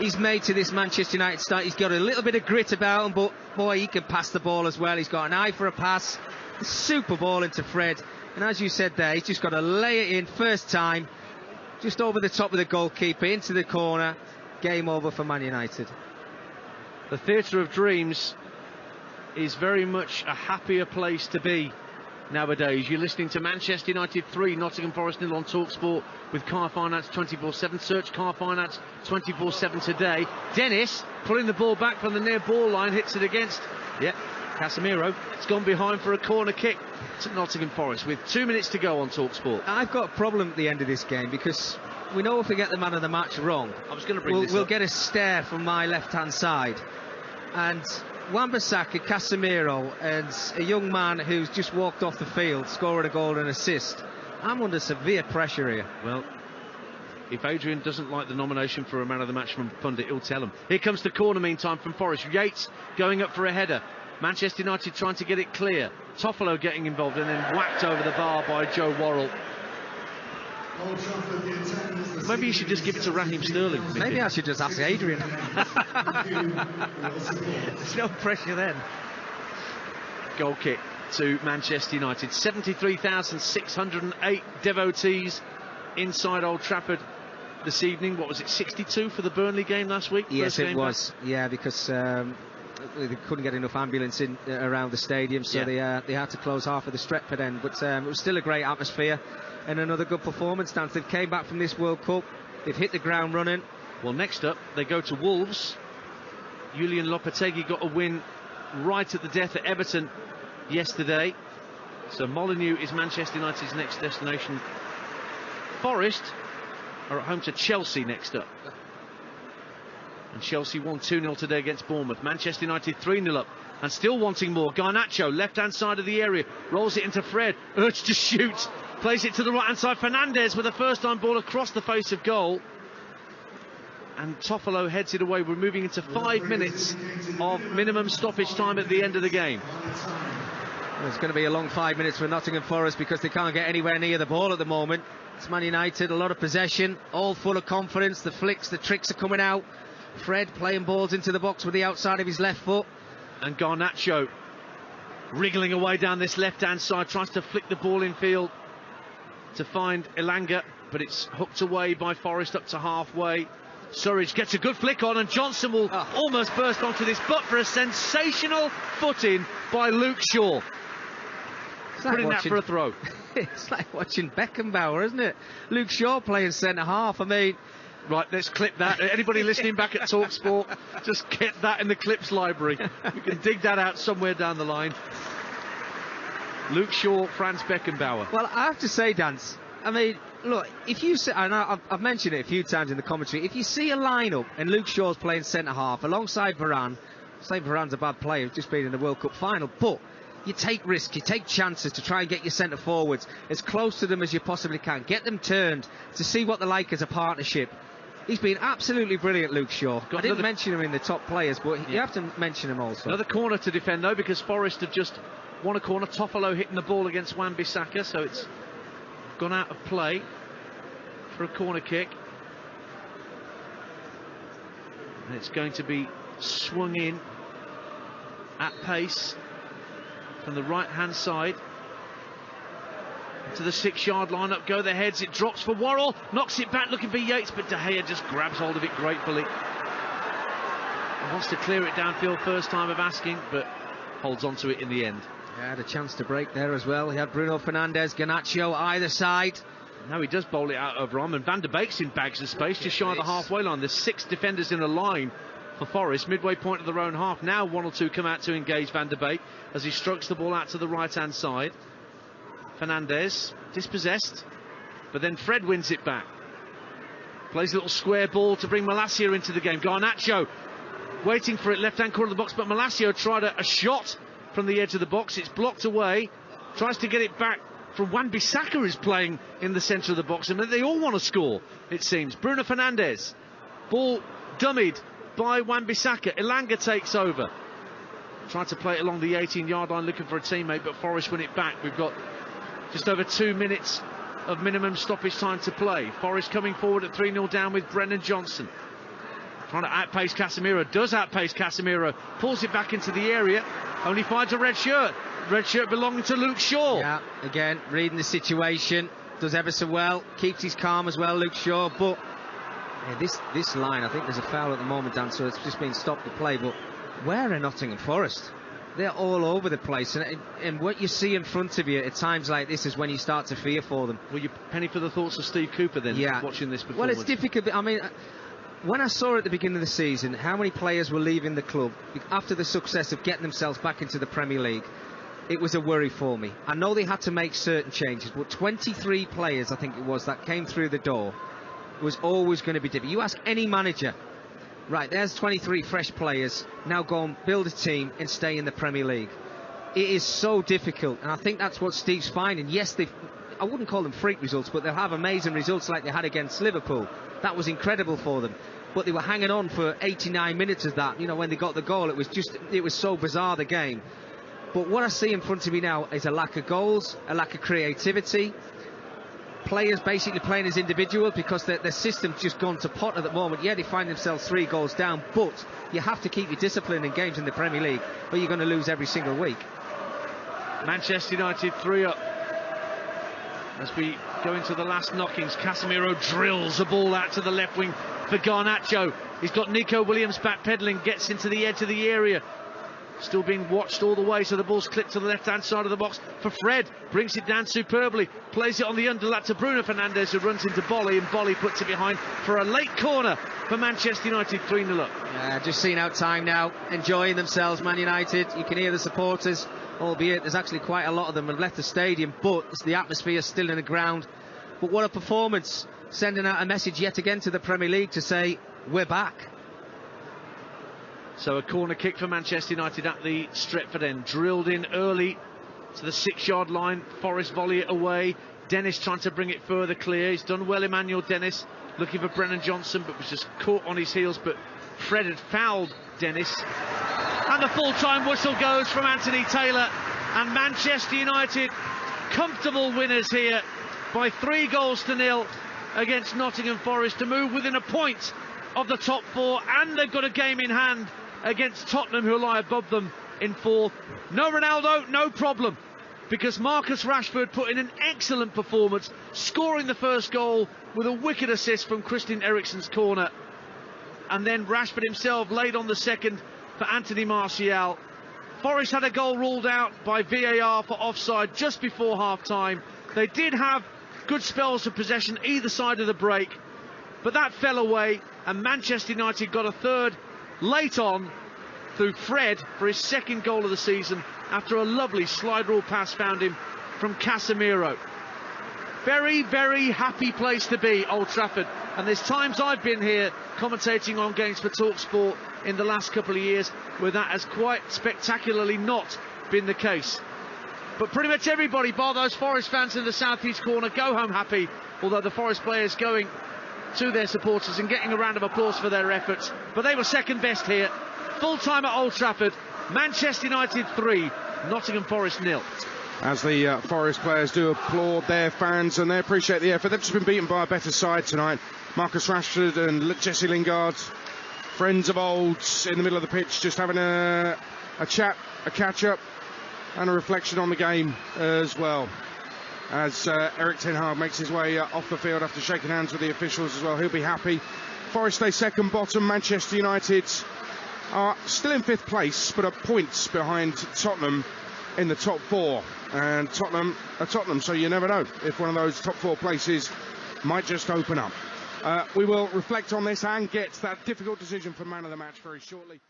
he's made to this Manchester United start. He's got a little bit of grit about him, but boy, he can pass the ball as well. He's got an eye for a pass. A super ball into Fred, and as you said there, he's just got to lay it in first time, just over the top of the goalkeeper, into the corner. Game over for Man United. The Theatre of Dreams is very much a happier place to be nowadays. You're listening to Manchester United 3, Nottingham Forest 0 on Talksport with Car Finance 24/7. Search Car Finance 24/7 today. Dennis pulling the ball back from the near ball line, hits it against Casemiro. It's gone behind for a corner kick to Nottingham Forest with 2 minutes to go on Talksport. I've got a problem at the end of this game, because we know if we get the man of the match wrong, I was going to bring this we'll up. get a stare from my left-hand side. And Wan-Bissaka, Casemiro, and a young man who's just walked off the field, scoring a goal and assist. I'm under severe pressure here. Well, if Adrian doesn't like the nomination for a man of the match from Pundit, he'll tell him. Here comes the corner meantime from Forest. Yates going up for a header. Manchester United trying to get it clear. Toffolo getting involved and then whacked over the bar by Joe Worrell. Maybe you should just give it to Raheem Sterling. Maybe I should just ask Adrian. There's no pressure then. Goal kick to Manchester United. 73,608 devotees inside Old Trafford this evening. What was it, 62 for the Burnley game last week? Yes, it was. Yeah, because they couldn't get enough ambulance in around the stadium, so they had to close half of the Stretford end. But it was still a great atmosphere and another good performance. Dance. They've came back from this World Cup. They've hit the ground running. Well, next up they go to Wolves. Julian Lopetegui got a win right at the death at Everton yesterday. So Molineux is Manchester United's next destination. Forest are at home to Chelsea next up. And Chelsea won 2-0 today against Bournemouth. Manchester United 3-0 up and still wanting more. Garnacho, left-hand side of the area, rolls it into Fred, urged to shoot, plays it to the right-hand side. Fernandes with a first-time ball across the face of goal. and Toffolo heads it away. We're moving into 5 minutes of minimum stoppage time at the end of the game. Well, it's going to be a long 5 minutes for Nottingham Forest because they can't get anywhere near the ball at the moment. It's Man United, a lot of possession, all full of confidence. The flicks, the tricks are coming out. Fred playing balls into the box with the outside of his left foot. And Garnacho wriggling away down this left-hand side, tries to flick the ball in field to find Elanga, but it's hooked away by Forest up to halfway. Surridge gets a good flick on, and Johnson will almost burst onto this, but for a sensational foot-in by Luke Shaw. Putting that for a throw. It's like watching Beckenbauer, isn't it? Luke Shaw playing centre-half. I mean... Right, let's clip that. Anybody listening back at Talksport, just get that in the clips library. You can dig that out somewhere down the line. Luke Shaw, Franz Beckenbauer. Well, I have to say, Dance, I mean, look, if you see, and I've mentioned it a few times in the commentary, if you see a lineup and Luke Shaw's playing centre-half alongside Varane, say Varane's a bad player, just been in the World Cup final, but you take risks, you take chances to try and get your centre forwards as close to them as you possibly can. Get them turned to see what they're like as a partnership. He's been absolutely brilliant, Luke Shaw. I didn't mention him in the top players, but you have to mention him also. Another corner to defend, though, because Forest have just won a corner. Toffolo hitting the ball against Wan-Bissaka, so it's gone out of play for a corner kick. And it's going to be swung in at pace from the right-hand side. To the 6-yard line, up go the heads, it drops for Worrell, knocks it back looking for Yates, but De Gea just grabs hold of it gratefully. He wants to clear it downfield, first time of asking, but holds on to it in the end. Yeah, had a chance to break there as well. He had Bruno Fernandes, Garnacho either side. Now he does bowl it out over Rom, and Van der Beek's in bags of space, just shy of the halfway line. There's 6 defenders in a line for Forest, midway point of their own half. Now 1 or 2 come out to engage Van der Beek as he strokes the ball out to the right-hand side. Fernandes dispossessed, but then Fred wins it back. Plays a little square ball to bring Malacia into the game. Garnacho waiting for it, left-hand corner of the box, but Malacia tried a shot from the edge of the box. It's blocked away. Tries to get it back from Wan-Bissaka, who's playing in the centre of the box. I mean, they all want to score, it seems. Bruno Fernandes, ball dummied by Wan-Bissaka. Elanga takes over. Tried to play it along the 18-yard line, looking for a teammate, but Forest win it back. We've got just over 2 minutes of minimum stoppage time to play. Forest coming forward at 3-0 down with Brennan Johnson. Trying to outpace Casemiro, does outpace Casemiro, pulls it back into the area, only finds a red shirt. Red shirt belonging to Luke Shaw. Yeah, again, reading the situation, does ever so well, keeps his calm as well, Luke Shaw, but yeah, this line, I think there's a foul at the moment, Dan, so it's just been stopped the play, but where are Nottingham Forest? They're all over the place, and what you see in front of you at times like this is when you start to fear for them. Well, you penny for the thoughts of Steve Cooper then, watching this performance. Well, it's difficult. I mean, when I saw at the beginning of the season how many players were leaving the club after the success of getting themselves back into the Premier League, it was a worry for me. I know they had to make certain changes, but 23 players, I think it was, that came through the door was always going to be different. You ask any manager, right, there's 23 fresh players, now go and build a team and stay in the Premier League. It is so difficult, and I think that's what Steve's finding. Yes, I wouldn't call them freak results, but they'll have amazing results like they had against Liverpool. That was incredible for them. But they were hanging on for 89 minutes of that. You know, when they got the goal, it was so bizarre, the game. But what I see in front of me now is a lack of goals, a lack of creativity. Players basically playing as individuals because their system's just gone to pot at the moment. Yeah, they find themselves 3 goals down, but you have to keep your discipline in games in the Premier League, or you're going to lose every single week. Manchester United 3 up. As we go into the last knockings, Casemiro drills a ball out to the left wing for Garnacho. He's got Nico Williams backpedaling, gets into the edge of the area. Still being watched all the way, so the ball's clipped to the left-hand side of the box for Fred. Brings it down superbly, plays it on the underlap to Bruno Fernandes, who runs into Bolly, and Bolly puts it behind for a late corner for Manchester United, 3-0 up. Yeah, just seeing out time now, enjoying themselves, Man United. You can hear the supporters, albeit there's actually quite a lot of them have left the stadium, but the atmosphere is still in the ground. But what a performance, sending out a message yet again to the Premier League to say, we're back. So a corner kick for Manchester United at the Stretford end, drilled in early to the 6-yard line. Forest volley it away. Dennis trying to bring it further clear. He's done well, Emmanuel Dennis, looking for Brennan Johnson, but was just caught on his heels. But Fred had fouled Dennis. And the full-time whistle goes from Anthony Taylor. And Manchester United, comfortable winners here by 3-0 against Nottingham Forest to move within a point of the top 4. And they've got a game in hand against Tottenham, who lie above them in 4th. No Ronaldo, no problem, because Marcus Rashford put in an excellent performance, scoring the first goal with a wicked assist from Christian Eriksen's corner. And then Rashford himself laid on the second for Anthony Martial. Forest had a goal ruled out by VAR for offside just before half-time. They did have good spells of possession either side of the break, but that fell away, and Manchester United got a third late on through Fred for his 2nd goal of the season after a lovely slide rule pass found him from Casemiro. Very, very happy place to be, Old Trafford. And there's times I've been here commentating on games for Talksport in the last couple of years where that has quite spectacularly not been the case. But pretty much everybody, bar those Forest fans in the southeast corner, go home happy, although the Forest players going to their supporters and getting a round of applause for their efforts. But they were second best here. Full time at Old Trafford. Manchester United 3, Nottingham Forest 0. As the Forest players do applaud their fans, and they appreciate the effort. They've just been beaten by a better side tonight. Marcus Rashford and Jesse Lingard, friends of old, in the middle of the pitch, just having a chat, a catch-up, and a reflection on the game as well. As Erik ten Hag makes his way off the field after shaking hands with the officials as well. He'll be happy. Forest stay second bottom. Manchester United are still in 5th place, but are points behind Tottenham in the top 4. And Tottenham are Tottenham, so you never know if one of those top 4 places might just open up. We will reflect on this and get that difficult decision for man of the match very shortly.